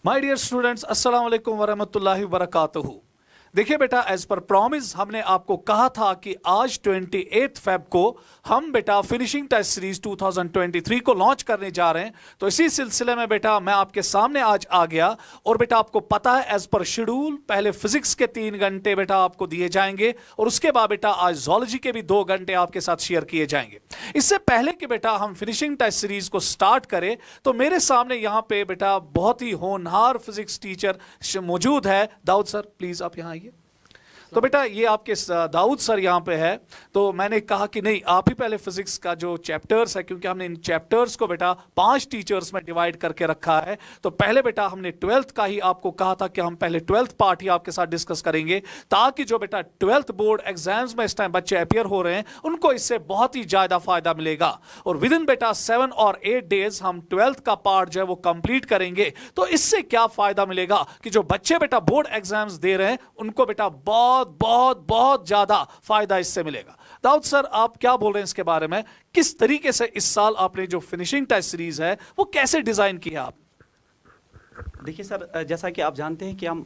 My dear students, अस्सलाम वालेकुम वरहमतुल्लाहि वबरकातुहू। देखिए बेटा, एज पर प्रॉमिस हमने आपको कहा था कि आज 28 फेब को हम बेटा फिनिशिंग टेस्ट सीरीज 2023 को लॉन्च करने जा रहे हैं। तो इसी सिलसिले में बेटा मैं आपके सामने आज आ गया। और बेटा आपको पता है एज पर शेड्यूल पहले फिजिक्स के 3 घंटे बेटा आपको दिए जाएंगे और उसके बाद बेटा आज जोलॉजी के भी 2 घंटे आपके साथ शेयर किए जाएंगे। इससे पहले कि बेटा हम फिनिशिंग टेस्ट सीरीज को स्टार्ट करें तो मेरे सामने यहाँ पे बेटा बहुत ही होनहार फिजिक्स टीचर मौजूद है। दाऊद सर प्लीज आप यहाँ आइए। तो बेटा ये आपके दाऊद सर यहाँ पे है। तो मैंने कहा कि नहीं, आप ही पहले फिजिक्स का जो चैप्टर्स है, क्योंकि हमने इन चैप्टर्स को बेटा 5 टीचर्स में डिवाइड करके रखा है। तो पहले बेटा हमने 12th का ही आपको कहा था कि हम पहले 12th पार्ट ही आपके साथ डिस्कस करेंगे, ताकि जो बेटा 12th बोर्ड एग्जाम्स में इस टाइम बच्चे अपियर हो रहे हैं उनको इससे बहुत ही ज्यादा फायदा मिलेगा। और विद इन बेटा 7 और 8 डेज हम 12th का पार्ट जो है वो कंप्लीट करेंगे। तो इससे क्या फायदा मिलेगा कि जो बच्चे बेटा बोर्ड एग्जाम्स दे रहे हैं उनको बेटा बहुत बहुत बहुत ज्यादा फायदा इससे मिलेगा। दाऊद सर आप क्या बोल रहे हैं इसके बारे में? किस तरीके से इस साल आपने जो फिनिशिंग टेस्ट सीरीज है वो कैसे डिजाइन किया आप? देखिए सर, जैसा कि आप जानते हैं कि हम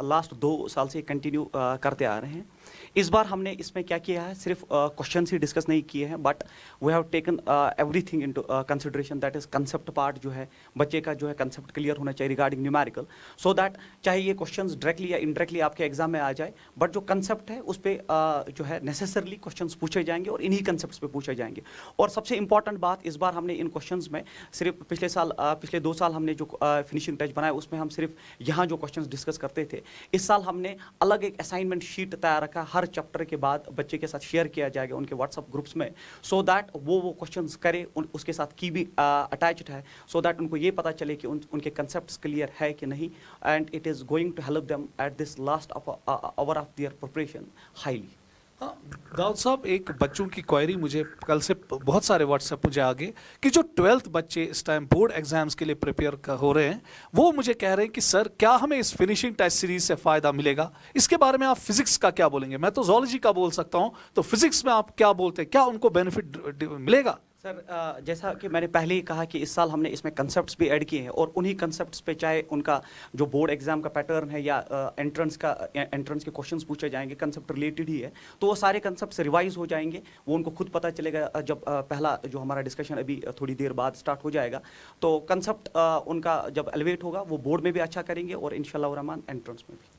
लास्ट 2 साल से कंटिन्यू करते आ रहे हैं। इस बार हमने इसमें क्या किया है, सिर्फ क्वेश्चन ही डिस्कस नहीं किए हैं, but we have taken everything into consideration. That is concept part जो है बच्चे का जो है कंसेप्ट क्लियर होना चाहिए रिगार्डिंग न्यूमेरिकल, सो दैट चाहे ये क्वेश्चंस डायरेक्टली या इनडायरेक्टली आपके एग्जाम में आ जाए, बट जो कंसेप्ट है उस पर जो है नेसेसरली क्वेश्चंस पूछे जाएंगे और इन्हीं कंसेप्ट्स पे पूछे जाएंगे। और सबसे इंपॉर्टेंट बात, इस बार हमने इन क्वेश्चंस में सिर्फ पिछले 2 साल हमने जो फिनिशिंग टच बनाया उसमें हम सिर्फ यहाँ जो क्वेश्चंस डिस्कस करते थे, इस साल हमने अलग एक असाइनमेंट शीट तैयार रखा। हर चैप्टर के बाद बच्चे के साथ शेयर किया जाएगा उनके व्हाट्सएप ग्रुप्स में, सो दैट वो क्वेश्चंस करे, उसके साथ की भी अटैच्ड है, सो दैट उनको ये पता चले कि उनके कंसेप्ट्स क्लियर है कि नहीं, and it is going to help them at this last hour of their preparation highly. Dawood साहब, एक बच्चों की क्वेरी मुझे कल से बहुत सारे व्हाट्सएप मुझे आगे कि जो 12th बच्चे इस टाइम बोर्ड एग्जाम्स के लिए प्रिपेयर हो रहे हैं वो मुझे कह रहे हैं कि सर क्या हमें इस फिनिशिंग टेस्ट सीरीज से फायदा मिलेगा? इसके बारे में आप फिजिक्स का क्या बोलेंगे? मैं तो जोलॉजी का बोल सकता हूं, तो फिजिक्स में आप क्या बोलते हैं, क्या उनको बेनिफिट मिलेगा? सर, जैसा कि मैंने पहले ही कहा कि इस साल हमने इसमें कंसेप्ट्स भी ऐड किए हैं और उन्हीं कंसेप्ट्स पे चाहे उनका जो बोर्ड एग्जाम का पैटर्न है या एंट्रेंस के क्वेश्चंस पूछे जाएंगे, कंसेप्ट रिलेटेड ही है, तो वो सारे कंसेप्ट्स रिवाइज हो जाएंगे। वो उनको खुद पता चलेगा जब पहला जो हमारा डिस्कशन अभी थोड़ी देर बाद स्टार्ट हो जाएगा, तो कंसेप्ट उनका जब एलिवेट होगा वो बोर्ड में भी अच्छा करेंगे और इंशाल्लाह रहमान एंट्रेंस में भी।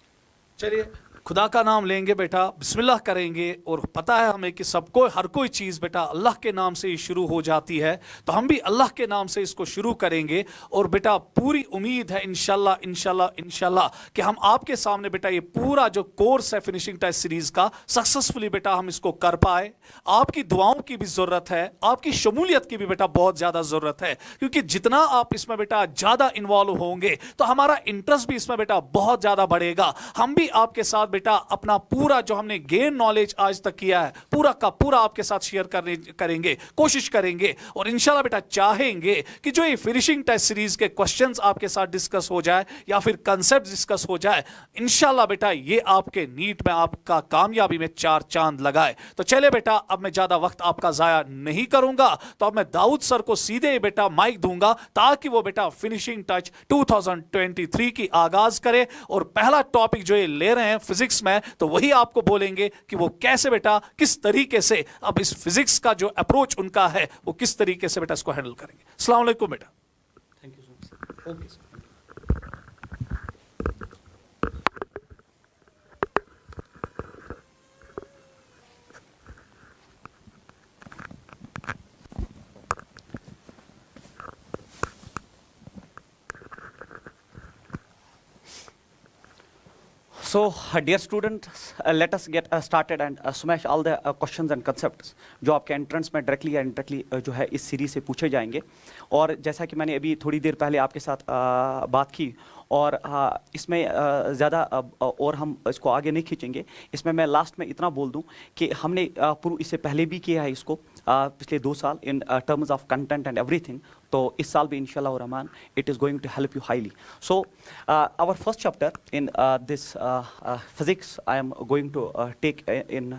चलिए खुदा का नाम लेंगे बेटा, बिस्मिल्लाह करेंगे। और पता है हमें कि सबको हर कोई चीज़ बेटा अल्लाह के नाम से ही शुरू हो जाती है, तो हम भी अल्लाह के नाम से इसको शुरू करेंगे। और बेटा पूरी उम्मीद है इंशाल्लाह इंशाल्लाह इंशाल्लाह कि हम आपके सामने बेटा ये पूरा जो कोर्स है फिनिशिंग टेस्ट सीरीज का सक्सेसफुली बेटा हम इसको कर पाए। आपकी दुआओं की भी ज़रूरत है, आपकी शमूलियत की भी बेटा बहुत ज़्यादा ज़रूरत है, क्योंकि जितना आप इसमें बेटा ज़्यादा इन्वॉल्व होंगे तो हमारा इंटरेस्ट भी इसमें बेटा बहुत ज़्यादा बढ़ेगा। हम भी आपके साथ बेटा अपना पूरा जो हमने गेन नॉलेज आज तक किया है पूरा का पूरा आपके साथ शेयर करेंगे, कोशिश करेंगे। और इंशाल्लाह बेटा चाहेंगे कि जो ये फिनिशिंग टेस्ट सीरीज के क्वेश्चंस आपके साथ डिस्कस हो जाए या फिर कंसेप्ट डिस्कस हो जाए, इंशाल्लाह बेटा ये आपके नीट में आपका कामयाबी में 4 चांद लगाए। तो चले बेटा, अब मैं ज्यादा वक्त आपका जाया नहीं करूंगा, तो अब मैं दाऊद सर को सीधे बेटा माइक दूंगा ताकि वो बेटा फिनिशिंग टच 2023 की आगाज करे। और पहला टॉपिक जो ये ले रहे हैं फिजिक्स में, तो वही आपको बोलेंगे कि वो कैसे बेटा किस तरीके से अब इस फिजिक्स का जो अप्रोच उनका है वो किस तरीके से बेटा इसको हैंडल करेंगे। अस्सलाम वालेकुम बेटा। Thank you so much. Okay sir. So, dear students, let us get started and smash all the questions and concepts जो आपके एंट्रेंस में डायरेक्टली या इनडायरेक्टली जो है इस सीरीज से पूछे जाएंगे। और जैसा कि मैंने अभी थोड़ी देर पहले आपके साथ बात की, और इसमें ज़्यादा और हम इसको आगे नहीं खींचेंगे। इसमें मैं लास्ट में इतना बोल दूं कि हमने इससे पहले भी किया है इसको पिछले 2 साल in terms of content and everything. तो इस साल भी इंशाल्लाह Rahman it is going to help you highly. So our first chapter in this physics I am going to take in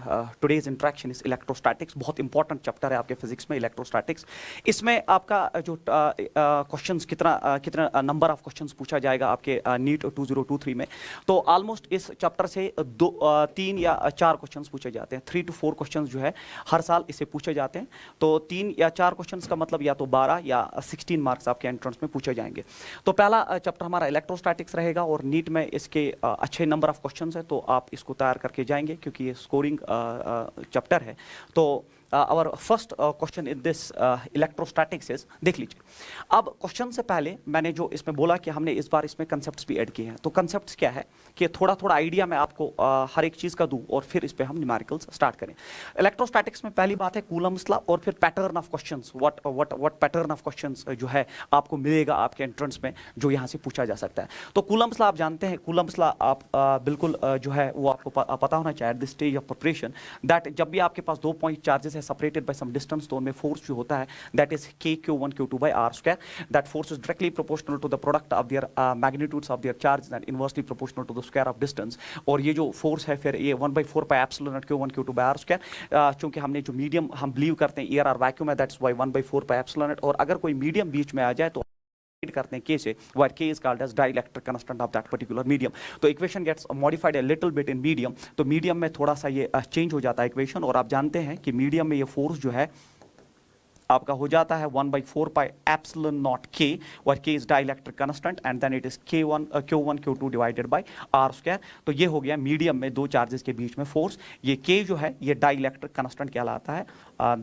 today's interaction is electrostatics. बहुत इंपॉर्टेंट चैप्टर है आपके physics में electrostatics. इसमें आपका जो क्वेश्चंस कितना नंबर ऑफ क्वेश्चंस पूछा जाएगा आपके नीट 2023 में, तो ऑलमोस्ट इस चैप्टर से 3 या 4 क्वेश्चंस पूछे जाते हैं. 3 to 4 क्वेश्चंस जो है हर साल इससे पूछे जाते हैं. तो 3 या 4 क्वेश्चंस का मतलब या तो 12 या 16 मार्क्स आपके एंट्रेंस में पूछे जाएंगे. तो पहला चैप्टर हमारा इलेक्ट्रोस्टैटिक्स रहेगा और नीट में इसके अच्छे नंबर ऑफ क्वेश्चंस है, तो आप इसको तैयार करके जाएंगे क्योंकि ये स्कोरिंग चैप्टर है. तो our first question in this electrostatics is, देख लीजिए. अब क्वेश्चन से पहले मैंने जो इसमें बोला कि हमने इस बार इसमें कंसेप्ट्स भी ऐड किए हैं. तो कंसेप्ट्स क्या है कि थोड़ा थोड़ा आइडिया मैं आपको हर एक चीज़ का दूं और फिर इस पे हम न्यूमेरिकल्स स्टार्ट करें. इलेक्ट्रोस्टैटिक्स में पहली बात है कूलम्स लॉ और फिर pattern of questions. What pattern of questions जो है आपको मिलेगा आपके एंट्रेंस में जो यहाँ से पूछा जा सकता है. तो कूलम्स लॉ आप जानते हैं. कूलम्स लॉ आप बिल्कुल जो है वो आपको पता होना चाहिए at this stage of preparation that जब भी आपके पास 2 पॉइंट चार्जेस है separated by some distance, तो उनमें फोर्स जो होता है that is k q1 q2 by r square. That force is directly proportional to the product of their magnitudes of their charges and inversely proportional to the square of distance. और ये जो force है फिर ये 1/4 pi epsilon naught q1 q2 by r square. चूंकि हमने जो medium हम बिलीव करते हैं एयर और वैक्यूम है, that's why 1/4 pi epsilon naught. और अगर कोई मीडियम बीच में आ जाए तो करते हैं k से, where k is called as dielectric constant of that particular medium. तो equation gets modified a little bit in medium. तो मीडियम में थोड़ा सा ये चेंज हो जाता है इक्वेशन. और आप जानते हैं कि मीडियम में ये फोर्स जो है आपका हो जाता है 1/4 pi epsilon naught k, where k is dielectric constant and then it is q1 q2 divided by r square. तो ये हो गया मीडियम में 2 चार्जेस के बीच में फोर्स. ये k जो है ये dielectric constant कहलाता है.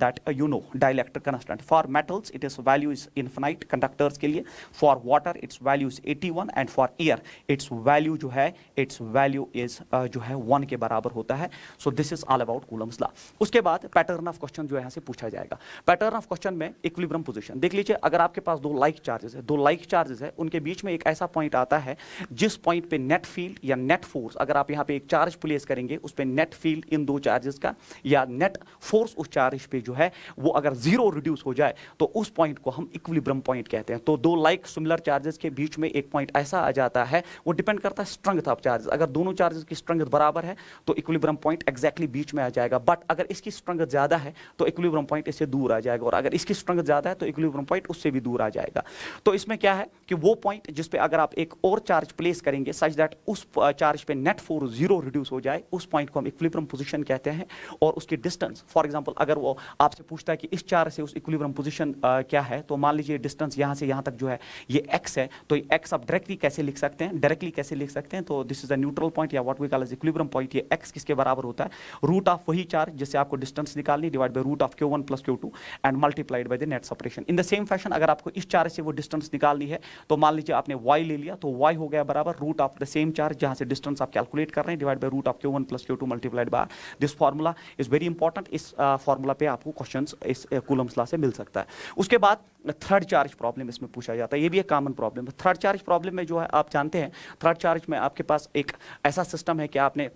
That you know, dielectric constant. For metals it is value is infinite conductors के लिए. For water its value is 81 and for air its value जो है its value is जो है 1 के बराबर होता है. So this is all about Coulomb's law. उसके बाद पैटर्न ऑफ क्वेश्चन जो यहाँ से पूछा जाएगा. पैटर्न ऑफ क्वेश्चन में इक्विलिब्रियम पोजीशन देख लीजिए. अगर आपके पास 2 लाइक चार्जेस है, 2 लाइक चार्जेस है, उनके बीच में एक ऐसा पॉइंट आता है जिस पॉइंट पे नेट फील्ड या नेट फोर्स, अगर आप यहाँ पे एक चार्ज प्लेस करेंगे उस पे नेट फील्ड इन 2 चार्जेस का या नेट फोर्स उस चार्ज पे जो है वो अगर 0 रिड्यूस हो जाए तो उस पॉइंट को हम इक्विलिब्रियम पॉइंट कहते हैं. तो 2 लाइक सिमिलर चार्जेस के बीच में एक पॉइंट ऐसा आ जाता है, वो डिपेंड करता है स्ट्रेंथ ऑफ चार्जेस. अगर दोनों चार्जेस की स्ट्रेंथ बराबर है तो इक्विलिब्रियम पॉइंट एग्जैक्टली बीच में आ जाएगा. बट अगर इसकी स्ट्रेंथ ज्यादा है तो इक्विलिब्रियम पॉइंट इससे दूर आ जाएगा, और अगर इसकी स्ट्रेंथ ज्यादा है तो इक्विलिब्रियम पॉइंट उससे भी दूर आ जाएगा. तो इसमें क्या है कि वो पॉइंट जिस पे अगर आप एक और चार्ज प्लेस करेंगे सच दैट उस चार्ज पे नेट फोर्स 0 रिड्यूस हो जाए, उस पॉइंट को हम इक्विलिब्रियम पोजीशन कहते हैं. और उसकी डिस्टेंस, फॉर एग्जांपल अगर वो आपसे पूछता है कि इस चार्ज से उस इक्विलिब्रियम पोजीशन क्या है, तो मान लीजिए डिस्टेंस यहाँ से यहाँ तक जो है ये x है, तो ये x आप डायरेक्टली कैसे लिख सकते हैं, डायरेक्टली कैसे लिख सकते हैं. तो this is a neutral point या what we call as equilibrium point. ये x किसके बराबर होता है, रूट ऑफ वही चार्ज जिससे आपको डिस्टेंस निकालनी divide by root of q1 plus q2 and multiplied by the net separation. In the same fashion अगर आपको इस चार्ज से वो डिस्टेंस निकालनी है तो मान लीजिए आपने y ले लिया, तो y हो गया बराबर root of the same charge जहां से डिस्टेंस आप कैलकुलेट कर रहे हैं divide by root of q1 plus q2 multiplied by. This formula is very important. इस फार्मूला पे आपको क्वेश्चंस इस कूलम्स लॉ से मिल सकता है. उसके बाद थर्ड चार्ज प्रॉब्लम इसमें पूछा जाता है. ये भी एक कॉमन प्रॉब्लम है. थर्ड चार्ज प्रॉब्लम में जो है आप जानते हैं, थर्ड चार्ज में आपके पास एक ऐसा सिस्टम है कि आपने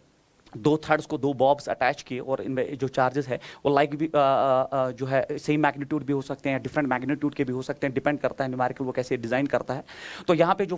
2 थर्ड्स को 2 बॉब्स अटैच किए और इनमें जो चार्जेस है वो लाइक भी जो है सेम मैग्नीट्यूड भी हो सकते हैं, डिफरेंट मैग्नीट्यूड के भी हो सकते हैं, डिपेंड करता है न्यूमेरिकल वो कैसे डिज़ाइन करता है. तो यहाँ पे जो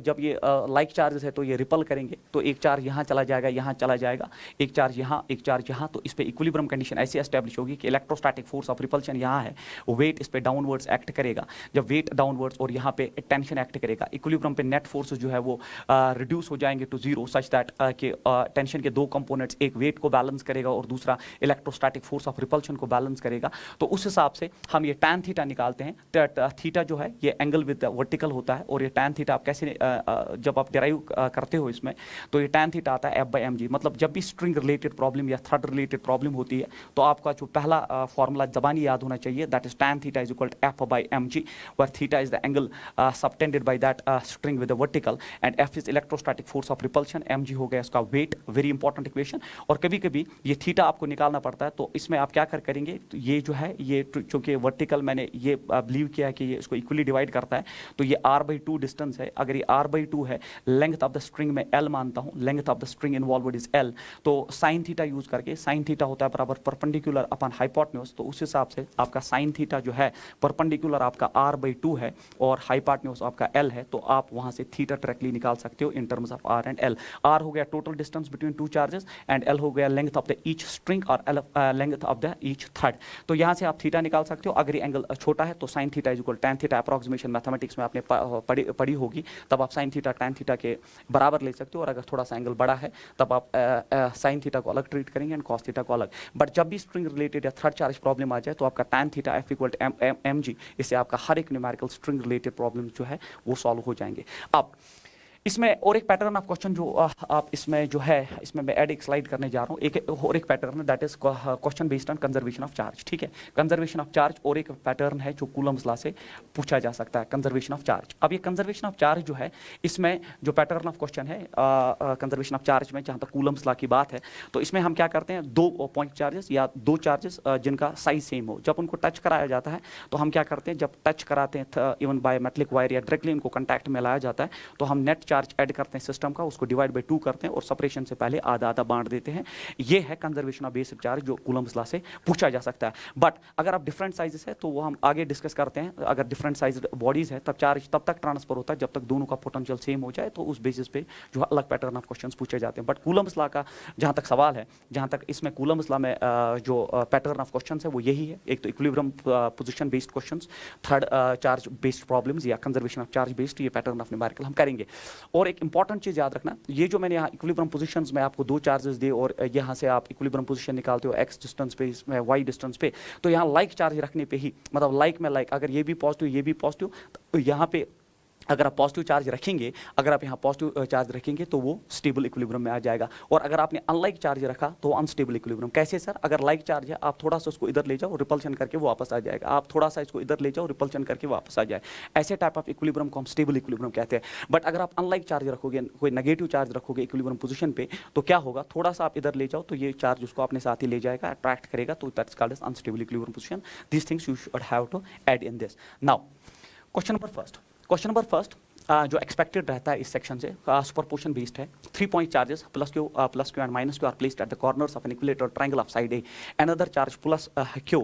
जब ये लाइक चार्जेस है तो ये रिपल करेंगे, तो एक चार्ज यहाँ चला जाएगा, यहाँ चला जाएगा, एक चार्ज यहाँ, एक चार्ज यहाँ. तो इस पर इक्विलिब्रियम कंडीशन ऐसी एस्टैब्लिश होगी कि इलेक्ट्रोस्टैटिक फोर्स ऑफ रिपल्शन यहाँ है, वेट इस पर डाउनवर्ड्स एक्ट करेगा. जब वेट डाउनवर्ड्स और यहाँ पे टेंशन एक्ट करेगा, इक्विलिब्रियम पे नेट फोर्स जो है वो रिड्यूस हो जाएंगे टू 0 सच दैट कि टेंशन के 2 कंपोनेंट्स, एक वेट को बैलेंस करेगा और दूसरा इलेक्ट्रोस्टैटिक फोर्स ऑफ रिपल्शन को बैलेंस करेगा. तो उस हिसाब से हम ये tan थीटा निकालते हैं. थीटा जो है ये एंगल विद वर्टिकल होता है, और ये tan थीटा आप कैसे जब आप डिराइव करते हो इसमें, तो ये tan थीटा आता है F/mg. मतलब जब भी स्ट्रिंग रिलेटेड प्रॉब्लम या थ्रेड रिलेटेड प्रॉब्लम होती है तो आपका जो पहला फॉर्मूला जबानी याद होना चाहिए, that is tan theta is equal to F/mg, where theta is the angle subtended by that string with the vertical and F is electrostatic force of repulsion, mg हो गया इसका weight. very important equation. और कभी कभी ये theta आपको निकालना पड़ता है, तो इसमें आप क्या करेंगे, तो ये जो है ये चूंकि वर्टिकल मैंने ये बिलीव किया है कि ये इसको इक्वली डिवाइड करता है, तो ये r/2 डिस्टेंस है। अगर ये r/2 है, लेंथ ऑफ द स्ट्रिंग में l मानता हूं, length of the string involved is l, तो साइन थीटा यूज करके, साइन थीटा होता है बराबर परपेंडिकुलर अपॉन हाइपोटेन्यूज, तो उस हिसाब से आपका साइन थीटा जो है परपेंडिकुलर आपका r/2 है और हाइपोटेन्यूज आपका l है, तो आप वहां से थीटा डायरेक्टली निकाल सकते हो in terms of r and l। r हो गया total distance between two charges and l हो गया length of the each string और length of the each thread. तो यहां से आप थीटा निकाल सकते हो। अगर ये एंगल छोटा है तो sine theta is equal tan theta, approximation mathematics में आपने पढ़ी होगी, तब आप साइन थीटा टैन थीटा के बराबर ले सकते हो। और अगर थोड़ा सा एंगल बड़ा है तब आप साइन थीटा को अलग ट्रीट करेंगे एंड कॉस थीटा को अलग। बट जब भी स्ट्रिंग रिलेटेड या थर्ड चार्ज प्रॉब्लम आ जाए तो आपका tan theta F equal to M G, इससे आपका हर एक न्यूमेरिकल स्ट्रिंग रिलेटेड प्रॉब्लम जो है वो सॉल्व हो जाएंगे। अब इसमें और एक पैटर्न ऑफ क्वेश्चन जो आप इसमें जो है, इसमें मैं ऐड एक स्लाइड करने जा रहा हूँ, एक और एक पैटर्न है that is question based on conservation of charge. ठीक है, कंजर्वेशन ऑफ चार्ज और एक पैटर्न है जो कूलम्स लॉ से पूछा जा सकता है, कंजर्वेशन ऑफ चार्ज। अब ये कंजर्वेशन ऑफ चार्ज जो है, इसमें जो पैटर्न ऑफ क्वेश्चन है कंजर्वेशन ऑफ चार्ज में, जहाँ तक कूलम्स लॉ की बात है, तो इसमें हम क्या करते हैं, दो पॉइंट चार्जेस या दो चार्जेस जिनका साइज सेम हो, जब उनको टच कराया जाता है तो हम क्या करते हैं, जब टच कराते हैं इवन बाय मेटलिक वायर या डायरेक्टली इनको कॉन्टैक्ट में लाया जाता है, तो हम नेट चार्ज ऐड करते हैं सिस्टम का, उसको डिवाइड बाय 2 करते हैं और सेपरेशन से पहले आधा आधा बांट देते हैं। ये है कंजर्वेशन ऑफ बेसिक चार्ज जो कूलम्स लॉ से पूछा जा सकता है। बट अगर आप डिफरेंट साइजेस है तो वो हम आगे डिस्कस करते हैं। अगर डिफरेंट साइज बॉडीज है तब चार्ज तब तक ट्रांसफर होता है जब तक दोनों का पोटेंशियल सेम हो जाए, तो उस बेसिस पे जो अलग पैटर्न ऑफ क्वेश्चंस पूछे जाते हैं। बट कूलम्स लॉ का जहां तक सवाल है, जहां तक इसमें कूलम्स लॉ में जो पैटर्न ऑफ क्वेश्चंस है वो यही है, एक तो equilibrium position based questions, third charge based problems या कंजर्वेशन ऑफ चार्ज बेस्ड, ये पैटर्न ऑफ न्यूमेरिकल हम करेंगे। और एक इंपॉर्टेंट चीज याद रखना, ये जो मैंने यहाँ इक्विलिब्रियम पोजीशंस में आपको दो चार्जेस दिए और यहाँ से आप इक्विलिब्रियम पोजीशन निकालते हो x डिस्टेंस पे, इसमें y डिस्टेंस पे, तो यहाँ लाइक चार्ज रखने पे ही, मतलब लाइक में लाइक, अगर ये भी पॉजिटिव ये भी पॉजिटिव, तो यहाँ पे अगर आप पॉजिटिव चार्ज रखेंगे, अगर आप यहाँ पॉजिटिव चार्ज रखेंगे तो वो स्टेबल इक्विलिब्रियम में आ जाएगा। और अगर आपने अनलाइक चार्ज रखा तो अनस्टेबल इक्विलिब्रियम। कैसे सर? अगर लाइक चार्ज है, आप थोड़ा सा उसको इधर ले जाओ, रिपल्शन करके वो वापस आ जाएगा, आप थोड़ा सा इसको इधर ले जाओ, रिपल्शन करके वापस आ जाए, ऐसे टाइप ऑफ इक्विलिब्रियम को हम स्टेबल इक्विलिब्रियम कहते हैं। बट अगर आप अनलाइक चार्ज रखोगे, कोई नेगेटिव चार्ज रखोगे इक्विलिब्रियम पोजीशन पे, तो क्या होगा, थोड़ा सा आप इधर ले जाओ तो ये चार्ज उसको अपने साथ ही ले जाएगा, अट्रैक्ट करेगा, तो that's called as unstable equilibrium position. This things you should have to add in this. Now question number first जो एक्सपेक्टेड रहता है इस सेक्शन से, सुपरपोजिशन बेस्ड है। 3 point charges plus Q and minus Q are placed at the corners of an equilateral triangle of side A. Another charge plus Q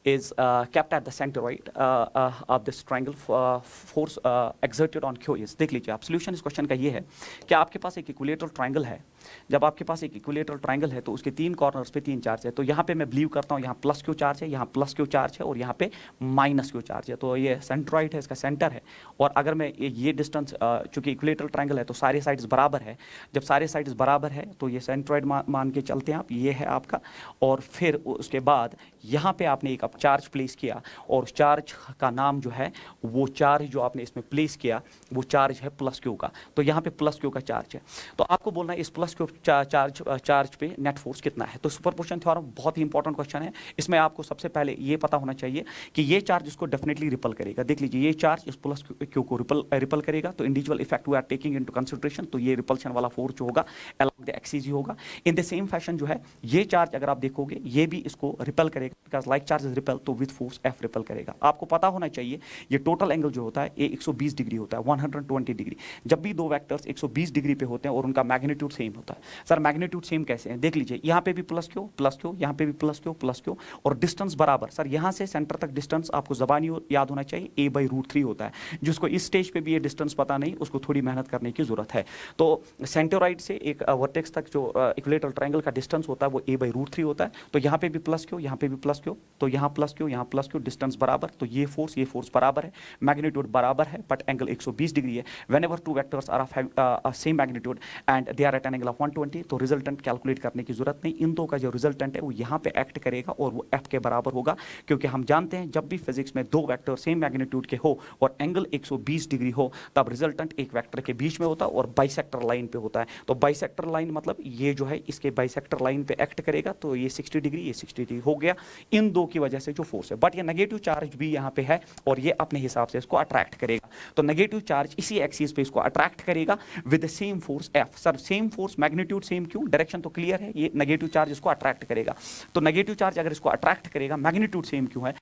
is kept at the centroid of this triangle. Force exerted on Q is, देख लीजिए आप, solution इस question का ये है कि आपके पास एक इक्विलेटरल ट्रायंगल है। जब आपके पास एक इक्विलेटरल ट्रायंगल है तो उसके 3 कॉर्नर्स पे 3 चार्ज है। तो यहाँ पे मैं बिलीव करता हूँ यहाँ प्लस क्यू चार्ज है, यहाँ प्लस क्यू चार्ज है और यहाँ पे माइनस क्यू चार्ज है। तो ये सेंट्रॉइड है, इसका सेंटर है। और अगर मैं ये डिस्टेंस, चूंकि इक्विलेटरल ट्रायंगल है तो सारे साइड्स बराबर है, जब सारे साइड्स बराबर है तो ये सेंट्रॉइड मान के चलते हैं आप, ये है आपका। और फिर उसके बाद यहाँ पे आपने एक चार्ज प्लेस किया और चार्ज का नाम जो है, वो चार्ज जो आपने इसमें प्लेस किया वो चार्ज है प्लस क्यू का। तो यहाँ पे प्लस क्यू का चार्ज है, तो आपको बोलना है इस प्लस क्यू चार्ज पे नेट फोर्स कितना है। तो सुपरपोजिशन थ्योरम बहुत ही इंपॉर्टेंट क्वेश्चन है। इसमें आपको सबसे पहले ये पता होना चाहिए कि ये चार्ज इसको डेफिनेटली रिपल करेगा। देख लीजिए, ये चार्ज इस प्लस क्यू को रिपल करेगा, तो individual effect we are taking into consideration, तो ये रिपल्शन वाला फोर्स जो होगा अलोंग द एक्सिस ही होगा। इन द सेम फैशन जो है ये चार्ज अगर आप देखोगे ये भी इसको रिपल करेगा, because like charge is ripple, तो विद फोर्स एफ रिपल करेगा। आपको पता होना चाहिए ये टोटल एंगल जो होता है ये 120 डिग्री होता है, 120 डिग्री। जब भी दो वेक्टर्स 120 डिग्री पे होते हैं और उनका मैग्नीट्यूड सेम होता है। सर मैग्नीट्यूड सेम कैसे है? देख लीजिए, यहाँ पे भी प्लस क्यू, यहाँ पे भी प्लस क्यू और डिस्टेंस बराबर। सर यहाँ से सेंटर तक डिस्टेंस आपको ज़बानी याद होना चाहिए, a/√3 होता है। जिसको इस स्टेज पे भी ये डिस्टेंस पता नहीं, उसको थोड़ी मेहनत करने की जरूरत है। तो सेंटरोइड से एक वर्टेक्स तक जो इक्विलेटरल ट्रायंगल का डिस्टेंस होता है वो a/√3 होता है। तो यहाँ पे भी प्लस क्यू, यहाँ पे भी प्लस क्यू, तो यहाँ प्लस क्यू, डिस्टेंस बराबर, तो ये फोर्स बराबर है, मैग्नीट्यूड बराबर है, बट एंगल 120 डिग्री है। Whenever two vectors are of same magnitude and they are at an angle of 120, तो रिजल्टेंट कैलकुलेट करने की जरूरत नहीं। इन दो का जो रिजल्टेंट है वो यहाँ पे एक्ट करेगा और वो एफ के बराबर होगा, क्योंकि हम जानते हैं जब भी फिजिक्स में दो वेक्टर सेम मैग्नीट्यूड के हो और एंगल 120 डिग्री हो तब तब रिजल्टेंट एक वेक्टर के बीच में होता है और बाइसेक्टर लाइन पे होता है। तो बाइसेक्टर लाइन मतलब ये जो है इसके बाइसेक्टर लाइन पे एक्ट करेगा, तो ये 60 डिग्री, ये 60 डिग्री हो गया इन दो की वजह से जो फोर्स है। बट ये नेगेटिव चार्ज भी यहाँ पे है और ये अपने हिसाब से इसको अट्रैक्ट करेगा। तो नेगेटिव चार्ज इसी एक्सिस पे इसको अट्रैक्ट करेगा with the same force F. Sir same force, magnitude same क्यों? डायरेक्शन तो क्लियर है, ये नेगेटिव चार्ज इसको अट्रैक्ट करेगा। तो नेगेटिव चार्ज अगर इसको अट्रैक्ट करेगा, मैग्नीट्यूड सेम क्यों है?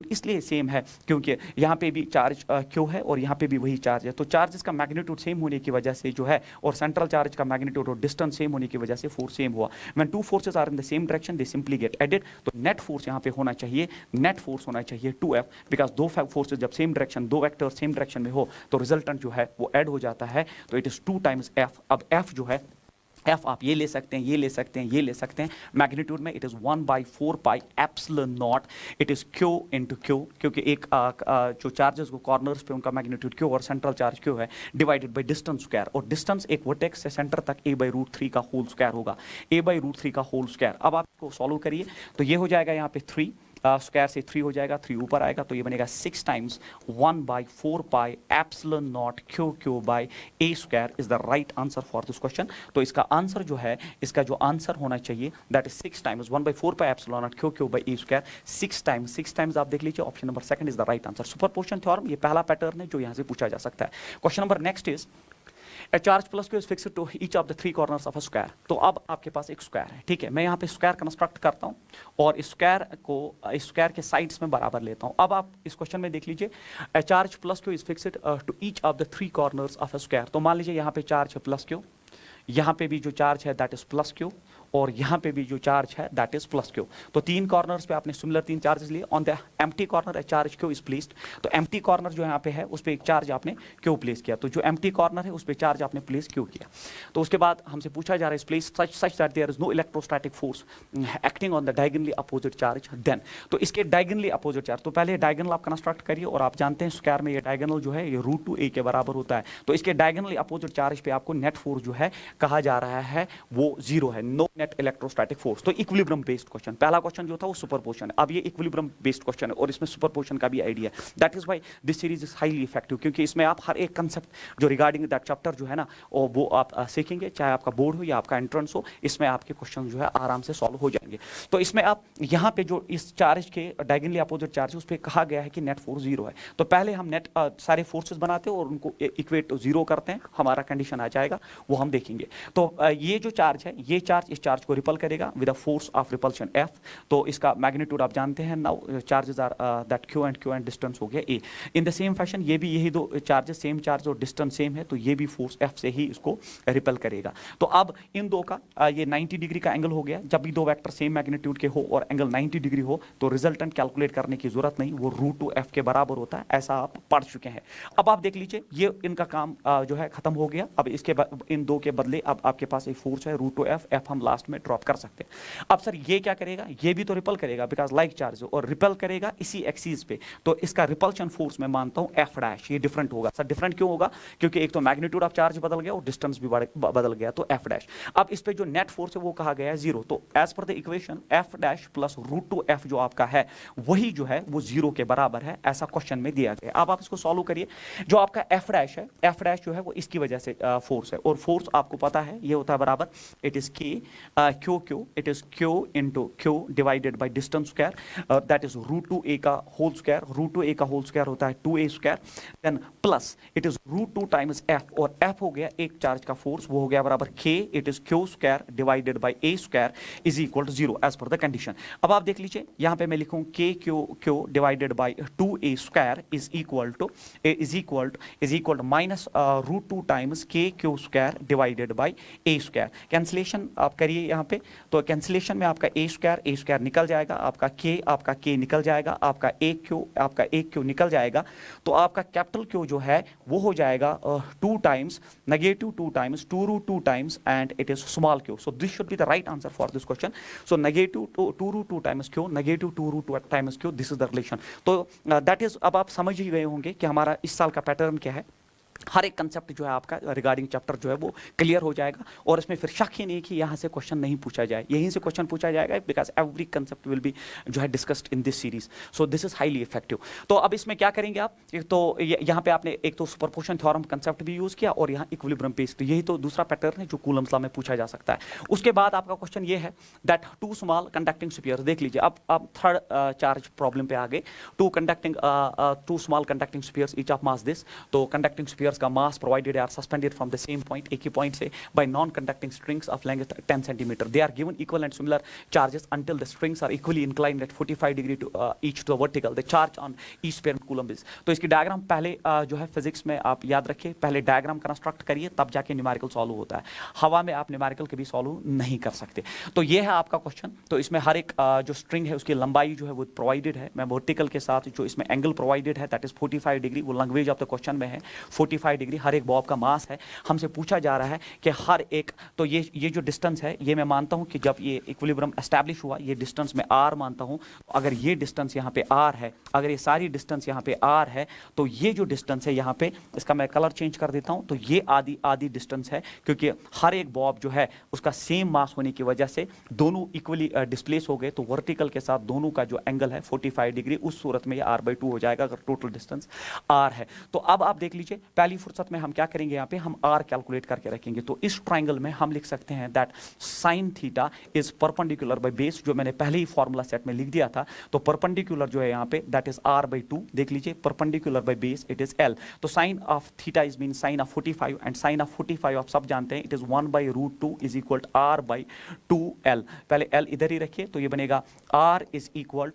इसलिए सेम है क्योंकि यहाँ पे भी चार्ज क्यों है और यहाँ पे भी वही चार्ज है। तो चार्जेस का मैग्नीट्यूड सेम होने की वजह से जो है, और सेंट्रल चार्ज का मैग्नीट्यूड और डिस्टेंस सेम होने की वजह से फोर्स सेम हुआ। When two forces are in the same direction they simply get added. तो नेट फोर्स यहाँ पे होना चाहिए, नेट फोर्स होना चाहिए 2F, बिकॉज दो फोर्सेस जब सेम डायरेक्शन, दो वेक्टर सेम डायरेक्शन में हो तो रिजल्टेंट जो है वो ऐड हो जाता है। तो इट इज 2 टाइम्स F। अब F जो है, एफ आप ये ले सकते हैं, ये ले सकते हैं, ये ले सकते हैं। मैग्नीट्यूड में it is 1/4 pi epsilon naught, it is Q into Q, क्योंकि एक जो चार्जेस को कॉर्नर्स पे उनका मैग्नीट्यूड क्यू और सेंट्रल चार्ज क्यू है, डिवाइडेड बाई डिस्टेंस स्क्वायर। और डिस्टेंस एक वर्टेक्स से सेंटर तक a/√3 का होल स्क्वायर होगा, a/√3 का होल स्क्वायर। अब आप इसको सॉल्व करिए तो ये हो जाएगा यहाँ पे 3 स्क्वायर से 3 हो जाएगा, 3 ऊपर आएगा तो ये बनेगा 6 times 1/4 pi epsilon naught Q Q by A square is the right answer for this question. तो इसका आंसर जो है, इसका जो आंसर होना चाहिए that is 6 times 1/4 pi epsilon naught Q Q by A square. 6 times आप देख लीजिए, option number second is the right answer. Superposition theorem ये पहला पैटर्न है जो यहाँ से पूछा जा सकता है। Question number next is A charge plus Q is fixed to each of the 3 corners of a square। तो अब आपके पास एक स्क्वायर है, ठीक है। मैं यहाँ पे स्क्वायर कंस्ट्रक्ट करता हूँ और इस स्क्वायर को इस स्क्वायर के साइड्स में बराबर लेता हूँ। अब आप इस क्वेश्चन में देख लीजिए, A charge plus Q is fixed to each of the 3 corners of a square। तो मान लीजिए यहाँ पे चार्ज है प्लस Q, यहाँ पे भी जो चार्ज है दैट इज प्लस Q, और यहाँ पे भी जो चार्ज है दैट इज प्लस Q। तो 3 कॉर्नर्स पे आपने सिमिलर 3 चार्जेस लिए। On the empty corner A charge Q is placed. तो एम्प्टी कॉर्नर जो यहाँ पे है उस पर एक चार्ज आपने Q प्लेस किया। तो जो एम्प्टी कॉर्नर है उस पर चार्ज आपने प्लेस Q किया। तो उसके बाद हमसे पूछा जा रहा है इस place such that there is no electrostatic force acting on the diagonally opposite charge then. तो इसके डायगोनली अपोजिट चार्ज, तो पहले डायगोनल आप कंस्ट्रक्ट करिए, और आप जानते हैं स्क्वायर में ये डायगोनल जो है ये √2a के बराबर होता है। तो इसके डायगोनली अपोजिट चार्ज पे आपको नेट फोर्स जो है कहा जा रहा है वो 0 है, नो नेट इलेक्ट्रोस्टैटिक फोर्स। तो इक्विलिब्रियम बेस्ड क्वेश्चन, पहला क्वेश्चन जो था वो सुपरपोजिशन है, अब ये इक्विलिब्रियम बेस्ड क्वेश्चन है और इसमें सुपरपोजिशन का भी आइडिया है। That is why this series is highly effective, क्योंकि इसमें आप हर एक कंसेप्ट जो रिगार्डिंग दैट चैप्टर जो है ना वो आप सीखेंगे, चाहे आपका बोर्ड हो या आपका एंट्रेंस हो, इसमें आपके क्वेश्चन जो है आराम से सॉल्व हो जाएंगे। तो इसमें आप यहाँ पे जो इस चार्ज के डायगोनली अपोजिट चार्ज उस पर कहा गया है कि नेट फोर्स 0 है। तो पहले हम नेट सारे फोर्सेस बनाते हैं और उनको इक्वेट टू 0 करते हैं, हमारा कंडीशन आ जाएगा, वो हम देखेंगे। तो ये जो चार्ज है, ये चार्ज इस चार्ज को रिपल करेगा with a force of repulsion F। तो इसका मैग्नीट्यूड आप जानते हैं, now charges are that Q and distance हो गया A। In the same fashion ये भी यही दो चार्जेस, सेम चार्ज और डिस्टेंस सेम है, तो ये भी फोर्स F से ही इसको रिपल करेगा। तो अब इन दो का ये 90 डिग्री का एंगल हो गया। जब भी दो वेक्टर सेम मैग्नीट्यूड के हो और एंगल 90 डिग्री हो तो रिजल्टेंट कैलकुलेट करने की जरूरत नहीं, वो √2F के बराबर होता है, ऐसा आप पढ़ चुके हैं। अब आप देख लीजिए ये इनका काम जो है खत्म हो गया। अब इसके इन दो के बदले अब आपके पास एक फोर्स है √2F, F हम लास्ट में ड्रॉप कर सकते हैं। अब सर ये क्या करेगा, ये भी तो रिपल करेगा बिकॉज लाइक चार्ज, और रिपल करेगा इसी एक्सिस पे, तो इसका रिपल्शन फोर्स मैं मानता हूं F'। ये डिफरेंट होगा। सर डिफरेंट क्यों होगा? क्योंकि एक तो मैग्नीट्यूड ऑफ चार्ज बदल गया और डिस्टेंस भी बदल गया, तो F'। अब इस पे जो नेट फोर्स है वो कहा गया है 0। तो as per the equation F' plus √2F जो आपका है वही जो है वो 0 के बराबर है, ऐसा क्वेश्चन में दिया गया। अब आप इसको सॉल्व करिए। जो आपका F' है, F' जो है वो इसकी वजह से फोर्स है, और फोर्स आपको पता है ये होता है बराबर it is Q, it is Q into Q divided by distance square, that is √2a का होल स्क्वायर। √2a का होल स्क्वायर होता है 2a square, then plus it is √2 times F, और F हो गया एक चार्ज का फोर्स, वो हो गया बराबर K, it is Q square divided by a square is equal to 0 as per the condition. अब आप देख लीजिए यहाँ पे मैं लिखूं Q divided by 2a square is equal to minus √2 times Q square divided by a square. Cancellation आप करिए यहाँ पे, तो कैंसिलेशन में आपका a स्क्वायर निकल जाएगा, आपका K निकल जाएगा, आपका एक Q निकल जाएगा। तो आपका कैपिटल Q जो है वो हो जाएगा 2 times -2 times 2√2 times and it is small Q। So this should be the right answer for this question. So -2√2 times Q, -2√2 times Q, this is the relation. तो दैट इज, अब आप समझ ही गए होंगे कि हमारा इस साल का पैटर्न क्या है। हर एक कंसेप्ट जो है आपका रिगार्डिंग चैप्टर जो है वो क्लियर हो जाएगा और इसमें फिर शक ही नहीं कि यहाँ से क्वेश्चन नहीं पूछा जाए, यहीं से क्वेश्चन पूछा जाएगा because every concept will be जो है discussed in this series. So this is highly effective. तो अब इसमें क्या करेंगे आप, तो यहाँ पे आपने एक तो सुपरपोजिशन थ्योरम कंसेप्ट भी यूज किया और यहाँ इक्विलिब्रियम पेस्ट, तो यही तो दूसरा पैटर्न है जो कूलम्स लॉ में पूछा जा सकता है। उसके बाद आपका क्वेश्चन ये है that two small conducting spheres, देख लीजिए अब थर्ड चार्ज प्रॉब्लम पे आ गए। Two small conducting spheres each of mass this, तो कंडक्टिंग स्फीयर्स का mass provided are suspended from the same point, एक ही point से by non-conducting strings of length 10 centimeter. They are given equal and similar charges until the strings are equally inclined at 45 degree to each to the vertical. The charge on each pair coulomb is. तो इसकी diagram पहले जो है physics में आप याद रखिए, पहले डायग्राम कंस्ट्रक्ट करिए तब जाके न्यूमेरिकल सॉल्व होता है। हवा में आप न्यूमेरिकल कभी सॉल्व नहीं कर सकते। तो ये है आपका क्वेश्चन। तो इसमें हर एक जो स्ट्रिंग है उसकी लंबाई जो है वो प्रोवाइडेड है, मैं वर्टिकल के साथ जो इसमें एंगल प्रोवाइडेड है दैट इज 45 डिग्री, वो लैंग्वेज ऑफ द क्वेश्चन में है 45 डिग्री। हर एक बॉब का मास है। हमसे पूछा जा रहा है कि हर एक, तो ये जो डिस्टेंस है ये मैं मानता हूं कि जब ये इक्विलिब्रियम एस्टैब्लिश हुआ, ये डिस्टेंस मैं r मानता हूं। अगर ये डिस्टेंस यहाँ पे r है, अगर ये सारी डिस्टेंस यहाँ पे r है, तो ये जो डिस्टेंस है यहाँ पे, इसका मैं कलर चेंज कर देता हूं, तो ये आधी डिस्टेंस है, क्योंकि हर एक बॉब जो है उसका सेम मास होने की वजह से दोनों इक्वली डिस्प्लेस हो गए, तो वर्टिकल के साथ दोनों का जो एंगल है 45 डिग्री, उस सूरत में ये r/2 हो जाएगा अगर टोटल डिस्टेंस r है। तो अब आप देख लीजिए, पहली फुर्सत में हम क्या करेंगे, यहाँ पे हम r कैलकुलेट करके रखेंगे। तो इस ट्राइंगल में हम लिख सकते हैं that sin theta is perpendicular by base, जो मैंने पहले ही फॉर्मूला सेट में लिख दिया था। तो परपेंडिकुलर जो है यहाँ पे दैट इज r/2, देख लीजिए, perpendicular by base it is l। तो sin of theta is mean sin of 45 and sin of 45 आप सब जानते हैं it is 1/√2 is equal r/2l। पहले l इधर ही रखिए, तो ये बनेगा r is equal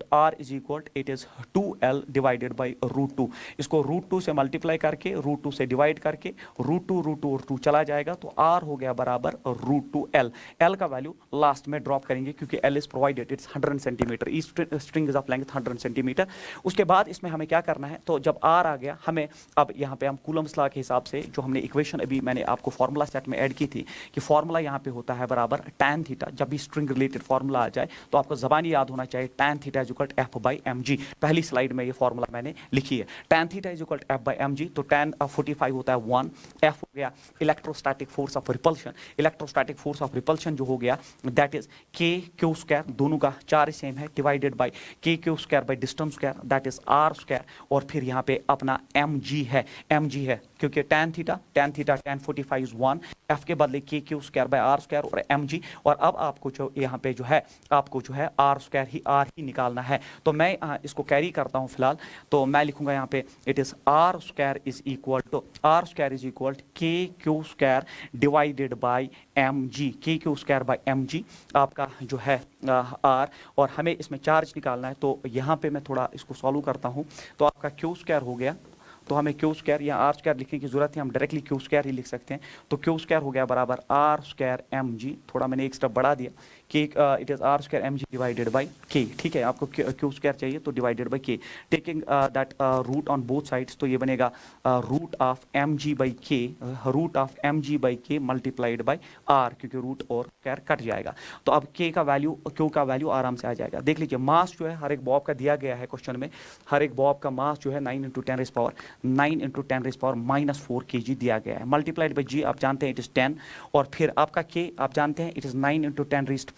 it is 2l divided by √2। इसको √2 से मल्टीप्लाई करके √2 से डिवाइड करके √2 और 2 चला जाएगा, तो r हो गया बराबर √2l। l का वैल्यू लास्ट में ड्रॉप करेंगे क्योंकि l is provided it's 100 centimetre, each string is of length 100 centimetre. उसके बाद इसमें हमें क्या करना है, तो जब r आ गया, हमें अब यहाँ पे हम कूलम्स लॉ के हिसाब से जो हमने इक्वेशन अभी मैंने आपको फार्मूला सेट में ऐड की थी कि फार्मूला यहाँ पे होता है बराबर tan थीटा। जब भी स्ट्रिंग रिलेटेड फार्मूला आ जाए तो आपको जबानी याद होना चाहिए tan theta is equal f/mg। पहली स्लाइड में ये फार्मूला मैंने लिखी है, tan theta is equal f/mg। तो tan 45 होता है 1, f हो गया electrostatic force of repulsion. Electrostatic force of repulsion जो हो गया दैट इज k(q²), दोनों का चार्ज सेम है, divided bye k(q²) bye distance square that is r²। और फिर यहाँ पे अपना mg है क्योंकि tan 45 इज 1, f के बदले k(q²) बाय r² और mg। और अब आपको जो यहाँ पे जो है आपको जो है r ही निकालना है। तो मैं इसको कैरी करता हूँ फिलहाल, तो मैं लिखूंगा यहाँ पे it is r² is equal k(q²) divided by mg, k(q²) by mg आपका जो है r। और हमें इसमें चार्ज निकालना है, तो यहाँ पे मैं थोड़ा इसको सॉल्व करता हूँ। तो आपका q² हो गया, तो हमें q² या r² लिखने की जरूरत है, हम डायरेक्टली q² ही लिख सकते हैं। तो q² हो गया बराबर r² mg, थोड़ा मैंने एक स्टेप बढ़ा दिया, k it is r² mg divided by k। ठीक है, आपको q² चाहिए तो divided by k, taking that root on both sides, तो ये बनेगा root of mg by k multiplied by r, क्योंकि रूट और स्क्वायर कट जाएगा। तो अब q का वैल्यू आराम से आ जाएगा। देख लीजिए, मास जो है हर एक बॉब का दिया गया है क्वेश्चन में, हर एक बॉब का मास जो है 9 × 10⁻⁻⁴ kg दिया गया है, मल्टीप्लाइड बाय g आप जानते हैं इट इज 10, और फिर आपका k आप जानते हैं इट इज 9 × 10⁹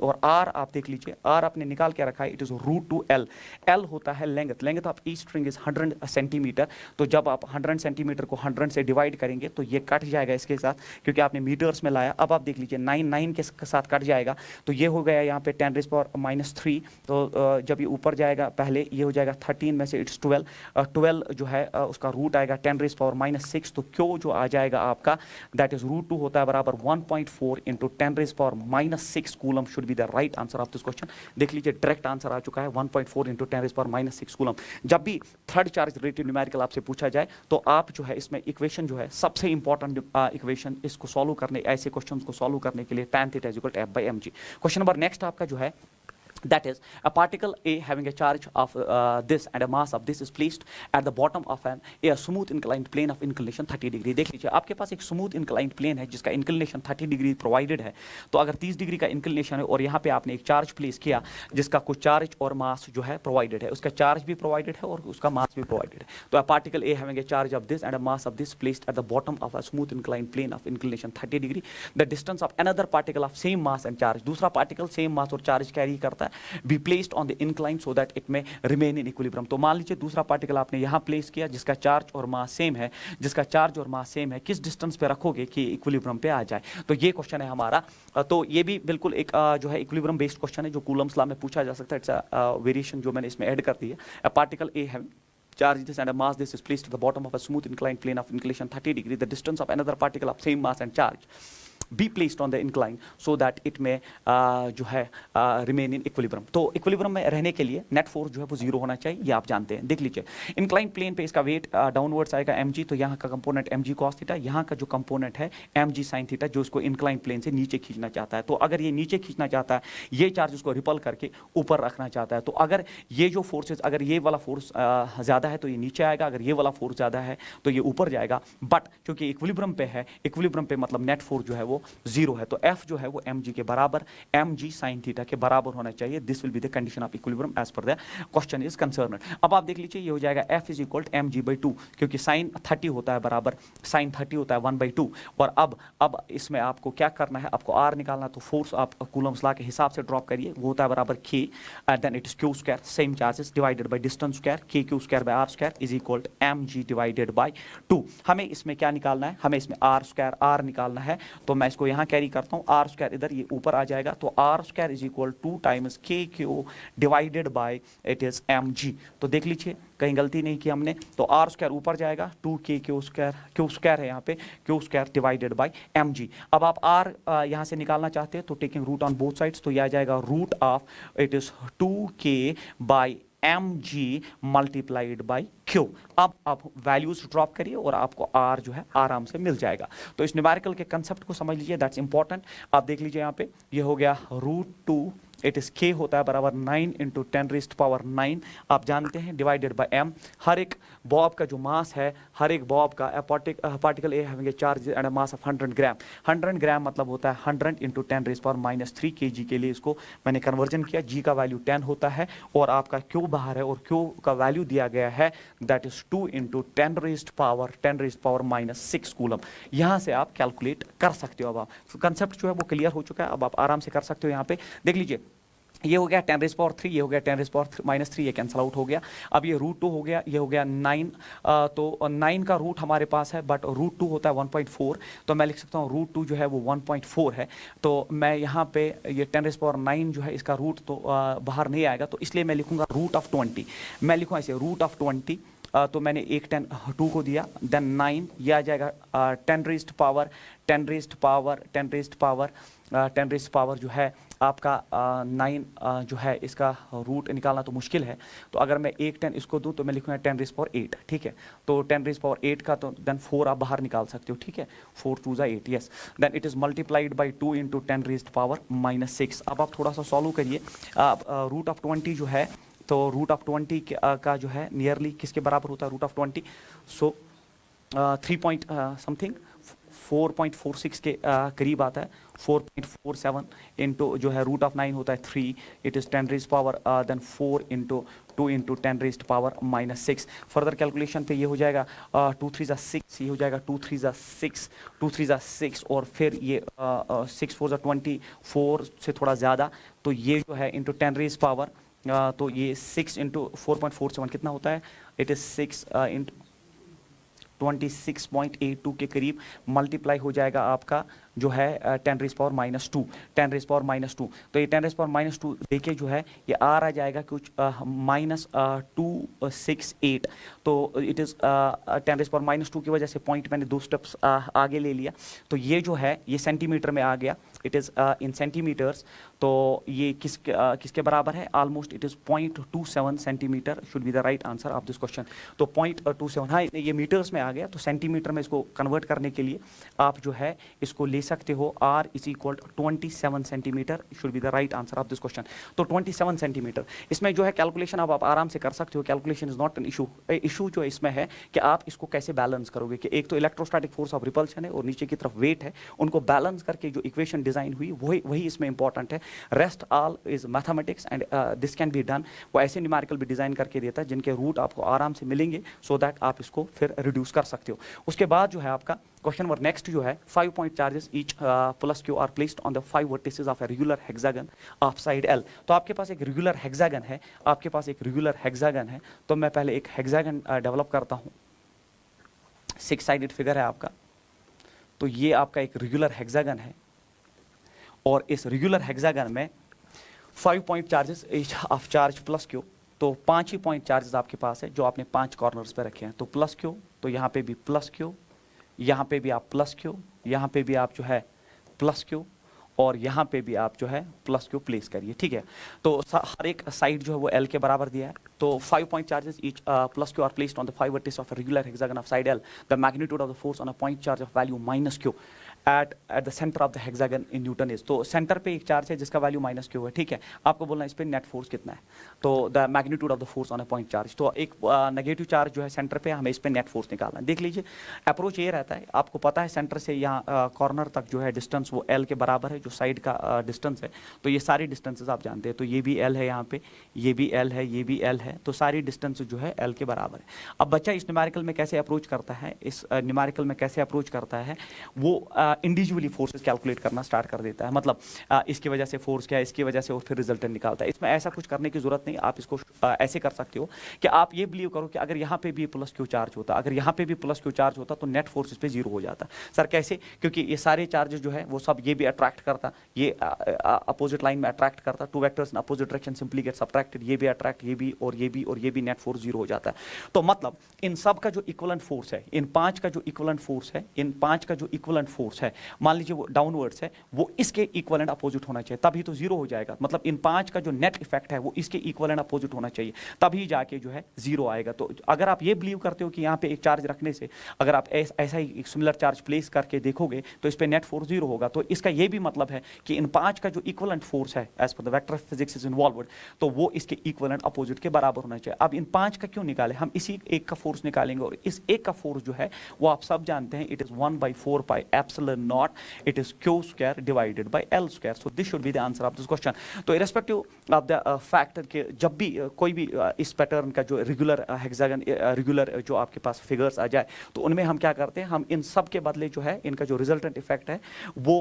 और r आप देख लीजिए, r आपने निकाल के रखा है इट इज √2l। l होता है length of each string is 100 centimetre. तो जब आप 100 सेंटीमीटर को 100 से डिवाइड करेंगे तो ये कट जाएगा इसके साथ, क्योंकि आपने मीटर्स में लाया। अब आप देख लीजिए 9 के साथ कट जाएगा, तो ये हो गया यहाँ पे 10⁻³ तो जब ये ऊपर जाएगा पहले ये हो जाएगा 13 में से इट्स 12 जो है उसका रूट आएगा 10⁻⁻⁶। तो क्यों जो आ जाएगा आपका दैट इज √2 होता है बराबर 1.4 × 10⁻⁻⁶ coulomb should be the right answer of this question. देख लीजिए डायरेक्ट आंसर आ चुका है 1.4 × 10⁻�6 कूलम। जब भी थर्ड चार्ज रिलेटेड न्यूमेरिकल आपसे पूछा जाए तो आप जो है इसमें इक्वेशन जो है सबसे इंपॉर्टेंट इक्वेशन, इसको सॉल्व करने, ऐसे क्वेश्चंस को सॉल्व करने के लिए tan θ = f/mg। Question number next आपका जो है That is, a particle A having a charge of this and a mass of this is placed at the bottom of a smooth inclined plane of inclination 30 degree. देख लीजिए, आपके पास एक smooth inclined plane है जिसका inclination 30 degree provided है। तो अगर 30 degree का इंक्लिनेशन है और यहाँ पे आपने एक चार्ज प्लेस किया जिसका कुछ चार्ज और मास जो है प्रोवाइडेड है, उसका चार्ज भी प्रोवाइडेड है और उसका मास भी प्रोवाइडेड है। तो a particle A having a charge of this and a mass of this placed at the bottom of a smooth inclined plane of inclination 30 degree, the distance of another particle of same mass and charge, दूसरा particle same mass और charge carry करता है, be placed on the incline so that it may remain in equilibrium। तो मान लीजिए दूसरा particle आपने यहाँ प्लेस किया जिसका चार्ज और मास सेम है, जिसका चार्ज और मास सेम है, किस डिस्टेंस पे रखोगे कि इक्विलिब्रियम पे आ जाए। तो ये क्वेश्चन है हमारा। तो ये भी बिल्कुल एक जो है इक्विलिब्रियम बेस्ड क्वेश्चन है जो कूलम्स लॉ में पूछा जा सकता है। इट्स अ वेरिएशन जो मैंने इसमें ऐड कर दी है। A particle A having charge this and a mass this is placed at the bottom of a smooth inclined plane of inclination 30 degree, the distance of another particle of same mass and charge be placed on the incline so that it may जो है remain in equilibrium। तो equilibrium में रहने के लिए net force जो है वो जीरो होना चाहिए, ये आप जानते हैं। देख लीजिए, इंक्लाइंड प्लेन पे इसका वेट डाउनवर्ड्स आएगा mg, तो यहाँ का कंपोनेंट mg cos थीटा, यहाँ का जो कंपोनेंट है mg sin थीटा, जो इसको इंक्लाइंड प्लेन से नीचे खींचना चाहता है। तो अगर ये नीचे खींचना चाहता है, ये चार्ज उसको रिपल करके ऊपर रखना चाहता है। तो अगर ये जो फोर्सेज, अगर ये वाला फोर्स ज़्यादा है तो ये नीचे आएगा, अगर ये वाला फोर्स ज़्यादा है तो ये ऊपर जाएगा। बट क्योंकि इक्विलिब्रियम पे है, इक्विलिब्रियम पे मतलब नेट फोर्स जो है वो जीरो है, तो F जो है वो mg के बराबर mg sin थीटा के बराबर होना चाहिए। This will be the condition of equilibrium as per the question is concerned. अब आप देख लीजिए, ये हो जाएगा F इज इक्वल mg/2, क्योंकि sin 30 होता है बराबर sin 30 होता है 1/2। और अब इसमें आपको क्या करना है, आपको R निकालना। तो फोर्स आप कूलम्स लॉ के हिसाब से ड्रॉप करिए, वो होता है बराबर K then it is Q square, same charges divided by distance square, KQ square by R square is equal mg divided by 2। हमें इसमें क्या निकालना है, हमें इसमें R स्क्वायर R निकालना है। तो मैं इसको यहाँ कैरी करता हूँ, आर स्क्वायर इधर ये ऊपर आ जाएगा। तो R square is equal 2 times K Q divided by it is M G. तो देख लीजिए, कहीं गलती नहीं की हमने। तो आर स्क्वायर ऊपर जाएगा, 2 के क्यू स्क्वायर है यहाँ पे, Q square divided by M G. अब आप आर यहाँ से निकालना चाहते हैं तो taking root on both sides, तो यह आ जाएगा root of it is 2k by mg multiplied by q। अब आप वैल्यूज ड्रॉप करिए और आपको r जो है आराम से मिल जाएगा। तो इस न्यूमेरिकल के कंसेप्ट को समझ लीजिए, दैट्स इंपॉर्टेंट। आप देख लीजिए यहाँ पे, ये हो गया √2, इट इज k होता है बराबर 9 × 10⁹ आप जानते हैं, डिवाइडेड बाय m। हर एक बॉब का जो मास है, हर एक बॉब का particle A having a charge and a mass of 100 ग्राम। 100 ग्राम मतलब होता है 100 × 10⁻³ kg। के लिए इसको मैंने कन्वर्जन किया, g का वैल्यू 10 होता है और आपका q बाहर है और q का वैल्यू दिया गया है, दैट इज 2 × 10⁻⁻6 कूलम। यहाँ से आप कैलकुलेट कर सकते हो। अब आप कंसेप्ट जो है वो क्लियर हो चुका है, अब आप आराम से कर सकते हो। यहाँ पे देख लीजिए, ये हो गया 10⁻3, ये हो गया 10⁻⁻3, ये कैंसिल आउट हो गया। अब ये √2 हो गया, ये हो गया 9। तो 9 का रूट हमारे पास है, बट √2 होता है 1.4, तो मैं लिख सकता हूँ √2 जो है वो 1.4 है। तो मैं यहाँ पे ये 10⁻9 जो है इसका रूट तो बाहर नहीं आएगा, तो इसलिए मैं लिखूँगा √20। मैं लिखूँ ऐसे √20, तो मैंने एक 2 को दिया, देन 9, यह आ जाएगा 10⁻10⁻10⁻10⁻10⁻ जो है आपका 9 जो है, इसका रूट निकालना तो मुश्किल है। तो अगर मैं एक 10 इसको दूं तो मैं लिखूँगा 10⁻8, ठीक है। तो 10⁻8 का तो देन 4 आप बाहर निकाल सकते हो, ठीक है। 4 2 = 8, yes. Then it is multiplied by 2 × 10⁻6। अब आप थोड़ा सा सॉल्व करिए। √20 जो है, तो √20 का जो है नियरली किसके बराबर होता है √20? सो 3 समथिंग 4.46 के करीब आता है। 4.47 इंटू जो है √9 होता है 3, it is 10⁻, then 4 × 2 × 10⁻6। Further calculation पे ये हो जाएगा 2 3 = 6, ये हो जाएगा 2 3 = 6, 2 3 = 6, और फिर ये 6 4 = 24 से थोड़ा ज़्यादा, तो ये जो है इंटू 10⁻, तो ये 6 × 4.47 कितना होता है? इट इज़ 6 × 26.82 के करीब मल्टीप्लाई हो जाएगा आपका जो है 10⁻², 10⁻²। तो ये 10⁻² देखिए जो है ये आ जाएगा कुछ -268। तो इट इज़ 10⁻² की वजह से पॉइंट मैंने 2 स्टेप्स आगे ले लिया। तो ये जो है ये सेंटीमीटर में आ गया, इट इज़ इन सेंटीमीटर्स। तो ये किसके बराबर है? Almost it is 0.27 centimetre should be the right answer of this question. तो 0.27, हाँ ये मीटर्स में आ गया, तो सेंटीमीटर में इसको कन्वर्ट करने के लिए आप जो है इसको ले सकते हो R is equal 27 centimetre should be the right answer of this question. तो 27 सेंटीमीटर इसमें जो है कैलकुलेशन अब आप आराम से कर सकते हो, calculation is not an issue. Issue जो इसमें है कि आप इसको कैसे बैलेंस करोगे, कि एक तो इलेक्ट्रोस्टैटिक फोर्स ऑफ रिपल्शन है और नीचे की तरफ वेट है, उनको बैलेंस करके जो इक्वेशन डिजाइन हुई वही इसमें इंपॉर्टेंट है। Rest all is mathematics and this can be done. वो ऐसे न्यूमेरिकल भी डिजाइन करके देता है जिनके रूट आपको आराम से मिलेंगे, सो दैट आप इसको फिर रिड्यूस कर सकते हो। उसके बाद जो है आपका क्वेश्चन नंबर नेक्स्ट जो है 5 point charges each plus Q are placed on the 5 vertices of a regular hexagon of side L. तो आपके पास एक रेगुलर हेक्सागन है, आपके पास एक रेगुलर हेक्सागन है। तो मैं पहले एक हेक्सागन डेवलप करता हूं। 6 साइडेड फिगर है आपका। तो ये आपका एक रेगुलर हेक्सागन है और इस रेगुलर हेक्सागन में 5 point charges each of charge plus Q. तो 5 ही पॉइंट चार्जेस आपके पास है जो आपने 5 कॉर्नर्स पे रखे हैं। तो प्लस क्यू, तो यहाँ पे भी प्लस क्यू, यहाँ पे भी आप प्लस क्यू, यहाँ पे भी आप जो है प्लस क्यू और यहाँ पे भी आप जो है प्लस क्यू प्लेस करिए, ठीक है। तो हर एक साइड जो है वो एल के बराबर दिया है। तो 5 point charges each plus Q are placed on the 5 vertices of a regular hexagon of side L. The magnitude of the force on a point charge of value minus Q at the centre of the hexagon in newton is. तो centre पे एक charge है जिसका value minus Q है, ठीक है। आपको बोलना है इस पे नेट फोर्स कितना है। तो the magnitude of the force on a point charge. तो एक नेगेटिव चार्ज जो है सेंटर पे, हमें इस पे नेट फोर्स निकालना है। देख लीजिए अप्रोच ये रहता है, आपको पता है सेंटर से यहाँ कॉर्नर तक जो है डिस्टेंस वो एल के बराबर है, जो साइड का डिस्टेंस है। तो ये सारी डिस्टेंसेस आप जानते हैं। तो ये भी एल है, यहाँ पे ये भी एल है, ये भी एल है। तो सारी डिस्टेंस जो है एल के बराबर है। अब बच्चा इस न्यूमेरिकल में कैसे अप्रोच करता है, इस न्यूमेरिकल में कैसे अप्रोच करता है, वो इंडिविजुअली फोर्सेस कैलकुलेट करना स्टार्ट कर देता है। मतलब इसकी वजह से फोर्स क्या है, इसकी वजह से, और फिर रिजल्टेंट निकालता है। इसमें ऐसा कुछ करने की जरूरत नहीं। आप इसको ऐसे कर सकते हो कि आप ये बिलीव करो कि अगर यहाँ पे भी प्लस क्यू चार्ज होता, अगर यहाँ पे भी प्लस क्यू चार्ज होता, तो नेट फोर्स इस पे 0 हो जाता। सर कैसे? क्योंकि ये सारे चार्जेस जो है वो सब ये भी अट्रैक्ट करता, ये अपोजिट लाइन में अट्रैक्ट करता। Two vectors in opposite direction simply get subtracted, ये भी अट्रैक्ट, ये भी और ये भी और ये भी, नेट फोर्स 0 हो जाता है। तो मतलब इन सब का जो इक्विवेलेंट फोर्स है, इन 5 का जो इक्विवेलेंट फोर्स है, इन 5 का जो इक्विवेलेंट फोर्स है, मान लीजिए वो डाउनवर्ड्स है, वो इसके इक्विवेलेंट अपोजिट होना चाहिए, तभी तो 0 हो जाएगा। मतलब इन 5 का जो नेट इफेक्ट है वो इसके इक्विवेलेंट अपोजिट होना चाहिए, तभी जाके जो है 0 आएगा। तो अगर आप ये बिलीव करते हो कि यहाँ पे एक चार्ज रखने से अगर आप ऐसा ही एक सिमिलर चार्ज प्लेस करके देखोगे तो इस पे नेट फोर्स 0 होगा, तो इसका ये भी मतलब है कि इन 5 का जो इक्विवेलेंट फोर्स है as per the vector physics is involved, तो वो इसके इक्विवेलेंट अपोजिट के बराबर होना चाहिए। अब इन 5 का क्यों निकाले, हम इसी एक का फोर्स निकालेंगे, और इस एक का फोर्स जो है वो आप सब जानते हैं, it is 1/4 pi epsilon naught, it is Q square divided by L square. So this should be the answer of this question. तो इररेस्पेक्टिव ऑफ द फैक्ट कि जब भी कोई भी इस पैटर्न का जो रेगुलर हेक्सागन, रेगुलर जो आपके पास फिगर्स आ जाए, तो उनमें हम क्या करते हैं, हम इन सब के बदले जो है इनका जो रिजल्टेंट इफेक्ट है वो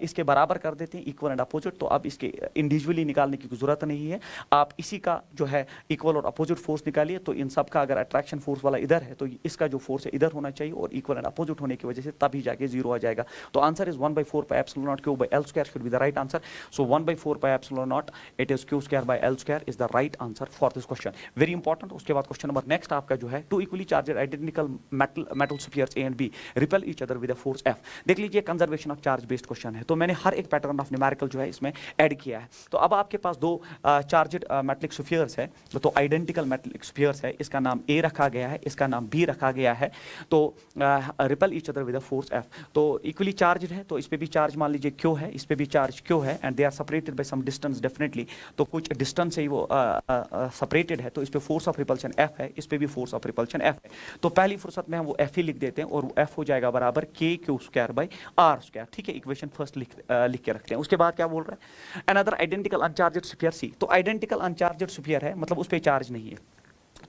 इसके बराबर कर देते हैं, इक्वल एंड अपोजिट। तो अब इसके इंडिविजुअली निकालने की जरूरत नहीं है, आप इसी का जो है इक्वल और अपोजिट फोर्स निकालिए। तो इन सब का अगर अट्रैक्शन फोर्स वाला इधर है, तो इसका जो फोर्स है इधर होना चाहिए, और इक्वल एंड अपोजिट होने की वजह से तभी जाके 0 आ जाएगा। तो answer is 1/4 pi epsilon naught Q by L square should be the right answer. So 1/4 pi epsilon naught it is Q square by L square is the right answer for this question. Very important. उसके बाद question number next आपका जो है, 2 equally charged identical metal spheres A and B repel each other with a force F. देख लीजिए conservation of charge based question है, तो मैंने हर एक पैटर्न ऑफ न्यूमेरिकल जो है इसमें ऐड किया है। तो अब आपके पास 2 चार्जड मेटलिक स्फीयर्स है, तो आइडेंटिकल मेटलिक स्फीयर्स है, इसका नाम ए रखा गया है, इसका नाम बी रखा गया है। तो repel each other with a force F. तो इक्वली चार्जड है, तो इस पे भी चार्ज मान लीजिए क्यू है, इस पे भी चार्ज क्यू है, and they are separated by some distance definitely. तो कुछ डिस्टेंस से ही वो सेपरेटेड है, तो इस पे फोर्स ऑफ रिपल्शन एफ है, इस पे भी फोर्स ऑफ रिपल्शन एफ है। तो पहली फुर्सत में हम वो एफ ही लिख देते हैं, और वो एफ हो जाएगा बराबर K Q square by R square. ठीक है, इक्वेशन फर्स्ट लिख के रखते हैं। उसके बाद क्या बोल रहा है, अनदर आइडेंटिकल अनचार्जड स्फीयर सी। तो आइडेंटिकल अनचार्जड स्फीयर है, मतलब उस पे चार्ज नहीं है।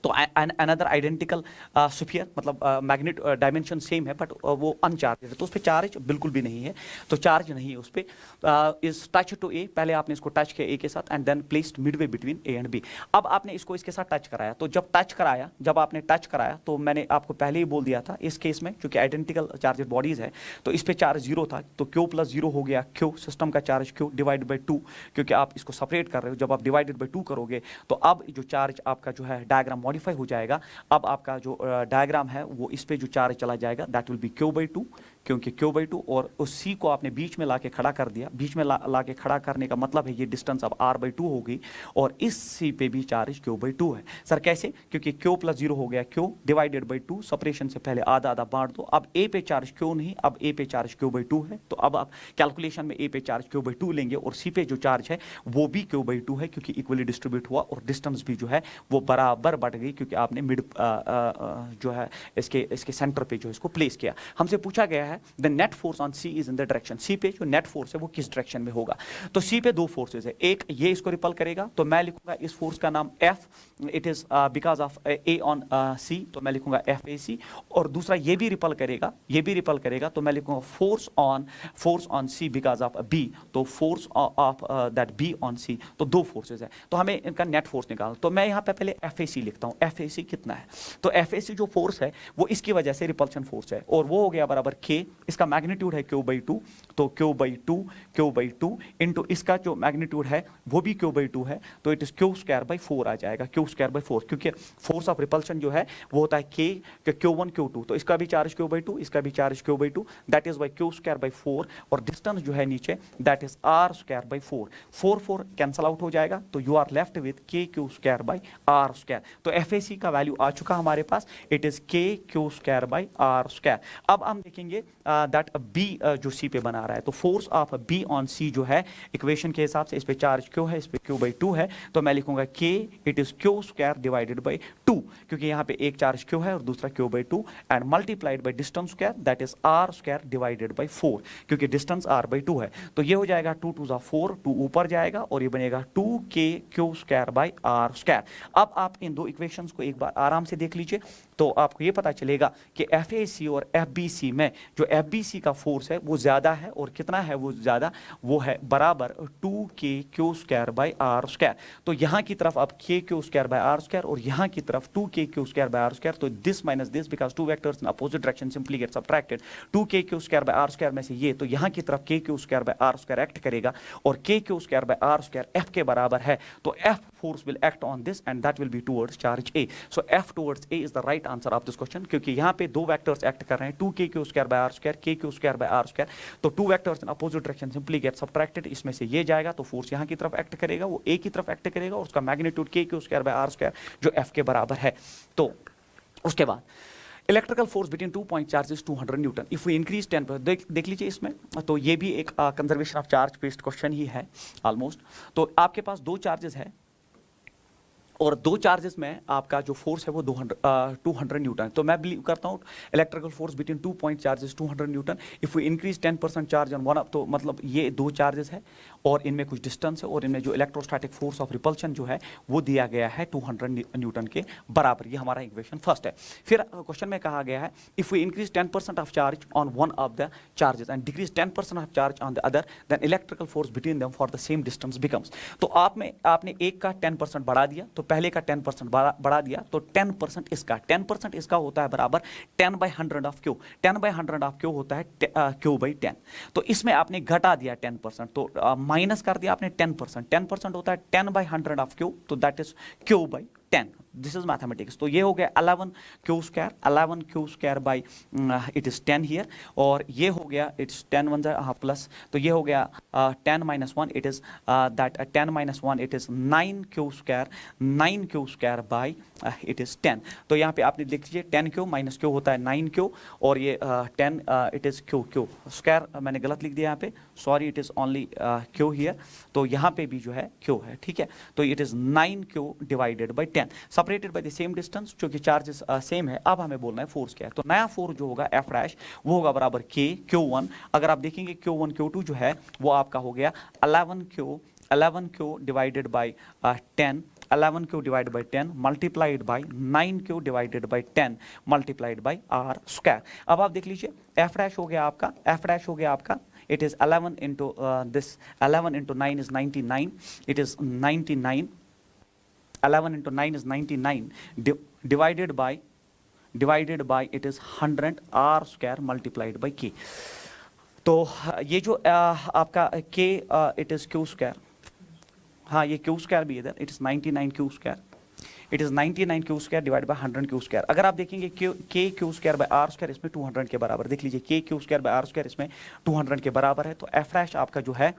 तो अनदर आइडेंटिकल स्फीयर मतलब मैग्नेट डायमेंशन सेम है, बट वो अनचार्ज है, तो उस पर चार्ज बिल्कुल भी नहीं है। तो चार्ज नहीं है उस पर। इज टच टू ए, पहले आपने इसको टच किया ए के साथ, and then placed midway between A and B. अब आपने इसको इसके साथ टच कराया, तो जब आपने टच कराया, तो मैंने आपको पहले ही बोल दिया था इस केस में, क्योंकि आइडेंटिकल चार्जेड बॉडीज है, तो इस पे चार्ज 0 था, तो क्यू प्लस 0 हो गया क्यू, सिस्टम का चार्ज क्यू डिवाइडेड बाई 2, क्योंकि आप इसको सेपरेट कर रहे हो। जब आप डिवाइडेड बाई 2 करोगे, तो अब जो चार्ज आपका जो है डायग्राम मॉडिफाई हो जाएगा। अब आपका जो डायग्राम है वो इस पे जो चार्ज चला जाएगा, that will B Q by 2, क्योंकि Q/2 और उस C को आपने बीच में लाके खड़ा कर दिया। बीच में लाके खड़ा करने का मतलब है ये डिस्टेंस अब R/2 हो गई और इस C पे भी चार्ज Q/2 है। सर कैसे? क्योंकि Q + 0 हो गया Q डिवाइडेड बाई 2, सेपरेशन से पहले आधा आधा बांट दो। अब A पे चार्ज Q नहीं, अब A पे चार्ज Q/2 है। तो अब आप कैलकुलेशन में A पे चार्ज Q/2 लेंगे और C पे जो चार्ज है वो भी Q/2 है, क्योंकि इक्वली डिस्ट्रीब्यूट हुआ और डिस्टेंस भी जो है वो बराबर बढ़ गई, क्योंकि आपने मिड जो है इसके सेंटर पे जो इसको प्लेस किया। हमसे पूछा गया है the net force on C is in the direction, C पे जो नेट फोर्स है वो किस डायरेक्शन में होगा। तो C पे दो फोर्सेस है, एक ये इसको रिपल करेगा तो मैं लिखूंगा इस फोर्स का नाम F, it is because of A on C, तो मैं लिखूंगा FAC। और दूसरा ये भी रिपल करेगा, ये भी रिपल करेगा तो मैं लिखूंगा force on C because of B, तो force of that B on C। तो दो फोर्सेस है, तो हमें इनका नेट फोर्स निकालना। तो मैं यहाँ पे पहले FAC लिखता हूँ। FAC कितना है? तो FAC जो फोर्स है वो इसकी वजह से रिपल्शन फोर्स है और वो हो गया बराबर K, इसका मैग्नीट्यूड है Q/2, तो Q/2 इंटू इसका जो मैग्नीट्यूड है वो भी Q/2 है, तो इट इज Q²/4 आ जाएगा, Q²/4, क्योंकि फोर्स ऑफ रिपल्शन जो है वो होता है K Q1 Q2, तो इसका भी चार्ज Q/2, इसका भी charge Q/2, that is by Q²/4 और डिस्टेंस जो है नीचे that is R²/4। 4 cancel out हो जाएगा तो you are left with KQ²/R²। तो FAC का वैल्यू आ चुका हमारे पास, इट इज KQ²/R²। अब हम देखेंगे दैट B जो C पे बना रहा है, तो force of B on C जो है इक्वेशन के हिसाब से इस पे चार्ज Q है, इस पे Q/2 है, तो मैं लिखूंगा K it is Q² divided by 2, क्योंकि यहाँ पे एक चार्ज Q है और दूसरा Q/2 and multiplied by distance square that is R² divided by 4, क्योंकि डिस्टेंस R/2 है। तो ये हो जाएगा 2 2 4, 2 ऊपर जाएगा और ये बनेगा 2KQ²/R²। अब आप इन दो इक्वेशंस को एक बार आराम से देख लीजिए तो आपको ये पता चलेगा कि FAC और FBC में जो FBC का फोर्स है वो ज्यादा है, और कितना है वो ज्यादा, वो है बराबर 2KQ²/R²। तो यहाँ की तरफ अब KQ²/R² और यहाँ की तरफ 2KQ²/R², तो this minus this because two vectors in opposite direction simply get subtracted. 2KQ²/R² में से ये, तो यहाँ की तरफ KQ²/R² एक्ट करेगा और KQ²/R² F के बराबर है, तो F force will act on this and that will be towards charge A. So F towards A is the right answer of this question, क्योंकि यहाँ पे दो वेक्टर्स एक्ट कर रहे हैं 2KQ²/R², KQ²/R², तो two vectors in opposite direction simply get subtracted. इसमें से ये जाएगा तो फोर्स यहाँ की तरफ एक्ट करेगा, वो A की तरफ एक्ट करेगा और उसका मैग्नीट्यूड KQ²/R² जो F के बराबर है। तो उसके बाद electrical force between 2 point charges 200 newton if we increase 10%, देख लीजिए इसमें, तो ये भी एक conservation of charge based question ही है ऑलमोस्ट। तो आपके पास दो चार्जेस है और दो चार्जेस में आपका जो फोर्स है वो 200 न्यूटन। तो मैं बिलीव करता हूँ electrical force between 2 point charges 200 newton if we increase 10% charge on one, तो मतलब ये दो चार्जेस है और इनमें कुछ डिस्टेंस है और इनमें जो इलेक्ट्रोस्टैटिक फोर्स ऑफ रिपल्शन जो है वो दिया गया है 200 न्यूटन के बराबर। ये हमारा इक्वेशन फर्स्ट है। फिर क्वेश्चन में कहा गया है if we increase 10% of charge on one of the charges and decrease 10% of charge on the other then electrical force between them for the same distance becomes. तो आपने एक का 10% बढ़ा दिया, तो पहले का 10% बढ़ा दिया, तो 10% इसका 10% इसका होता है बराबर 10/100 ऑफ Q। 10/100 ऑफ Q होता है Q/10। तो इसमें आपने घटा दिया 10%, तो माइनस कर दिया आपने 10%। 10% होता है 10/100 ऑफ Q, तो that is Q/10। This is mathematics. तो ये हो गया 11Q², 11Q² by it is 10 here, और ये हो गया इट्स 10 1 प्लस, तो ये हो गया 10 - 1 it is that 10 - 1 it is 9Q², 9Q² by it is 10। तो यहाँ पे आपने लिख लीजिए 10Q माइनस Q होता है 9Q और ये 10 इट इज Q², मैंने गलत लिख दिया यहाँ पे, sorry, it is only Q here, तो यहाँ पे भी जो है Q है, ठीक है। तो it is 9Q divided by 10 separated by the same distance, क्योंकि चार्जेस सेम है। अब हमें बोलना है फोर्स क्या है, तो नया फोर्स जो होगा F डैश वो होगा बराबर Q1। अगर आप देखेंगे Q1 Q2 जो है वो आपका हो गया 11Q divided by 10, 11Q divided by 10 multiplied by 9Q divided by 10 multiplied by R²। अब आप देख लीजिए F डैश हो गया आपका, F डैश हो गया आपका, it is 11 into this 11 into 9 is 99, it is 99, 11 into 9 is 99 divided by it is 100 R² multiplied by K। तो ये जो आपका K it is Q², हाँ ये Q² भी इधर, it is 99Q², it is 99 Q square divide by 100 Q square. अगर आप देखेंगे K Q square by R square इसमें 200 के बराबर, देख लीजिए K Q square by R square इसमें 200 के बराबर है, तो एफ डैश आपका जो है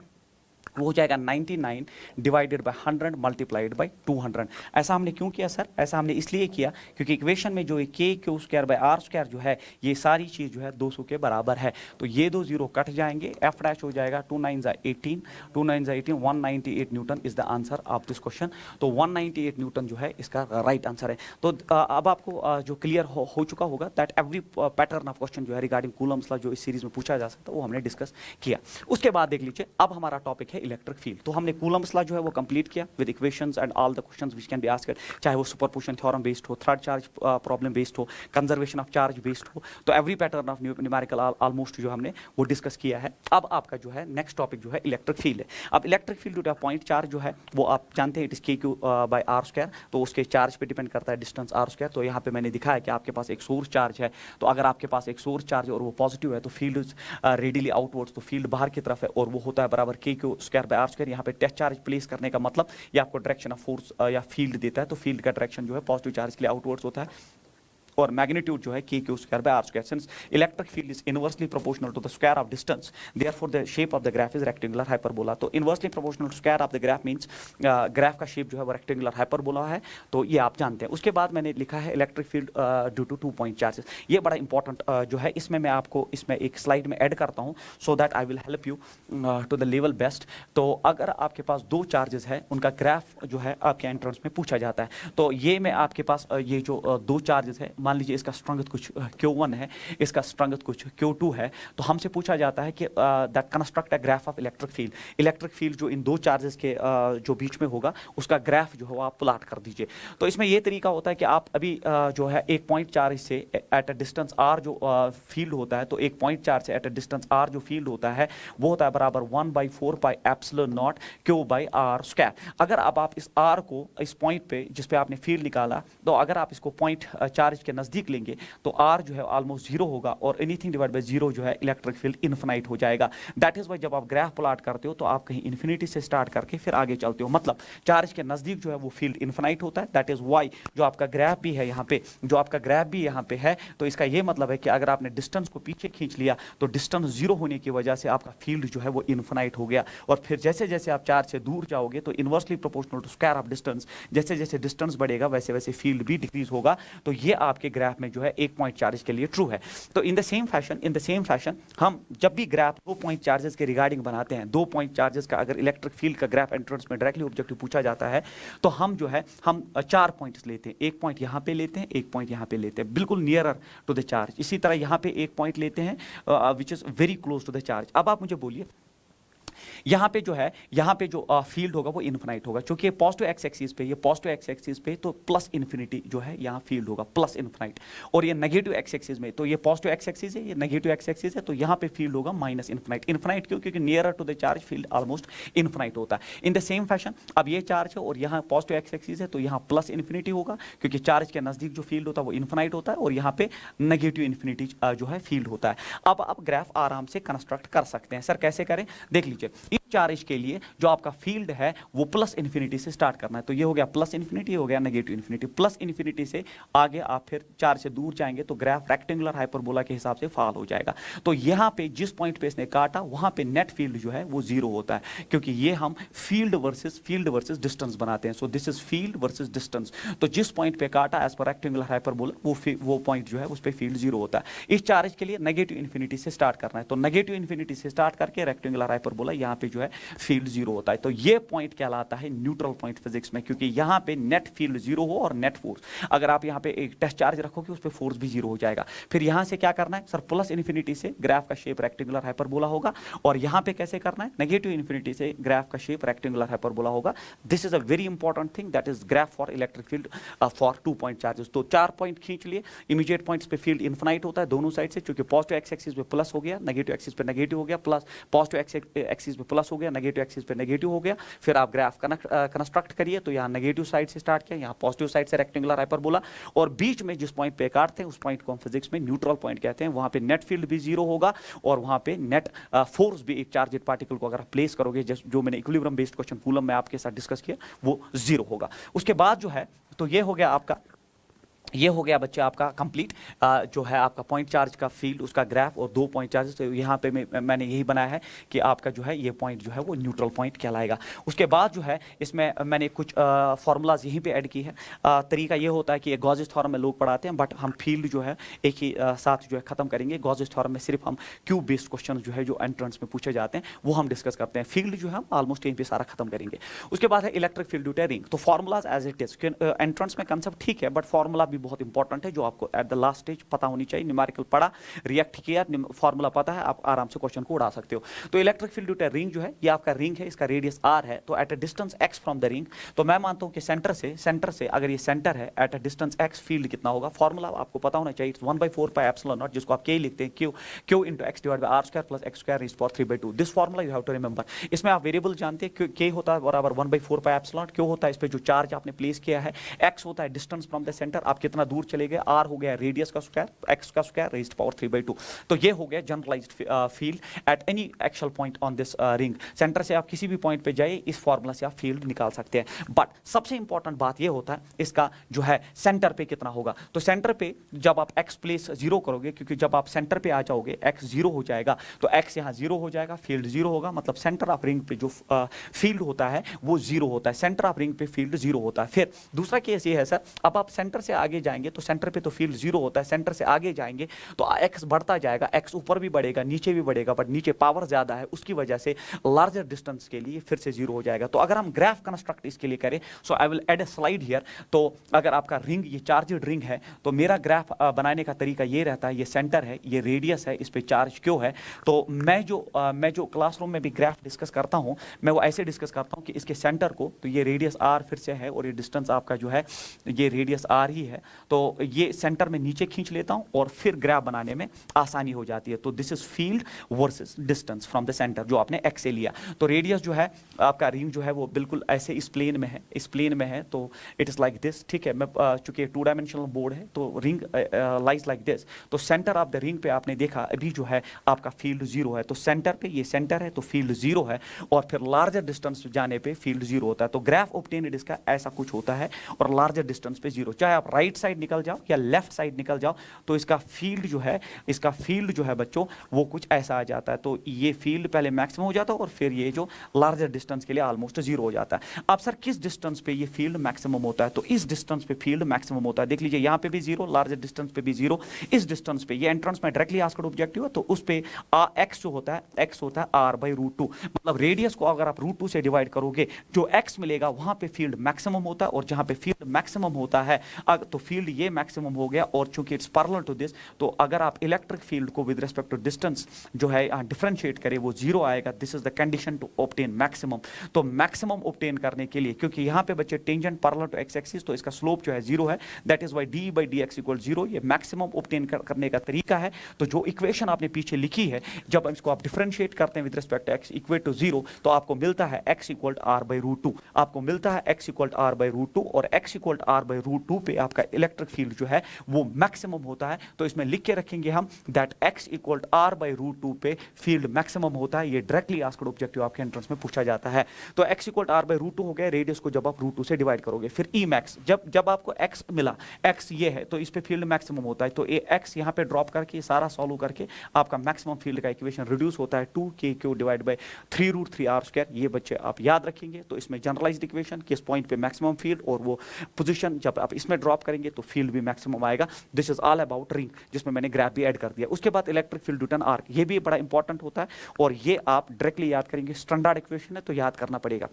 वो हो जाएगा 99 डिवाइडेड बाय 100 मल्टीप्लाइड बाय 200। ऐसा हमने क्यों किया सर? ऐसा हमने इसलिए किया क्योंकि इक्वेशन में जो K Q square by R square जो है ये सारी चीज़ जो है 200 के बराबर है, तो ये दो जीरो कट जाएंगे, एफ डैश हो जाएगा 2 9 18, 2 9 18, 198 Newton is the answer of this question. तो 198 न्यूटन जो है इसका राइट आंसर है। तो अब आपको जो क्लियर हो चुका होगा that every pattern of question जो है रिगार्डिंग कूलम्स लॉ जो इस सीरीज में पूछा जा सकता है वो हमने डिस्कस किया। उसके बाद देख लीजिए अब हमारा टॉपिक है इलेक्ट्रिक फील्ड। तो हमने कूलम्स लॉ जो है वो कंप्लीट किया with equations and all the questions which can be asked, चाहे वो सुपरपोजिशन थ्योरम बेस्ड हो, थर्ड चार्ज प्रॉब्लम बेस्ड हो, कंजर्वेशन ऑफ चार्ज बेस्ड हो, तो every pattern of numerical almost जो हमने वो डिस्कस किया है। अब आपका जो है नेक्स्ट टॉपिक जो है इलेक्ट्रिक फील्ड है। अब इलेक्ट्रिक फील्ड जो पॉइंट चार्ज जो है वो आप जानते हैं it is K Q by R square, तो उसके चार्ज पे डिपेंड करता है डिस्टेंस आर स्क्वायर। तो यहाँ पे मैंने दिखाया कि आपके पास एक सोर्स चार्ज है, तो अगर आपके पास एक सोर्स चार्ज है और वो पॉजिटिव है तो फील्ड रेडियली आउटवर्ड्स, तो फील्ड बाहर की तरफ है और वो होता है बराबर K Q square by R square. यहाँ पे टेस्ट चार्ज प्लेस करने का मतलब ये आपको डायरेक्शन ऑफ फोर्स या फील्ड देता है, तो फील्ड का डायरेक्शन जो है पॉजिटिव चार्ज के लिए आउटवर्ड्स होता है और मैग्नीट्यूड जो है K Q square by R square. Since electric field is inversely proportional to the square of distance, therefore the shape of the graph is rectangular hyperbola. तो inversely proportional to square of the graph means graph का shape जो है वो rectangular hyperbola है, तो ये आप जानते हैं। उसके बाद मैंने लिखा है electric field due to 2 point charges. ये बड़ा इंपॉर्टेंट जो है, इसमें मैं आपको इसमें एक स्लाइड में ऐड करता हूँ so that I will help you to the level best. तो अगर आपके पास दो चार्जेस है उनका ग्राफ जो है आपके एंट्रेंस में पूछा जाता है, तो ये मैं आपके पास ये जो दो चार्जेस है, मान लीजिए इसका स्ट्रेंथ कुछ Q1 है, इसका स्ट्रेंथ कुछ Q2 है, तो हमसे पूछा जाता है कि that construct a graph of electric field. Electric field जो इन दो चार्जेस के जो बीच में होगा उसका ग्राफ जो है वो आप प्लॉट कर दीजिए। तो इसमें ये तरीका होता है कि आप अभी जो है एक पॉइंट चार्ज से एट अ डिस्टेंस r जो फील्ड होता है, तो एक पॉइंट चार्ज से एट अ डिस्टेंस r जो फील्ड होता है वो होता है बराबर 1/4 pi epsilon naught Q by R square. अगर अब आप इस r को इस पॉइंट पे जिस पे आपने फील्ड निकाला, तो अगर आप इसको पॉइंट चार्ज के नजदीक लेंगे तो r जो है ऑलमोस्ट जीरो होगा और एनीथिंग डिवाइड बाय जीरो जो है इलेक्ट्रिक फील्ड इनफिनाइट हो जाएगा। दैट इज वाई जब आप ग्राफ प्लॉट करते हो तो आप कहीं इन्फिनिटी से स्टार्ट करके फिर आगे चलते हो, मतलब चार्ज के नजदीक जो है वो फील्ड इनफिनाइट होता है। दैट इज वाई जो आपका ग्राफ भी है यहाँ पे, जो आपका ग्राफ भी यहाँ पे है, तो इसका ये मतलब है कि अगर आपने डिस्टेंस को पीछे खींच लिया तो डिस्टेंस जीरो होने की वजह से आपका फील्ड जो है वो इनफिनाइट हो गया, और फिर जैसे जैसे आप चार्ज से दूर जाओगे तो inversely proportional to square of distance, जैसे जैसे डिस्टेंस बढ़ेगा वैसे वैसे फील्ड भी डिक्रीज होगा। तो ये आपके ग्राफ में जो है एक पॉइंट चार्ज के लिए ट्रू है। तो इन द सेम फैशन हम जब भी ग्राफ 2 पॉइंट चार्जेस के रिगार्डिंग बनाते हैं, 2 पॉइंट चार्जेस का अगर इलेक्ट्रिक फील्ड का ग्राफ एंट्रेंस में डायरेक्टली ऑब्जेक्टिव पूछा जाता है, तो हम जो है हम 4 पॉइंट्स लेते हैं, एक पॉइंट यहाँ पे लेते हैं, एक पॉइंट यहाँ पे लेते हैं बिल्कुल नियरर टू द चार्ज। इसी तरह यहाँ पे एक पॉइंट लेते हैं which is very close to the charge. अब आप मुझे बोलिए यहाँ पे जो है, यहाँ पे जो फील्ड होगा वो इन्फिनाइट होगा, क्योंकि पॉजिटिव एक्स एक्सिस पे, ये पॉजिटिव एक्स एक्सिस पे तो प्लस इन्फिनिटी जो है यहाँ फील्ड होगा प्लस इन्फिनाइट, और ये नेगेटिव एक्स एक्सिस में, तो ये पॉजिटिव एक्स एक्सिस है, ये नेगेटिव एक्स एक्सिस है, तो यहाँ पे फील्ड होगा माइनस इन्फिनाइट। इन्फिनाइट क्यों? क्योंकि nearer to the charge field almost infinite होता है। इन द सेम फैशन अब ये चार्ज है और यहाँ पॉजिटिव एक्स एक्सिस है, तो यहाँ प्लस इन्फिनिटी होगा क्योंकि चार्ज के नजदीक जो फील्ड होता है वो इन्फिनाइट होता है, और यहाँ पे नेगेटिव इन्फिनिटी जो है फील्ड होता है। अब आप ग्राफ आराम से कंस्ट्रक्ट कर सकते हैं। सर कैसे करें? देख लीजिए, इस चार्ज के लिए जो आपका फील्ड है वो प्लस इन्फिनिटी से स्टार्ट करना है, तो ये हो गया प्लस इन्फिनिटी, हो गया नेगेटिव इन्फिनिटी। प्लस इन्फिनिटी से आगे आप फिर चार्ज से दूर जाएंगे तो ग्राफ रेक्टेंगुलर हाइपरबोला के हिसाब से फॉल हो जाएगा। तो यहाँ पे जिस पॉइंट पे इसने काटा वहां पे नेट फील्ड जो है वो जीरो होता है, क्योंकि ये हम फील्ड वर्सेस डिस्टेंस बनाते हैं। So this is field versus distance. तो जिस पॉइंट पे काटा एज पर रेक्टेंगुलर हाइपरबोला वो पॉइंट जो है उस पर फील्ड जीरो होता है। इस चार्ज के लिए नेगेटिव इन्फिनिटी से स्टार्ट करना है, तो नेगेटिव इन्फिनिटी से स्टार्ट करके रेक्टेंगुलर हाइपरबोला यहाँ पे जो है फील्ड जीरो होता है। तो ये पॉइंट कहलाता है न्यूट्रल पॉइंट फिजिक्स में, क्योंकि यहां पे नेट फील्ड जीरो हो और नेट फोर्स, अगर आप यहां पे एक टेस्ट चार्ज रखोगे उस पे फोर्स भी जीरो हो जाएगा। फिर यहां से क्या करना है सर? प्लस इन्फिनिटी से ग्राफ का शेप रेक्टेंगुलर हाइपरबोला होगा, और यहां पे कैसे करना है? नेगेटिव इन्फिनिटी से ग्राफ का शेप रेक्टेंगुलर हाइपरबोला होगा। This is a very important thing, that is graph for electric field for 2 point charges. तो 4 पॉइंट खींच लिए, इमीडिएट पॉइंट्स पे फील्ड इनफिनाइट होता है दोनों साइड से, क्योंकि पॉजिटिव एक्स एक्सिस पे प्लस हो गया, नेगेटिव एक्सिस पे नेगेटिव हो गया, प्लस पॉजिटिव एक्सिस पे प्लस हो गया, नेगेटिव एक्सिस पे नेगेटिव हो गया। फिर आप ग्राफ कंस्ट्रक्ट करिए, तो यहाँ नेगेटिव साइड से स्टार्ट किया, यहाँ पॉजिटिव साइड से रेक्टेंगुलर हाइपरबोला, और बीच में जिस पॉइंट पे काटते हैं उस पॉइंट को हम फिजिक्स में न्यूट्रल पॉइंट कहते हैं। वहां पे नेट फील्ड भी जीरो होगा और वहां पे नेट फोर्स भी, एक चार्जेड पार्टिकल को अगर आप प्लेस करोगे जो मैंने इक्विलिब्रियम बेस्ड क्वेश्चन कूलम में आपके साथ डिस्कस किया, वो जीरो होगा। उसके बाद जो है तो ये हो गया आपका, ये हो गया बच्चे आपका कंप्लीट जो है आपका पॉइंट चार्ज का फील्ड, उसका ग्राफ और 2 पॉइंट चार्जेस। तो यहाँ पे मैंने यही बनाया है कि आपका जो है ये पॉइंट जो है वो न्यूट्रल पॉइंट कहलाएगा। उसके बाद जो है इसमें मैंने कुछ फार्मूलाज यहीं पे ऐड की है। तरीका ये होता है कि गॉसेस थ्योरम में लोग पढ़ाते हैं, बट हम फील्ड जो है एक ही साथ जो है खत्म करेंगे। गॉसेस थ्योरम में सिर्फ हम क्यूब बेस्ड क्वेश्चन जो है जो एंट्रेंस में पूछे जाते हैं वो हम डिस्कस करते हैं। फील्ड जो है हम ऑलमोस्ट यहीं पे सारा खत्म करेंगे। उसके बाद है electric field due to ring. तो formulas as it is, entrance में कंसेप्ट ठीक है, बट फार्मूला भी बहुत इंपॉर्टेंट है जो आपको एट द लास्ट स्टेज पता होनी चाहिए। न्यूमेरिकल पढ़ा, रिएक्ट किया, फार्मूला पता है, आप आराम से क्वेश्चन को उड़ा सकते हो। तो electric field due to ring जो है ये आपका रिंग है, इसका रेडियस r है। तो at a distance x from the ring, तो मैं मानता हूं कि सेंटर से अगर ये सेंटर है at a distance x, field कितना होगा, फार्मूला आपको पता होना चाहिए। 1/4 पाई एप्सिलॉन नॉट, जिसको आप k लिखते हैं, q into x divide by r² plus x square raised power 3/2। This formula you have to remember. इसमें आप वेरिएबल जानते हैं, k होता है बराबर 1/4 पाई एप्सिलॉन, q होता है इस पे जो चार्ज आपने प्लेस किया है, x होता है डिस्टेंस फ्रॉम द सेंटर, आप कितना दूर चले गए, r हो गया रेडियस का स्क्वायर, x का स्क्वायर रेज़्ड पावर 3/2। तो ये हो गया generalised field at any actual point on this ring. Centre से आप किसी भी पॉइंट पे जाइए, इस फार्मूला से आप फील्ड निकाल सकते हैं। बट सबसे इंपॉर्टेंट बात ये होता है इसका जो है सेंटर पे कितना होगा। तो सेंटर पे जब आप x प्लेस 0 करोगे, क्योंकि जब आप सेंटर पे आ जाओगे x 0 हो जाएगा, तो x यहाँ 0 हो जाएगा, फील्ड 0 होगा, मतलब सेंटर ऑफ रिंग पे जो फील्ड होता है वो 0 होता है। सेंटर ऑफ रिंग पे फील्ड 0 होता है। फिर दूसरा केस ये है सर, अब आप सेंटर से आगे जाएंगे तो सेंटर पे तो फील्ड 0 होता है, सेंटर से आगे जाएंगे तो x बढ़ता जाएगा, x ऊपर भी बढ़ेगा नीचे भी बढ़ेगा, बट नीचे पावर ज्यादा है, उसकी वजह से लार्जर डिस्टेंस के लिए फिर से 0 हो जाएगा। तो अगर हम ग्राफ कंस्ट्रक्ट इसके लिए करें, so I will add a slide here. तो अगर आपका रिंग ये चार्जड रिंग है, तो मेरा ग्राफ बनाने का तरीका ये रहता है, ये सेंटर है, ये रेडियस है, इस पे चार्ज क्यों है। तो मैं जो क्लासरूम में भी ग्राफ डिस्कस करता हूं, मैं वो ऐसे डिस्कस करता हूं कि इसके सेंटर को, तो ये रेडियस r फिर से है और ये डिस्टेंस आपका जो है ये रेडियस r ही है, तो ये सेंटर में नीचे खींच लेता हूं और फिर ग्राफ बनाने में आसानी हो जाती है। तो this is field versus distance from the centre, जो आपने x से लिया। तो रेडियस जो है आपका रिंग जो है वो बिल्कुल ऐसे इस प्लेन में है, इस प्लेन में है, तो इट इज लाइक दिस, ठीक है। मैं चूंकि 2 डायमेंशनल बोर्ड है तो रिंग लाइज लाइक दिस। तो सेंटर ऑफ द रिंग पे आपने देखा अभी जो है आपका फील्ड 0 है, तो सेंटर पे ये सेंटर है तो फील्ड 0 है, और फिर लार्जर डिस्टेंस जाने पे फील्ड 0 होता है। तो ग्राफ ऑब्टेन्ड इसका ऐसा कुछ होता है, और लार्जर डिस्टेंस पे 0। चाहे आप राइट साइड निकल जाओ या लेफ्ट साइड निकल जाओ, तो इसका फील्ड जो है बच्चों वो कुछ ऐसा आ जाता है। तो ये फील्ड पहले मैक्सिमम हो जाता है और फिर ये जो लार्जर डिस्टेंस के लिए ऑलमोस्ट 0 हो जाता है। अब सर किस डिस्टेंस पे ये फील्ड मैक्सिमम होता है, तो इस डिस्टेंस पे फील्ड मैक्सिमम होता है। देख लीजिए यहाँ पे भी 0, लार्जर डिस्टेंस पे भी 0, इस डिस्टेंस पे ये एंट्रेंस में डायरेक्टली आस्क्ड ऑब्जेक्टिव है, तो उस पे x जो होता है, x होता है r/√2, मतलब रेडियस को अगर आप √2 से डिवाइड करोगे, जो x मिलेगा वहां पे फील्ड मैक्सिमम होता है, और जहां पे फील्ड मैक्सिमम होता है तो फील्ड ये मैक्सिमम हो गया। और चूंकि इट्स पैरेलल टू दिस, तो अगर आप इलेक्ट्रिक फील्ड को विद रिस्पेक्ट टू डिस्टेंस जो है डिफरेंशिएट करें, वो 0 आएगा। This is the condition to obtain maximum. तो मैक्सिमम ऑब्टेन करने के लिए, क्योंकि यहाँ पे बच्चे tangent parallel to x axis, तो इसका स्लोप जो है 0 है, दैट इज वाई d/dx = 0। ये मैक्सिमम ऑब्टेन करने का तरीका है। तो जो इक्वेशन आपने पीछे लिखी है, जब इसको आप डिफरेंशिएट करते हैं with respect to x equal to 0, तो आपको मिलता है x = r/√2, आपको मिलता है x = r/√2, और x = r/√2 पे आपका इलेक्ट्रिक फील्ड जो है वो मैक्सिमम होता है। तो इसमें लिख के रखेंगे हम दैट x = r/√2 पे फील्ड मैक्सिमम होता है। ये डायरेक्टली आस्क्ड ऑब्जेक्टिव आपके एंट्रेंस में पूछा जाता है। तो x = r/√2 हो गया, रेडियस को जब आप √2 से डिवाइड करोगे। फिर E max, जब आपको x मिला, x ये है, तो इस पे फील्ड मैक्सिमम होता है। तो ये x यहाँ पे ड्रॉप करके सारा सॉल्व करके आपका मैक्सिमम फील्ड का इक्वेशन रिड्यूस होता है 2kq / 3√3r²। ये बच्चे आप याद रखेंगे। तो इसमें जनरलाइज्ड इक्वेशन किस पॉइंट पे मैक्सिमम फील्ड, और वो पोजीशन जब आप इसमें ड्रॉप करेंगे तो फील्ड भी मैक्सिमम आएगा। This is all about ring, जिसमें मैंने ग्राफ भी ऐड कर दिया। उसके बाद electric field due to arc, ये भी बड़ा इंपॉर्टेंट होता है, और ये आप डायरेक्टली याद करेंगे। स्टैंडर्ड इक्वेशन है तो याद करना पड़ेगा।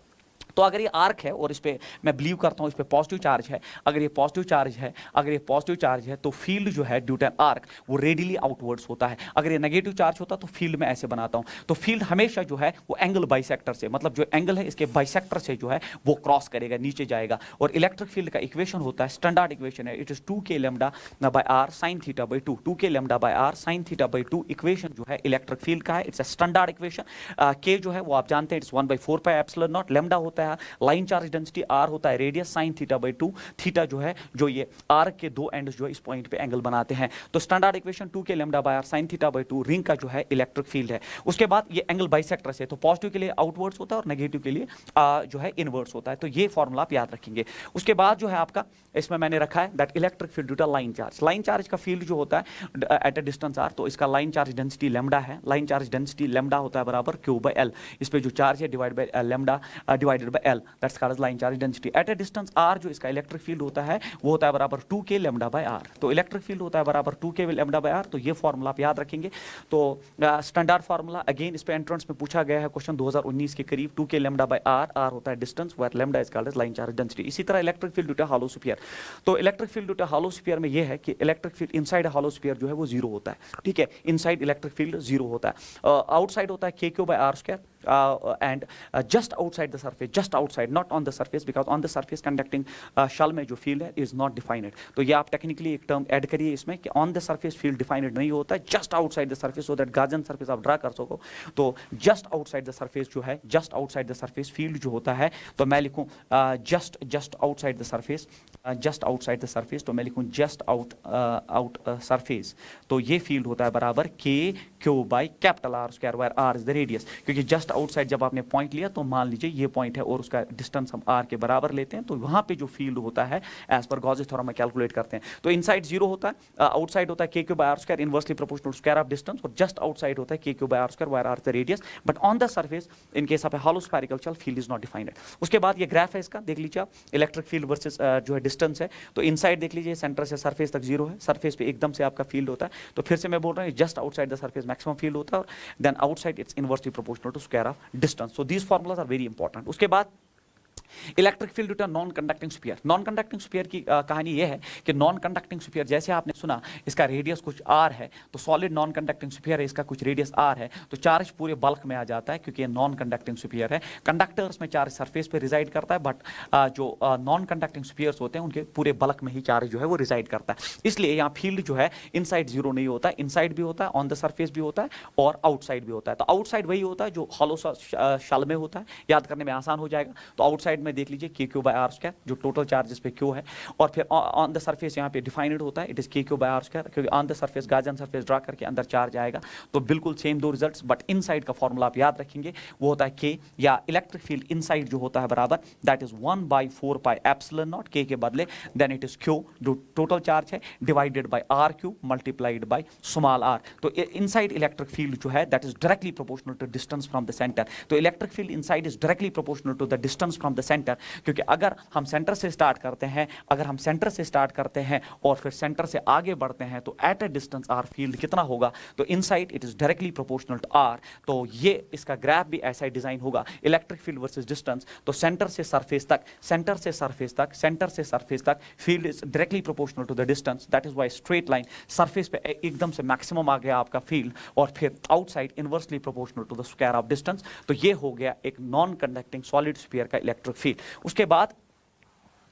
तो अगर ये आर्क है और इस पे मैं बिलीव करता हूँ इस पे पॉजिटिव चार्ज है, अगर ये पॉजिटिव चार्ज है तो फील्ड जो है ड्यू टू आर्क वो रेडिली आउटवर्ड्स होता है। अगर ये नेगेटिव चार्ज होता तो फील्ड में ऐसे बनाता हूँ। तो फील्ड हमेशा जो है वो एंगल बाइसेक्टर से, मतलब जो एंगल है इसके बाइसेक्टर से जो है वो क्रॉस करेगा, नीचे जाएगा। और इलेक्ट्रिक फील्ड का इक्वेशन होता है, स्टैंडर्ड इक्वेशन है, it is 2k λ/r sin θ/2, 2k λ/r sin θ/2 equation जो है इलेक्ट्रिक फील्ड का है। It's a standard equation. k जो है वो आप जानते हैं, it's 1/4 pi epsilon naught, lambda होता है बताया लाइन चार्ज डेंसिटी आर होता है radius sine theta by 2, theta जो है जो ये आर के दो एंड्स जो है इस पॉइंट पे एंगल बनाते हैं। तो स्टैंडर्ड इक्वेशन 2 के lambda by R sine theta by 2 ring का जो है इलेक्ट्रिक फील्ड है। उसके बाद ये एंगल बाइसेक्टर्स है, तो पॉजिटिव के लिए आउटवर्ड्स होता है और नेगेटिव के लिए जो है इनवर्ड्स होता है। तो ये फॉर्मूला आप याद रखेंगे। उसके बाद जो है आपका इसमें मैंने रखा है that electric field due to line charge. Line charge का फील्ड जो होता है एट अ डिस्टेंस आर, तो इसका लाइन चार्ज डेंसिटी लैम्डा है। लाइन चार्ज डेंसिटी लैम्डा होता है बराबर क्यू बाय एल, इस पे जो चार्ज है divide by lambda divided by L, that's called line charge density. At a distance R जो इसका इलेक्ट्रिक फील्ड होता है वो होता है बराबर 2 के लैम्डा बाय आर। तो इलेक्ट्रिक फील्ड होता है बराबर 2 के लैम्डा बाय आर। तो ये फॉर्मूला आप याद रखेंगे। तो स्टैंडर्ड फार्मूला अगेन इस पे एंट्रेंस में पूछा गया है क्वेश्चन 2019 के करीब, 2 के लैम्डा बाय आर, आर होता है distance where lambda is called as line charge density. इसी तरह electric field due to hollow sphere, तो electric field due to hollow sphere में ये है कि electric field inside hollow sphere जो है वो जीरो होता है, ठीक है। इनसाइड इलेक्ट्रिक फील्ड जीरो होता है, आउटसाइड होता है K Q by R square and just outside the surface, just outside, not on the surface, because on the surface conducting shell में जो field है is not defined। तो ये आप technically एक term add करिए इसमें कि on the surface field defined नहीं होता है, just outside the surface, so that Gaussian surface आप draw कर सको। तो just outside the surface जो है, just outside the surface field जो होता है, तो मैं लिखूँ just outside the surface, just outside the surface, तो मैं लिखूँ just out surface। तो ये field होता है बराबर k q by capital R square, where R is the radius। क्योंकि just आउटसाइड जब आपने पॉइंट लिया तो मान लीजिए ये पॉइंट है और उसका डिस्टेंस हम आर के बराबर लेते हैं, तो वहां पे जो फील्ड होता है एज पर गॉसेस थ्योरम में कैलकुलेट करते हैं। तो इनसाइड जीरो होता है, आउटसाइड होता है K Q by R square inversely proportional to square of distance, और जस्ट आउटसाइड होता है K Q by R square where R the radius, but on the surface in case of a hollow spherical shell field is not defined. उसके बाद ये graph है इसका, देख लीजिए आप, इलेक्ट्रिक फील्ड वर्सेस जो है डिस्टेंस है। तो इनसाइड देख लीजिए सेंटर से सरफेस तक जीरो है, सरफेस पे एकदम से आपका फील्ड होता है। तो फिर से मैं बोल रहा हूँ just outside the surface maximum field होता है, और then outside it's inversely proportional to square of distance. So these formulas are very important. उसके बाद electric field due to non conducting sphere. Non conducting sphere की कहानी यह है कि नॉन कंडक्टिंग स्फीयर, जैसे आपने सुना इसका रेडियस कुछ आर है, तो सॉलिड नॉन कंडक्टिंग स्फीयर है, इसका कुछ रेडियस आर है, तो चार्ज पूरे बल्क में आ जाता है क्योंकि ये नॉन कंडक्टिंग स्फीयर है। कंडक्टर्स में चार्ज सरफेस पे रिजाइड करता है, बट जो नॉन कंडक्टिंग स्फीयर्स होते हैं उनके पूरे बल्क में ही चार्ज जो है वो रिजाइड करता है। इसलिए यहाँ फील्ड जो है इनसाइड जीरो नहीं होता है, इनसाइड भी होता है, ऑन द सरफेस भी होता है और आउटसाइड भी होता है। तो आउटसाइड वही होता है जो हॉलो शेल में होता है, याद करने में आसान हो जाएगा। तो आउटसाइड में देख लीजिए K Q by R square जो टोटल चार्जेस पे क्यू है, और फिर ऑन द सरफेस यहाँ पे डिफाइंड होता है, it is K Q by R square, क्योंकि on the surface Gazan surface draw करके अंदर चार्ज आएगा। तो बिल्कुल सेम दो रिजल्ट्स, बट इनसाइड का फॉर्मूला आप याद रखेंगे, वो होता है के, या इलेक्ट्रिक फील्ड इनसाइड जो होता है बराबर that is 1/4 pi epsilon naught, K के बदले देन इट इज क्यू जो टोटल चार्ज है divided by R Q multiplied by small R. तो इनसाइड इलेक्ट्रिक फील्ड जो है that is directly proportional to distance from the centre. तो electric field inside is directly proportional to the distance from the centre, क्योंकि अगर हम centre से start करते हैं, और फिर सेंटर से आगे बढ़ते हैं, तो at a distance R field कितना होगा, तो inside it is directly proportional to R. तो ये इसका ग्राफ भी ऐसा ही डिजाइन होगा, इलेक्ट्रिक फील्ड वर्सेस डिस्टेंस। तो सेंटर से सरफेस तक field is directly proportional to the distance, that is why straight line surface पे एकदम से मैक्सिमम आ गया आपका फील्ड, और फिर outside inversely proportional to the square of distance. तो ये हो गया एक नॉन कंडक्टिंग सॉलिड स्फीयर का इलेक्ट्रिक फील्ड। उसके बाद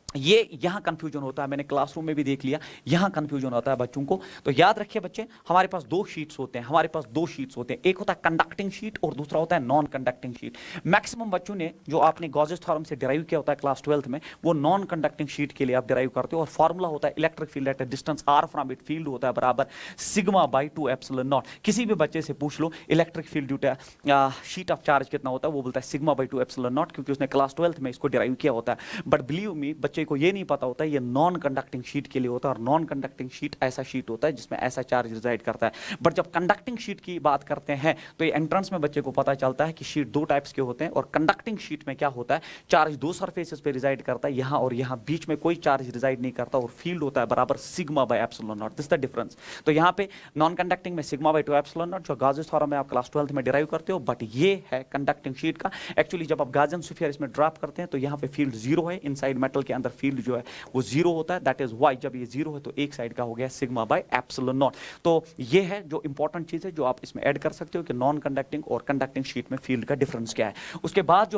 ये यहाँ कंफ्यूजन होता है, मैंने क्लासरूम में भी देख लिया, यहाँ कंफ्यूजन होता है बच्चों को। तो याद रखिए बच्चे, हमारे पास दो शीट्स होते हैं, एक होता है कंडक्टिंग शीट और दूसरा होता है नॉन कंडक्टिंग शीट। मैक्सिमम बच्चों ने जो आपने गॉसेस थ्योरम से डिराइव किया होता है क्लास 12th में, वो नॉन कंडक्टिंग शीट के लिए आप डिराइव करते हो, और फॉर्मूला होता है electric field at a distance R from it, field होता है बराबर सिग्मा बाई 2 एप्सिलॉन नॉट। किसी भी बच्चे से पूछ लो electric field due to sheet of charge कितना होता है, वो बोलता है सिग्मा बाई 2 एप्सिलॉन नॉट, क्योंकि उसने क्लास 12th में इसको डिराइव किया होता है। बट बिलीव मी, बच्चे को ये नहीं पता होता ये नॉन कंडक्टिंग शीट के लिए होता है, और नॉन कंडक्टिंग शीट ऐसा शीट होता है जिसमें ऐसा चार्ज रिजाइड करता है। बट जब कंडक्टिंग शीट की बात करते हैं तो ये एंट्रेंस में बच्चे को पता चलता है कि शीट दो टाइप्स के होते हैं, और कंडक्टिंग शीट में क्या होता है, चार्ज दो सरफेसेस पे रिजाइड करता है, यहाँ और यहाँ बीच में कोई चार्ज रिजाइड नहीं करता, और फील्ड होता है बराबर sigma by epsilon not. This the difference. तो यहाँ पे नॉन कंडक्टिंग में सिग्मा बाय 2 एप्सिलॉन नॉट जो गॉसेस थ्योरम में आप क्लास 12th में डिराइव करते हो, बट ये है कंडक्टिंग शीट का। एक्चुअली जब आप गॉसियन स्फीयर इसमें ड्रॉप करते हैं तो यहाँ पे फील्ड जीरो है, इनसाइड मेटल के अंदर फील्ड जो है वो जीरो होता है। दैट इज वाई जब ये जीरो है तो एक साइड का हो गया सिग्मा बाय एप्सिलॉन नॉट। तो ये है जो इंपॉर्टेंट चीज है जो आप इसमें ऐड कर सकते हो कि नॉन कंडक्टिंग और कंडक्टिंग शीट में फील्ड का डिफरेंस क्या है। उसके बाद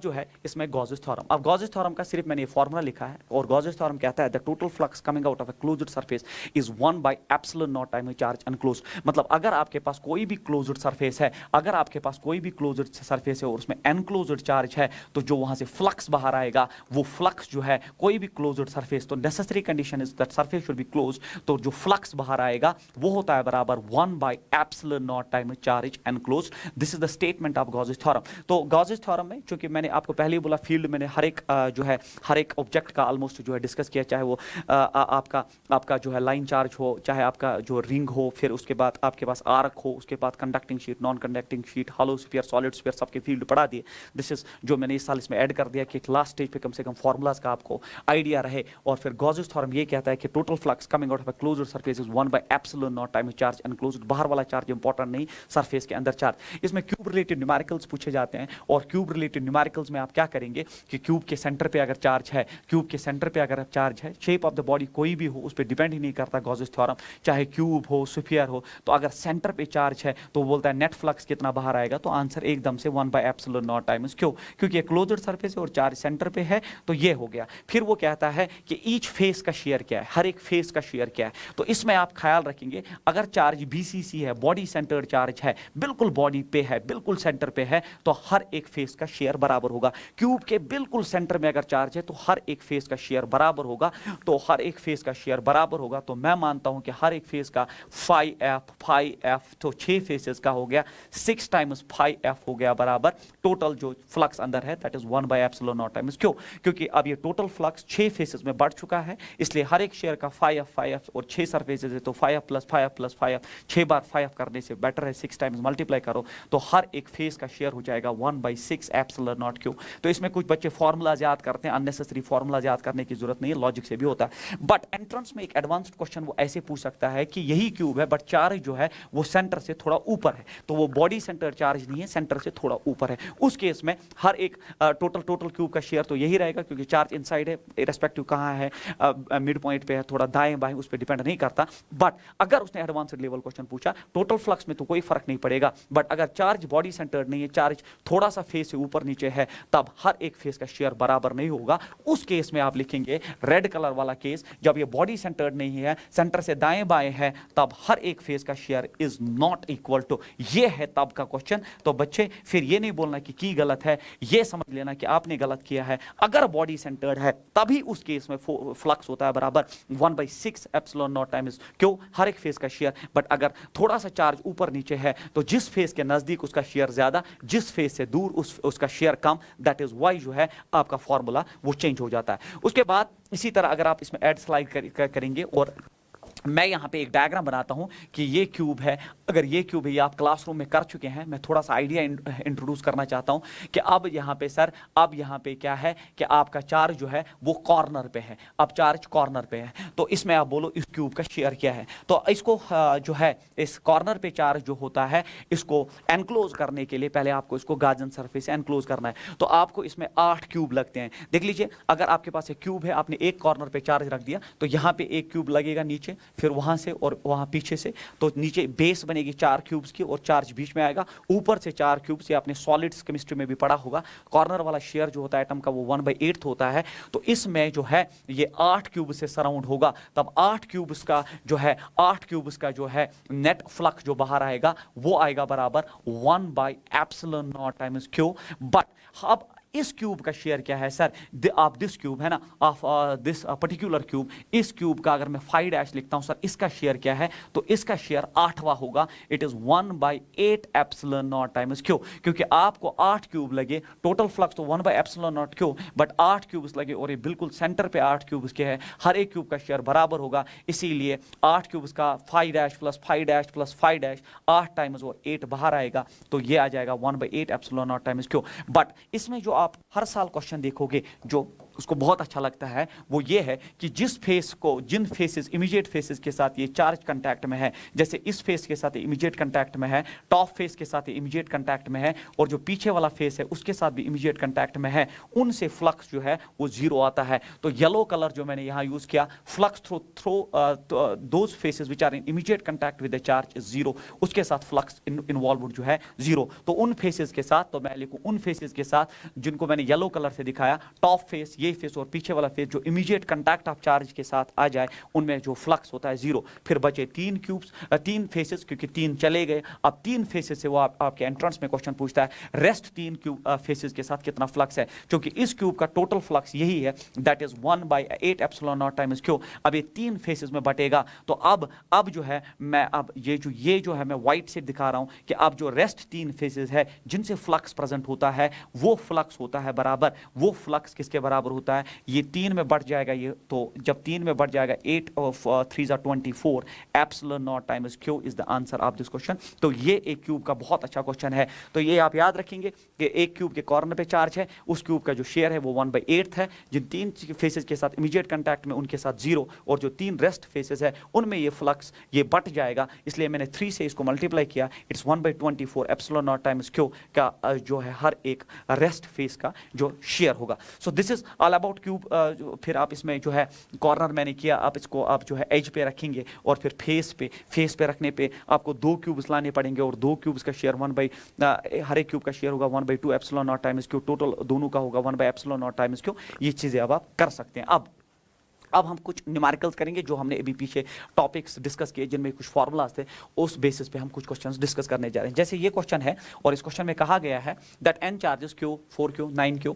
जो है इसमें गॉसेस थ्योरम। अब गॉसेस थ्योरम का सिर्फ मैंने ये फॉर्मूला लिखा है और गॉसेस थ्योरम कहता है the total flux coming out of a closed surface is 1 by epsilon not time charge अनक्लोज्ड। मतलब अगर आपके पास कोई भी क्लोज्ड सरफेस है, अगर आपके पास कोई भी क्लोज्ड सरफेस है और उसमें एनक्लोज्ड चार्ज है, तो जो वहां से फ्लक्स बाहर आएगा वो फ्लक्स जो है कोई भी क्लोज्ड सरफेस, तो necessary condition is that surface should be closed, तो जो फ्लक्स बाहर आएगा वो होता है बराबर 1 by epsilon not time charge enclosed. This is the statement of Gauss's theorem. तो गॉसेस थ्योरम में चूंकि मैंने आपको पहले ही बोला फील्ड मैंने हर एक ऑब्जेक्ट का ऑलमोस्ट जो है डिस्कस किया, चाहे वो आपका जो है लाइन चार्ज हो, चाहे आपका जो रिंग हो, फिर उसके बाद आपके पास आर्क हो, उसके बाद conducting sheet, non conducting sheet, hollow sphere, solid sphere, सबके फील्ड पढ़ा दिए। दिस इज जो मैंने इस साल इसमें ऐड कर दिया कि लास्ट स्टेज पे कम से कम फॉर्मूलाज का आपको आइडिया रहे। और फिर गॉसेस थ्योरम ये कहता है कि total flux coming out of a closed surface is 1 by epsilon not time charge enclosed. बाहर वाला चार्ज इंपॉर्टेंट नहीं, सरफेस के अंदर चार्ज। इसमें क्यूब रिलेटेड न्यूमेरिकल्स पूछे जाते हैं और क्यूब रिलेटेड न्यूमेरिकल्स में आप क्या करेंगे कि क्यूब के सेंटर पे अगर चार्ज है, क्यूब के सेंटर पे अगर चार्ज है, शेप ऑफ द बॉडी कोई भी हो उस पर डिपेंड ही नहीं करता गॉसेस थ्योरम, चाहे क्यूब हो स्फीयर हो, तो अगर सेंटर पे चार्ज है तो बोलता है नेट फ्लक्स कितना बाहर आएगा, तो आंसर एकदम से 1 बाय एप्सिलॉन नॉट टाइम्स क्यों, क्योंकि ये क्लोज्ड सरफेस है और चार्ज सेंटर पे है, तो ये हो गया। फिर वो कहता है कि ईच फेस का शेयर क्या है, हर एक फेस का शेयर क्या है। तो इसमें आप ख्याल रखेंगे अगर चार्ज बीसीसी है, बॉडी सेंटर्ड चार्ज है, बिल्कुल बॉडी पे है, बिल्कुल सेंटर पे है, तो हर एक फेस का शेयर बराबर होगा। क्यूब के बिल्कुल सेंटर में अगर चार्ज है तो हर एक फेस का शेयर बराबर होगा, तो हर एक फेस का शेयर बराबर होगा। तो मैं मानता हूं कि हर एक फेस का फाई एफ, तो 6 फेसेस का हो गया 6 टाइम्स फाई एफ हो गया बराबर टोटल जो फ्लक्स अंदर है that is 1 by epsilon naught times क्यों, क्योंकि अब ये टोटल फ्लक्स 6 फेसेस में बढ़ चुका है, इसलिए हर एक शेयर का फाई एफ और 6 सरफेसेस है तो phi F plus phi F 6 बार फाई एफ करने से बेटर है 6 टाइम्स मल्टीप्लाई करो तो हर एक फेस का शेयर हो जाएगा 1 बाय 6 एप्सिलॉन नॉट क्यू। तो इसमें कुछ बच्चे फॉर्मूलाज याद करते हैं, अननेसेसरी फॉर्मूलाज याद करने की जरूरत नहीं है, लॉजिक से भी होता है। बट एंट्रेंस में एक एडवांस्ड क्वेश्चन वो ऐसे पूछ सकता है कि यही क्यूब है बट चार्ज जो है वो सेंटर से थोड़ा ऊपर है, तो वो बॉडी सेंटर चार्ज नहीं है, सेंटर से थोड़ा ऊपर है। उस केस में हर एक टोटल क्यूब का शेयर तो यही रहेगा क्योंकि चार्ज इनसाइड है, इररिस्पेक्टिव कहां है, मिड पॉइंट पे है, थोड़ा दाएं बाएं उस पर डिपेंड नहीं करता। बट अगर उसने एडवांस्ड लेवल क्वेश्चन पूछा टोटल फ्लक्स में तो कोई फर्क नहीं पड़ेगा, बट अगर चार्ज बॉडी सेंटर्ड नहीं है, चार्ज थोड़ा सा फेस से ऊपर नीचे है, तब हर एक फेस का शेयर बराबर नहीं होगा। उस केस में आप लिखेंगे रेड कलर वाला केस, जब ये बॉडी सेंटर्ड नहीं है, सेंटर से दाएं बाएं है, तब हर एक फेस का share is not equal to, ये है तब का क्वेश्चन। तो बच्चे फिर ये नहीं बोलना कि की गलत है, ये समझ लेना कि आपने गलत किया है। अगर बॉडी सेंटर्ड है तभी उस केस में फ्लक्स होता है बराबर 1 बाय 6 एप्सिलॉन नॉट टाइम्स क्यों, हर एक फेस का शेयर। बट अगर थोड़ा सा चार्ज ऊपर नीचे है तो जिस फेस के नजदीक उसका शेयर ज्यादा, जिस फेस से दूर उसका शेयर कम, दैट इज वाई जो है आपका फॉर्मूला वो चेंज हो जाता है। उसके बाद इसी तरह अगर आप इसमें ऐड स्लाइड करेंगे और मैं यहाँ पे एक डायग्राम बनाता हूँ कि ये क्यूब है, अगर ये क्यूब है, ये आप क्लासरूम में कर चुके हैं, मैं थोड़ा सा आइडिया इंट्रोड्यूस करना चाहता हूँ कि अब यहाँ पे सर, अब यहाँ पे क्या है कि आपका चार्ज जो है वो कॉर्नर पे है, अब चार्ज कॉर्नर पे है, तो इसमें आप बोलो इस क्यूब का शेयर क्या है। तो इसको जो है इस कॉर्नर पे चार्ज जो होता है इसको एनक्लोज करने के लिए पहले आपको इसको गाजन सरफेस से एनक्लोज करना है, तो आपको इसमें 8 क्यूब लगते हैं। देख लीजिए अगर आपके पास एक क्यूब है, आपने एक कॉर्नर पे चार्ज रख दिया तो यहाँ पे एक क्यूब लगेगा नीचे, फिर वहां से और वहां पीछे से, तो नीचे बेस बनेगी 4 क्यूब्स की और चार्ज बीच में आएगा, ऊपर से 4 क्यूब्स, ये आपने सॉलिड्स केमिस्ट्री में भी पढ़ा होगा, कॉर्नर वाला शेयर जो होता है एटम का वो 1/8 होता है। तो इसमें जो है ये 8 क्यूब से सराउंड होगा, तब 8 क्यूब्स का जो है नेट फ्लक्स जो बाहर आएगा वो आएगा बराबर 1 by epsilon naught times Q. But अब इस क्यूब का शेयर क्या है सर, आप दिस क्यूब है ना, ऑफ दिस पर्टिकुलर क्यूब, इस क्यूब का अगर मैं फाई डैश लिखता हूं सर, इसका शेयर क्या है, तो इसका शेयर 8वां होगा, it is 1/8 epsilon naught times Q, क्योंकि आपको 8 क्यूब लगे, टोटल फ्लक्स तो 1 by epsilon naught Q, but 8 cubes लगे और ये बिल्कुल सेंटर पे 8 क्यूब्स के है, हर एक क्यूब का शेयर बराबर होगा, इसीलिए 8 क्यूब्स का phi dash plus phi dash plus phi dash 8 times वो 8 बाहर आएगा, तो ये आ जाएगा 1/8 epsilon naught times Q. But इसमें जो आप हर साल क्वेश्चन देखोगे जो उसको बहुत अच्छा लगता है वो ये है कि जिस फेस को, जिन फेसेस, इमीडिएट फेसेस के साथ ये चार्ज कांटेक्ट में है, जैसे इस फेस के साथ इमीडिएट कांटेक्ट में है, टॉप फेस के साथ इमीडिएट कांटेक्ट में है, और जो पीछे वाला फेस है उसके साथ भी इमीडिएट कांटेक्ट में है, उनसे फ्लक्स जो है वो जीरो आता है। तो येलो कलर जो मैंने यहां यूज किया, flux through those faces which are in immediate contact with the charge is zero, उसके साथ फ्लक्स इन्वॉल्वड जो है जीरो। तो उन फेसेस के साथ, तो मैं लिखूं उन फेसेस के साथ जिनको मैंने येलो कलर से दिखाया, टॉप फेस, ये फेस और पीछे वाला फेस जो इमीडिएट कांटेक्ट ऑफ चार्ज के साथ आ जाए, उनमें जो फ्लक्स होता है जीरो। फिर बचे तीन क्यूब्स, तीन फेसेस, क्योंकि तीन चले गए। अब तीन फेसेस से वो आपके एंट्रेंस में क्वेश्चन पूछता है रेस्ट तीन क्यूब फेसेस के साथ कितना फ्लक्स है, क्योंकि इस क्यूब का टोटल फ्लक्स यही है, that is 1/8 epsilon naught times Q. अब ये तीन फेसेस में बटेगा। तो अब जो है मैं अब ये जो है मैं व्हाइट से दिखा रहा हूं कि अब जो रेस्ट तीन फेसेस है जिनसे फ्लक्स प्रेजेंट होता है, वो फ्लक्स होता है बराबर, वो फ्लक्स किसके बराबर होता है, ये तीन में बढ़ जाएगा ये। तो जब तीन में बढ़ जाएगा 8 और 3 are 24 epsilon naught times Q is the answer of this question. तो ये एक क्यूब का बहुत अच्छा क्वेश्चन है। तो ये आप याद रखेंगे कि एक क्यूब के कॉर्नर पे चार्ज है, उस क्यूब का जो शेयर है वो 1/8 है, जिन तीन फेसेस के साथ इमीडिएट कांटेक्ट में उनके साथ जीरो, और जो तीन रेस्ट फेसेस है उनमें ये फ्लक्स ये बट जाएगा, इसलिए मैंने 3 से इसको मल्टीप्लाई किया। It's 1/24 epsilon naught times Q का जो है हर एक रेस्ट फेस का जो शेयर होगा। So this is all about cube. फिर आप इसमें जो है कॉर्नर मैंने किया, आप इसको आप जो है एज पे रखेंगे, और फिर फेस पे रखने पे आपको दो क्यूब्स लाने पड़ेंगे, और दो क्यूब्स का शेयर हर एक क्यूब का शेयर होगा 1/2 epsilon naught times Q, total दोनों का होगा 1 एप्सिलॉन नॉट टाइम्स क्यू। ये चीजें अब आप कर सकते हैं। अब हम कुछ न्यूमेरिकल्स करेंगे जो हमने अभी पीछे टॉपिक्स डिस्कस किए, जिनमें कुछ फार्मूलाज थे, उस बेसिस पे हम कुछ क्वेश्चंस डिस्कस करने जा रहे हैं। जैसे ये क्वेश्चन है, और इस क्वेश्चन में कहा गया है that n charges q, 4q, 9q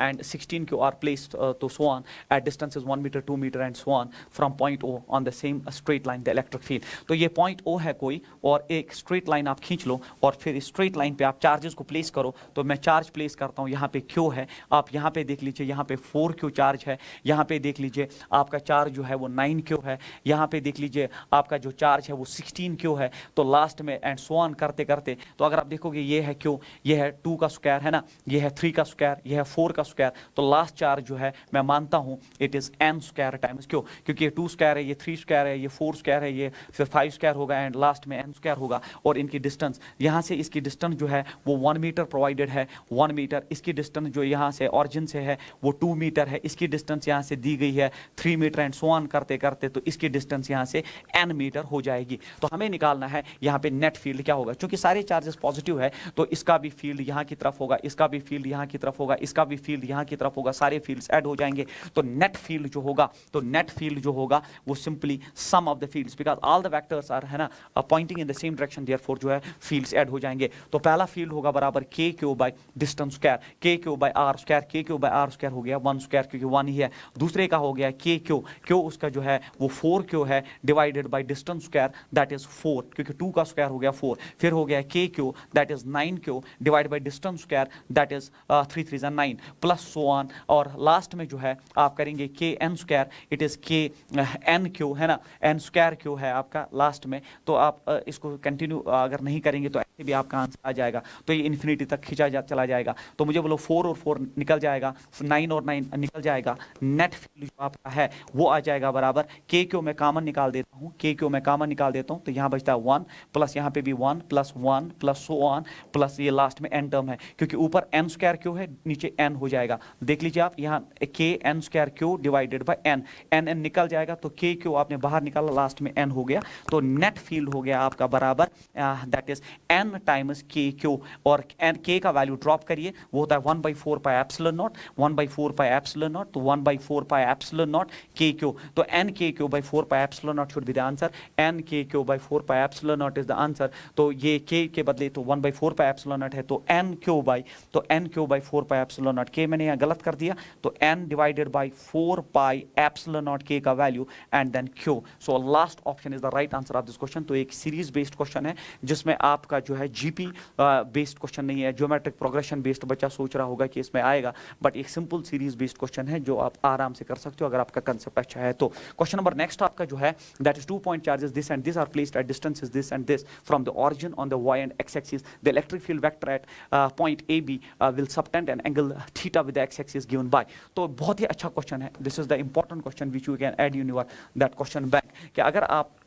and 16q are placed तो so on at distances 1 metre, 2 metre and so on from point O on the same straight line the electric field. तो ये point O है कोई, और एक straight line आप खींच लो, और फिर इस स्ट्रेट लाइन पे आप चार्जेस को प्लेस करो। तो मैं चार्ज प्लेस करता हूँ, यहाँ पे q है, आप यहाँ पे देख लीजिए, यहाँ पे 4q चार्ज है, यहाँ पे देख लीजिए आपका चार्ज जो है वो 9q है, यहाँ पे देख लीजिए आपका जो चार्ज है वो 16q है। तो लास्ट में एंड सो ऑन करते करते, तो अगर आप देखोगे ये है q, ये है 2 का स्क्वायर है ना, ये है 3 का स्क्वायर, ये है 4 का स्क्वायर, तो लास्ट चार्ज जो है मैं मानता हूँ it is n square times q, क्योंकि ये 2 स्क्वायर है, ये 3 स्क्वायर है, ये 4 स्क्वायर है, ये फिर 5 स्क्वायर होगा, एंड लास्ट में n स्क्वायर होगा। और इनकी डिस्टेंस, यहाँ से इसकी डिस्टेंस जो है वो 1 मीटर प्रोवाइडेड है, 1 मीटर। इसकी डिस्टेंस जो यहाँ से ऑरिजिन से है वो 2 मीटर है, इसकी डिस्टेंस यहाँ से दी गई है 3 मीटर एंड सो ऑन करते करते, तो इसकी डिस्टेंस यहाँ से n मीटर हो जाएगी। तो हमें निकालना है यहाँ पे नेट फील्ड क्या होगा, क्योंकि सारे चार्जेस पॉजिटिव है, तो इसका भी फील्ड यहाँ की तरफ होगा, इसका भी फील्ड यहाँ की तरफ होगा, इसका भी फील्ड यहाँ की तरफ होगा, सारे फील्ड्स ऐड हो जाएंगे। तो नेट फील्ड जो होगा, तो नेट फील्ड जो होगा वो simply sum of the fields, because all the vectors are है ना pointing in the same direction, therefore जो है फील्ड्स ऐड हो जाएंगे। तो पहला फील्ड होगा बराबर k/q by distance square, k/q by r square, k/q by r square हो गया 1 स्क्वायर, क्योंकि 1 ही है। दूसरे का हो गया k/q, q उसका जो है वो 4q है, divided by distance square that is 4, क्योंकि 2 का स्क्वायर हो गया 4। फिर हो गया k/q that is 9q divide by distance square that is 3 3 9 plus so on. और लास्ट में जो है आप करेंगे kn square, it is kn/q है ना, n स्क्वायर q है आपका लास्ट में। तो आप इसको कंटिन्यू अगर नहीं करेंगे तो ऐसे भी आपका आंसर आ जाएगा, तो ये इन्फिनिटी तक खींचा चला जाएगा। तो मुझे बोलो 4 और 4 निकल जाएगा, 9 और 9 निकल जाएगा, नेट फील्ड जो आपका है वो आ जाएगा बराबर k/q में कॉमन निकाल देता हूँ, k/q में कॉमन निकाल देता हूँ, तो यहाँ बचता है 1 प्लस यहाँ पे भी 1 plus 1 plus so on, plus ये लास्ट में n टर्म है, क्योंकि ऊपर n स्क्वायर q है, नीचे n हो जाएगा। देख लीजिए आप यहाँ kn square q divided by n, n निकल जाएगा, तो k/q आपने बाहर निकाला, लास्ट में n हो गया। तो नेट फील्ड हो गया आपका बराबर that is n times k/q, और k का वैल्यू ड्रॉप करिए, वो होता है 1/4 pi epsilon not, 1/4 pi epsilon not, तो 1/4 पाई एप्सिलॉन नॉट k/q, तो n k/q by 4 pi epsilon naught should be the answer, n k/q by 4 pi epsilon naught is the answer। तो ये k के बदले तो 1/4 pi epsilon naught है, तो n q by 4 pi epsilon naught, k मैंने यहाँ गलत कर दिया, तो n divided by 4 pi epsilon naught k का value and then q। So last option is the right answer of this question. तो एक सीरीज बेस्ड क्वेश्चन है जिसमें आपका जो है जीपी बेस्ड क्वेश्चन नहीं है, ज्योमेट्रिक प्रोग्रेशन बेस्ड बच्चा सोच रहा होगा कि इसमें आएगा, बट एक सिंपल सीरीज बेस्ड क्वेश्चन है जो आप आराम से कर सकते हो अगर आपका कंसेप्ट अच्छा है तो। क्वेश्चन नंबर नेक्स्ट आपका जो है that is 2 point charges this and this are placed at distances this and this from the origin on the y and x axis. The electric field vector at point AB will subtend an angle theta with the x axis given by. तो बहुत ही अच्छा question है, this is the important question which you can add in your that question bank, कि अगर आप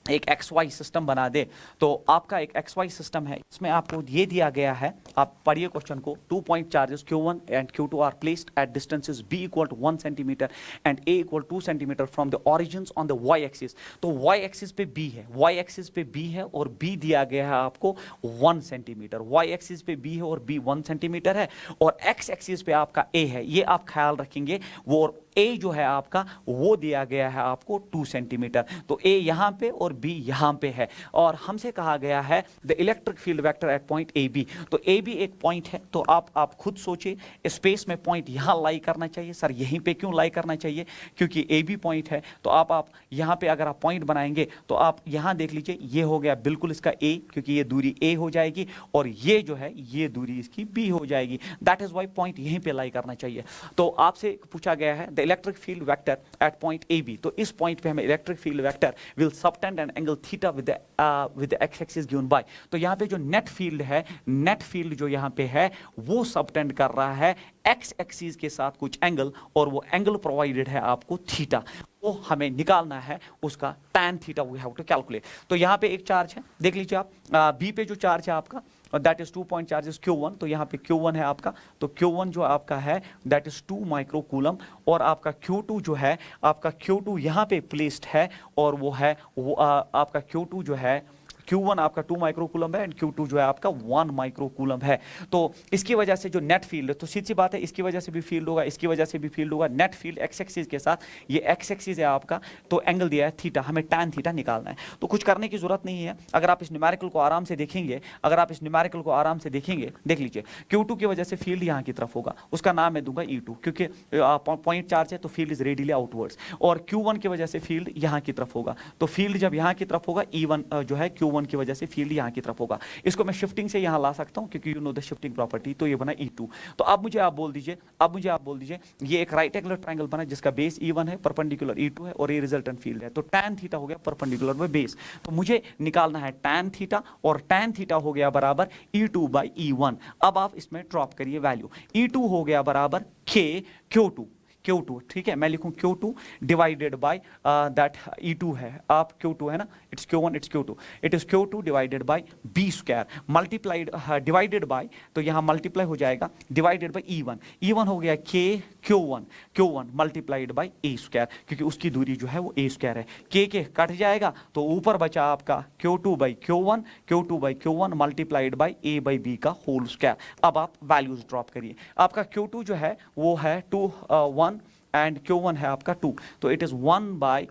एक XY system बना दे तो आपका एक XY सिस्टम है, इसमें आपको ये दिया गया है, आप पढ़िए क्वेश्चन को, 2 point charges Q1 and Q2 are placed at distances B equal to 1 centimetre and A equal 2 centimetre from the origins on the Y axis. तो Y एक्सिस पे B है, Y एक्सिस पे B है और B दिया गया है आपको 1 सेंटीमीटर, Y एक्सिस पे B है और B 1 सेंटीमीटर है, और X एक्सिस पे आपका A है, ये आप ख्याल रखेंगे, वो A जो है आपका वो दिया गया है आपको 2 सेंटीमीटर, तो A यहाँ पे और B यहाँ पे है, और हमसे कहा गया है the electric field vector eight point AB। तो AB एक पॉइंट है, तो आप खुद सोचिए स्पेस में पॉइंट यहाँ लाई करना चाहिए, सर यहीं पे क्यों लाई करना चाहिए, क्योंकि AB पॉइंट है, तो आप यहाँ पे अगर आप पॉइंट बनाएंगे तो आप यहाँ देख लीजिए, ये हो गया बिल्कुल इसका A, क्योंकि ये दूरी A हो जाएगी, और ये जो है ये दूरी इसकी B हो जाएगी, दैट इज वाई पॉइंट यहीं पे लाई करना चाहिए। तो आपसे पूछा गया है the electric field vector eight point AB, तो इस पॉइंट पे हमें electric field vector will subtend an angle theta with the x axis given by. तो यहाँ पे जो नेट फील्ड है, नेट फील्ड जो यहाँ पे है वो सबटेंड कर रहा है x एक्सिस के साथ कुछ एंगल, और वो एंगल प्रोवाइडेड है आपको थीटा, वो हमें निकालना है उसका tan theta we have to calculate. तो यहाँ पे एक चार्ज है, देख लीजिए आप, B पे जो चार्ज है आपका that is 2 point charges Q1, तो यहाँ पे Q1 है आपका, तो Q1 जो आपका है दैट इज 2 माइक्रो कूलम, और आपका Q2 जो है आपका Q2 यहाँ पे प्लेस्ड है, और वो है वो आपका Q2 जो है Q1 आपका 2 माइक्रो कूलम है एंड Q2 जो है आपका 1 माइक्रो कूलम है। तो इसकी वजह से जो नेट फील्ड है, तो सीधी सी बात है, इसकी वजह से भी फील्ड होगा, इसकी वजह से भी फील्ड होगा, नेट फील्ड x एक्सिस के साथ, ये x एक्सिस है आपका, तो एंगल दिया है थीटा, हमें tan थीटा निकालना है। तो कुछ करने की जरूरत नहीं है, अगर आप इस न्यूमेरिकल को आराम से देखेंगे, अगर आप इस न्यूमेरिकल को आराम से देखेंगे, देख लीजिए Q2 की वजह से फील्ड यहाँ की तरफ होगा, उसका नाम मैं दूंगा E2, क्योंकि पॉइंट चार्ज है तो फील्ड इज रेडियली आउटवर्ड्स, और Q1 की वजह से फील्ड यहाँ की तरफ होगा, तो फील्ड जब यहाँ की तरफ होगा E1 जो है Q1 की वजह से फील्ड यहाँ की तरफ होगा, इसको मैं शिफ्टिंग से यहाँ ला सकता हूँ क्योंकि you know the shifting property, तो ये बना E2। तो अब मुझे आप बोल दीजिए ये एक राइट एंगुलर ट्रायंगल बना जिसका बेस E1 है, परपेंडिकुलर E2 है, और ये रिजल्टेंट फील्ड है, तो tan थीटा हो गया परपेंडिकुलर में बेस, तो मुझे निकालना है tan थीटा, और tan थीटा हो गया बराबर E2 बाई E1। अब आप इसमें ड्रॉप करिए वैल्यू, E2 हो गया बराबर Q2, ठीक है, मैं लिखूं Q2 divided by that E2 है, आप Q2 है ना, it's Q1 it's Q2, it is Q2 divided by B square multiplied divided by, तो यहाँ मल्टीप्लाई हो जाएगा डिवाइडेड बाय E1 हो गया Q1 multiplied by A square, क्योंकि उसकी दूरी जो है वो A स्क्वायर है, के कट जाएगा, तो ऊपर बचा आपका Q2 by Q1 multiplied by A by B का होल स्क्वायर। अब आप वैल्यूज ड्रॉप करिए, आपका Q2 जो है वो है 1 एंड Q1 है आपका 2, तो इट इज 1 बाय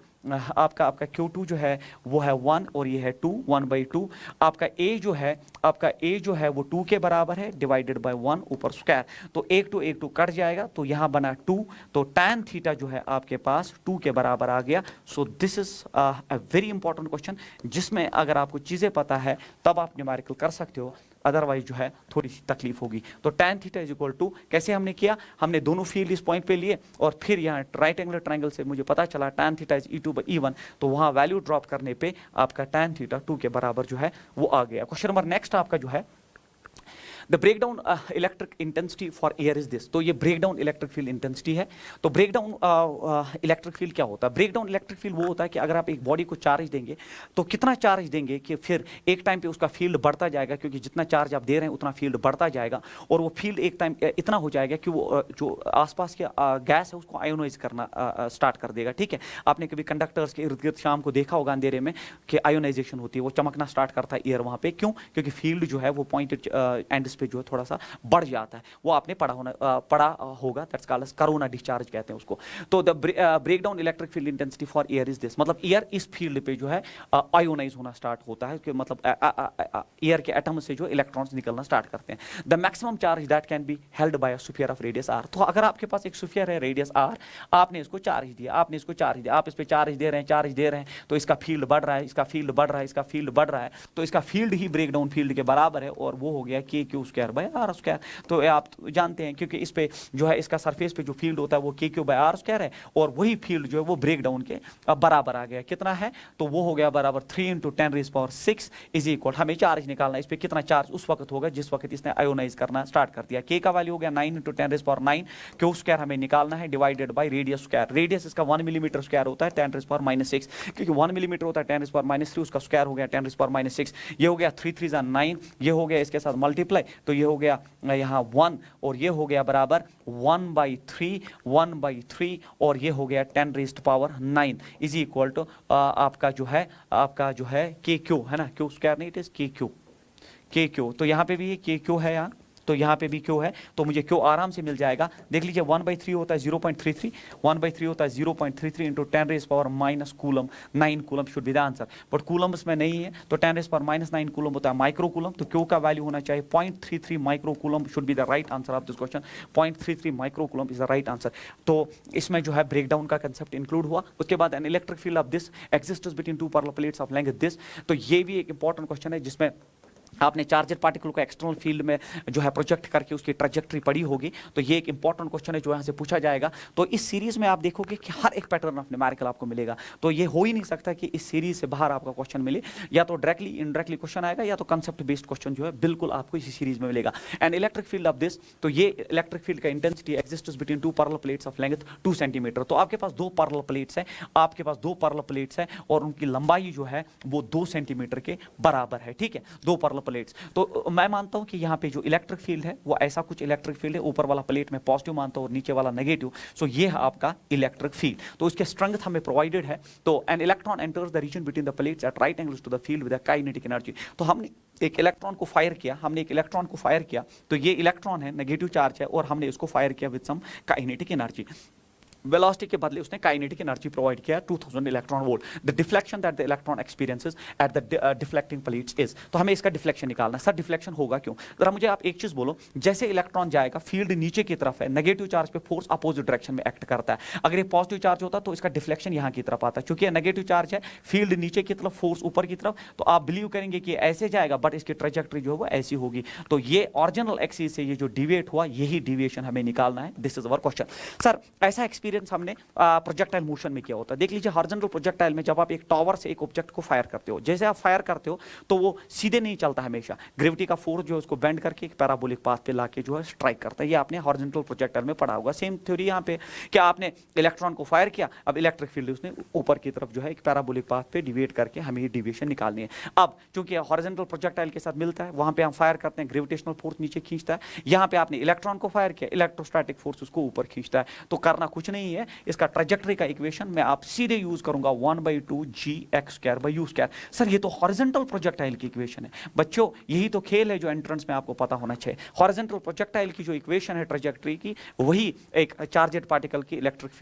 आपका Q2 जो है वो है 1 और ये है 2, 1/2। आपका A जो है वो 2 के बराबर है डिवाइडेड बाय 1 ऊपर स्क्वायर, तो 1 2 कट जाएगा, तो यहाँ बना 2, तो tan थीटा जो है आपके पास 2 के बराबर आ गया। So this is a very important question, जिसमें अगर आपको चीज़ें पता है तब आप न्यूमेरिकल कर सकते हो, अदरवाइज जो है थोड़ी सी तकलीफ होगी। तो tan theta is equal to, कैसे हमने किया, हमने दोनों फील्ड इस पॉइंट पे लिए, और फिर यहाँ राइट एंगुलर ट्रायंगल से मुझे पता चला tan theta is E2 by E1, तो वहाँ वैल्यू ड्रॉप करने पे आपका tan थीटा 2 के बराबर जो है वो आ गया। क्वेश्चन नंबर नेक्स्ट आपका जो है the break down electric intensity for air is this, तो ये break down electric field intensity है। तो ब्रेक डाउन इलेक्ट्रिक फील्ड क्या होता है, ब्रेक डाउन इलेक्ट्रिक फील्ड वो होता है कि अगर आप एक बॉडी को चार्ज देंगे तो कितना चार्ज देंगे कि फिर एक टाइम पे उसका फील्ड बढ़ता जाएगा, क्योंकि जितना चार्ज आप दे रहे हैं उतना फील्ड बढ़ता जाएगा, और वो फील्ड एक टाइम इतना हो जाएगा कि वो जो आसपास के गैस है उसको आयोनाइज करना स्टार्ट कर देगा। ठीक है, आपने कभी कंडक्टर्स के इर्द गिर्द शाम को देखा होगा अंधेरे में कि आयोनाइजेशन होती है, वो चमकना स्टार्ट करता है एयर वहाँ पे, क्यों, क्योंकि फील्ड जो है वो पॉइंटेड एंड पे जो है थोड़ा सा बढ़ जाता है, वो आपने पढ़ा होगा, that's called as corona discharge कहते हैं उसको। तो the break down electric field intensity for air is this, मतलब एयर इस फील्ड पे जो है आयोनाइज होना स्टार्ट होता है, कि मतलब एयर के एटम से जो इलेक्ट्रॉन्स निकलना स्टार्ट करते हैं। The maximum charge that can be held by a sphere of radius R. तो अगर आपके पास एक स्फीयर है रेडियस आर, आपने इसको चार्ज दिया, आपने इसको चार्ज दिया, आप इस पे चार्ज दे रहे हैं, चार्ज दे रहे हैं, तो इसका फील्ड बढ़ रहा है, इसका फील्ड बढ़ रहा है, इसका फील्ड बढ़ रहा है, तो इसका फील्ड ही ब्रेक डाउन फील्ड के बराबर है, और वो हो गया K Q square by R square. तो आप जानते हैं क्योंकि इस पे जो है इसका सरफेस पे जो फील्ड होता है वो के क्यू बाय आर स्क्वायर है, और वही फील्ड जो है वो ब्रेक डाउन के बराबर आ गया। कितना है? तो वो हो गया बराबर 3 × 10⁻⁶ इज इक्वल, हमें चार्ज निकालना है, इस पे कितना चार्ज उस वक्त होगा जिस वक्त इसने आयोनाइज करना स्टार्ट कर दिया। के का वैल्यू हो गया 9 × 10⁹, क्यू स्क्वायर हमें निकालना है divided by radius square. Radius इसका 1 मिलीमीटर स्क्वायर होता है 10⁻⁶, क्योंकि 1 मिलीमीटर होता है 10⁻⁻3, उसका स्क्वायर हो गया 10⁻⁶। ये हो गया 3 3 9, ये हो गया इसके साथ मल्टीप्लाई, तो ये हो गया यहाँ 1, और ये हो गया बराबर 1/3 और ये हो गया 10⁹9 इज इक्वल टू आपका जो है के क्यू है ना, क्यू स्क्वायर नहीं, इट इज के क्यू। तो यहाँ पे भी ये के क्यू है यहाँ, तो यहाँ पे भी क्यू है, तो मुझे क्यू आराम से मिल जाएगा। देख लीजिए 1/3 होता है 0.33, 1/3 होता है 0.33 × 10⁻⁻⁻, coulomb 9 coulomb should be the answer, but Coulomb's में नहीं है, तो 10⁻⁻9 कूलम होता है माइक्रो कूलम, तो क्यू का वैल्यू होना चाहिए 0.33 micro coulomb should be the right answer of this question. 0.33 micro coulomb is the right answer. तो इसमें जो है ब्रेकडाउन का कंसेप्ट इंक्लूड हुआ। उसके बाद an electric field of this exists between 2 parallel plates of length this, तो ये भी एक इंपॉर्टेंट क्वेश्चन है जिसमें आपने चार्जर पार्टिकल को एक्सटर्नल फील्ड में जो है प्रोजेक्ट करके उसकी ट्रैजेक्टरी पढ़ी होगी, तो ये एक इंपॉर्टेंट क्वेश्चन है जो यहाँ से पूछा जाएगा। तो इस सीरीज में आप देखोगे कि हर एक पैटर्न ऑफ न्यूमेरिकल आपको मिलेगा, तो ये हो ही नहीं सकता कि इस सीरीज से बाहर आपका क्वेश्चन मिले, या तो डायरेक्टली इनडायरेक्टली क्वेश्चन आएगा, या तो कंसेप्ट बेस्ड क्वेश्चन जो है बिल्कुल आपको इसी सीरीज में मिलेगा। And electric field of this, तो ये इलेक्ट्रिक फील्ड का intensity exists between 2 parallel plates of length 2 centimetre. तो आपके पास 2 पैरेलल प्लेट्स हैं, और उनकी लंबाई जो है वो 2 सेंटीमीटर के बराबर है, ठीक है, 2 पैरेलल प्लेट्स। तो मैं मानता हूं कि यहाँ पे जो इलेक्ट्रिक फील्ड है वो ऐसा कुछ इलेक्ट्रिक फील्ड है, ऊपर वाला प्लेट में पॉजिटिव मानता हूं और नीचे वाला नेगेटिव, सो ये है आपका इलेक्ट्रिक फील्ड। तो इसके स्ट्रेंथ हमें प्रोवाइडेड है। तो an electron enters the region between the plates at right angles to the field with kinetic energy. तो हमने एक इलेक्ट्रॉन को फायर किया, तो ये इलेक्ट्रॉन है, नेगेटिव चार्ज है, और हमने इसको फायर किया with some kinetic energy. Velocity के बदले उसने काइनेटिक एनर्जी प्रोवाइड किया 2000 electron volt. The deflection that the electron experiences at the deflecting plates is, तो हमें इसका डिफ्लेक्शन निकालना है। सर डिफ्लेक्शन होगा क्यों? जरा मुझे आप एक चीज बोलो, जैसे इलेक्ट्रॉन जाएगा, फील्ड नीचे की तरफ है, नेगेटिव चार्ज पे फोर्स अपोजिट डायरेक्शन में एक्ट करता है। अगर ये पॉजिटिव चार्ज होता तो इसका डिफ्लेक्शन यहाँ की तरफ आता है, क्योंकि नेगेटिव चार्ज है, फील्ड नीचे की तरफ, फोर्स ऊपर की तरफ, तो आप बिलीव करेंगे कि ऐसे जाएगा, बट इसकी ट्रेजेक्टरी जो है वो ऐसी होगी। तो ये ऑरिजिनल एक्सिस से ये जो डिविएट हुआ, यही डिविएशन हमें निकालना है। This is our question. Sir ऐसा एक्सपीरियंस हमने प्रोजेक्टाइल मोशन में किया होता है। देख लीजिए हॉरिजॉन्टल प्रोजेक्टाइल में जब आप एक टॉवर से एक ऑब्जेक्ट को फायर करते हो, जैसे आप फायर करते हो तो वो सीधे नहीं चलता, हमेशा ग्रेविटी का फोर्स जो है उसको बेंड करके एक पैराबोलिक पाथ पे लाके जो है स्ट्राइक करता है। ये आपने हॉरिजॉन्टल प्रोजेक्टाइल में पढ़ा होगा। सेम थ्योरी यहाँ पे, क्या आपने इलेक्ट्रॉन को फायर किया, अब इलेक्ट्रिक फील्ड उसने ऊपर की तरफ जो है एक पैराबोलिक पाथ पे डिविएट करके हमें ये डिविएशन निकालनी है। अब चूंकि हॉरिजॉन्टल प्रोजेक्टाइल के साथ मिलता है, वहां पे हम फायर करते हैं, ग्रेविटेशनल फोर्स नीचे खींचता है। यहाँ पे आपने इलेक्ट्रॉन को फायर किया, इलेक्ट्रोस्टैटिक फोर्स उसको ऊपर खींचता है। तो करना कुछ नहीं है, इसका ट्रैजेक्टरी का इक्वेशन मैं आप सीधे यूज करूंगा 1/2 gx²/u²। सर ये तो हॉरिजॉन्टल प्रोजेक्टाइल की इक्वेशन है। बच्चों यही तो खेल है जो एंट्रेंस में आपको पता होना चाहिए। हॉरिजॉन्टल प्रोजेक्टाइल की जो इक्वेशन है ट्रैजेक्टरी की, वही एक चार्जेड पार्टिकल की इलेक्ट्रिक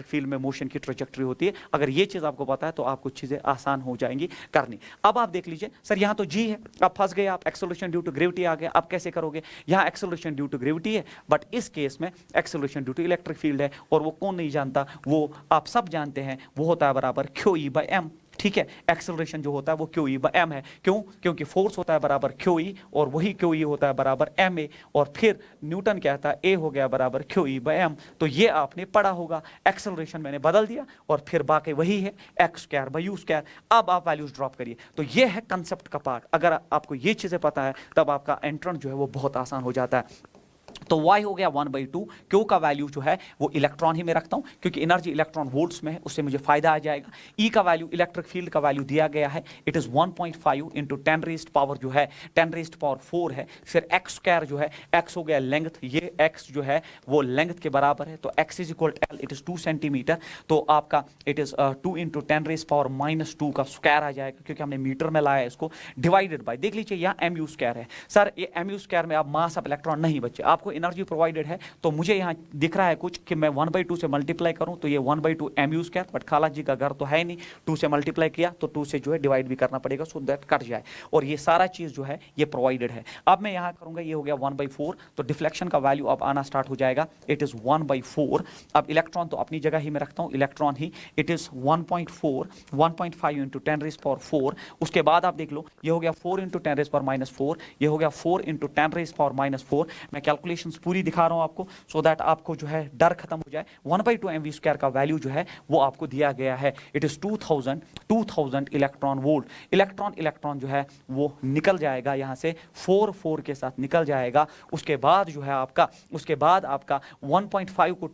फील्ड में मोशन की ट्रैजेक्टरी होती है। अगर ये चीज आपको पता है तो आपको चीजें आसान हो जाएंगी करनी। अब आप देख लीजिए, सर यहाँ तो g है, अब फंस गए आप, एक्सेलरेशन ड्यू टू ग्रेविटी आ गया, अब कैसे करोगे? यहाँ एक्सेलरेशन ड्यू टू ग्रेविटी है, बट इस केस में acceleration due to electric field है, और वो कौन नहीं जानता, वो आप सब जानते हैं, वो होता है बराबर QE/m। ठीक है, एक्सेलरेशन जो होता है वो QE/m है। क्यों? क्योंकि फोर्स होता है बराबर QE, और वही QE होता है बराबर ma, और फिर न्यूटन कहता है a हो गया बराबर QE/m। तो ये आपने पढ़ा होगा। एक्सेलरेशन मैंने बदल दिया, और फिर बाकी वही है x²/u²। अब आप वैल्यूज ड्रॉप करिए। तो ये है कंसेप्ट का पार्ट। अगर आपको ये चीजें पता है तब आपका एंट्रेंस जो है वो बहुत आसान हो जाता है। तो y हो गया 1/2, क्यू का वैल्यू जो है वो इलेक्ट्रॉन ही में रखता हूं, क्योंकि एनर्जी इलेक्ट्रॉन वोल्ट्स में है, उससे मुझे फायदा आ जाएगा। E का वैल्यू, इलेक्ट्रिक फील्ड का वैल्यू दिया गया है, इट इज 1.5 × 10⁻⁴ जो है 10⁻⁴ है। फिर x² जो है, x हो गया लेंथ, ये x जो है वो लेंथ के बराबर है, तो x is equal to L, it is 2 centimetre. तो आपका इट इज 2 × 10⁻⁻² का स्क्वायर आ जाएगा, क्योंकि हमने मीटर में लाया इसको, डिवाइडेड बाय, देख लीजिए यहाँ mu² है। सर ये mu² में आप मास ऑफ इलेक्ट्रॉन नहीं बच्चे, आपको को एनर्जी प्रोवाइडेड है, तो मुझे यहाँ दिख रहा है कुछ कि मैं 1/2 से मल्टीप्लाई करूँ तो ये 1/2 mu स्क्वायर, बट खाला जी का घर तो है नहीं, 2 से मल्टीप्लाई किया तो 2 से जो है डिवाइड भी करना पड़ेगा, सो दैट कट जाए, और ये सारा चीज़ जो है ये प्रोवाइडेड है। अब मैं यहाँ करूँगा, ये हो गया 1/4, तो डिफ्लेक्शन का वैल्यू अब आना स्टार्ट हो जाएगा, इट इज़ 1/4। अब इलेक्ट्रॉन तो अपनी जगह ही मैं रखता हूँ, electron he, it is 1.4, 1.5 into 10⁻⁴। उसके बाद आप देख लो, ये हो गया 4 इंटू 10⁻⁴, ये हो गया 4 इंटू 10⁻⁴। मैं कैलकुलेशंस पूरी दिखा रहा हूँ आपको, सो दैट आपको जो है डर खत्म हो जाए। 1/2 mv स्क्वायर का वैल्यू जो है वो आपको दिया गया है, it is 2000 electron volt. Electron जो है वो निकल जाएगा यहाँ से 4 के साथ निकल जाएगा। उसके बाद जो है आपका 1.5 को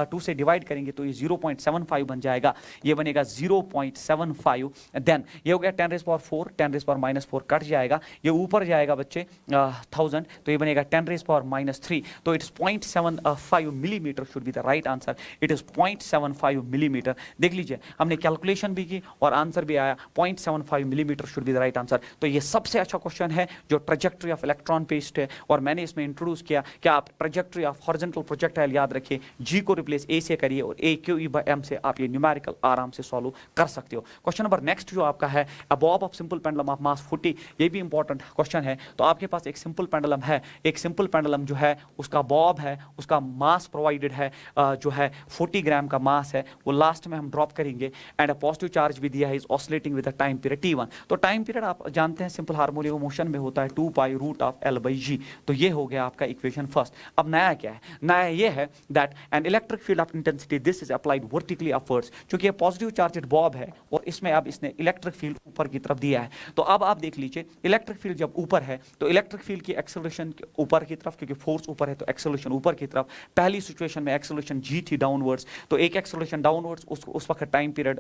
2 से डिवाइड करेंगे तो ये 0.75 बन जाएगा, ये बनेगा 0.75। देन ये हो गया 10⁻⁴, 10⁻⁴ कट जाएगा, ये ऊपर जाएगा बच्चे 1000, तो ये बनेगा 10⁻⁻3, तो it's 0.75 millimetre should be the right answer, it is 0.75 millimetre. देख लीजिए, हमने कैलकुलेशन भी की और आंसर भी आया, 0.75 millimetre should be the right answer. तो ये सबसे अच्छा क्वेश्चन है जो ट्रेजेक्टरी ऑफ इलेक्ट्रॉन बेस्ड है, और मैंने इसमें इंट्रोड्यूस किया कि आप ट्रेजेक्टरी ऑफ हॉरिजॉन्टल प्रोजेक्टाइल याद रखिए, जी को रिप्लेस ए से करिए और ए क्यू ई बाय एम से आप ये न्यूमेरिकल आराम से सॉल्व कर सकते हो। क्वेश्चन नंबर नेक्स्ट जो आपका है, a bob of simple pendulum of mass 40, ये भी इंपॉर्टेंट क्वेश्चन है। तो आपके पास एक सिंपल पेंडुलम है, एक सिंपल पेंडुलम जो है उसका बॉब है, उसका मास प्रोवाइडेड है जो है 40 ग्राम का मास है, वो लास्ट में हम ड्रॉप करेंगे, एंड अ पॉजिटिव चार्ज भी दिया है, is oscillating with the time period t1। तो टाइम पीरियड आप जानते हैं सिंपल हार्मोनिक मोशन में होता है 2π√L/g। तो ये हो गया आपका इक्वेशन फर्स्ट। अब नया क्या है? नया ये है that an electric field of intensity this is applied vertically upwards, क्योंकि ये पॉजिटिव चार्जेड बॉब है और इसमें अब इसने इलेक्ट्रिक फील्ड ऊपर की तरफ दिया है। तो अब आप देख लीजिए, इलेक्ट्रिक फील्ड जब ऊपर है तो इलेक्ट्रिक फील्ड की एक्सेलरेशन ऊपर की तरफ, क्योंकि फोर्स ऊपर है तो एक्सेलरेशन ऊपर की तरफ। पहली सिचुएशन में एक्सेलरेशन g थी डाउनवर्ड्स, तो एक एक्सेलरेशन डाउनवर्ड्स, उस वक्त टाइम पीरियड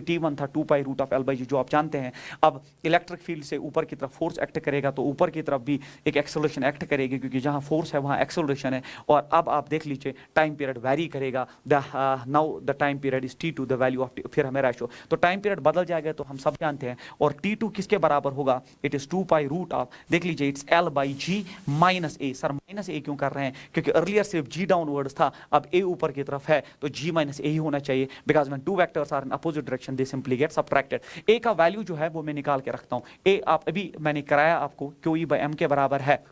t1 था 2π√L/g जो आप जानते हैं। अब इलेक्ट्रिक फील्ड से ऊपर की तरफ फोर्स एक्ट करेगा तो ऊपर की तरफ भी एक एक्सेलरेशन एक्ट करेगी, क्योंकि जहां फोर्स है वहां एक्सेलरेशन है। और अब आप देख लीजिए टाइम पीरियड वैरी करेगा, now the time period is t2 the value of फिर हमें रेशो, तो टाइम पीरियड बदल जाएगा, तो हम सब जानते हैं। और t2 किसके बराबर होगा? इट इज 2π√, देख लीजिए it's L/g minus a। Sir minus a क्यों कर रहे हैं? क्योंकि अर्लियर सिर्फ g डाउनवर्ड्स था, अब a ऊपर की तरफ है तो g माइनस a ही होना चाहिए, because when two vectors are in opposite direction they simply get subtracted. a का वैल्यू जो है वो मैं निकाल के रखता हूं। a आप अभी मैंने कराया आपको QE/m के बराबर है,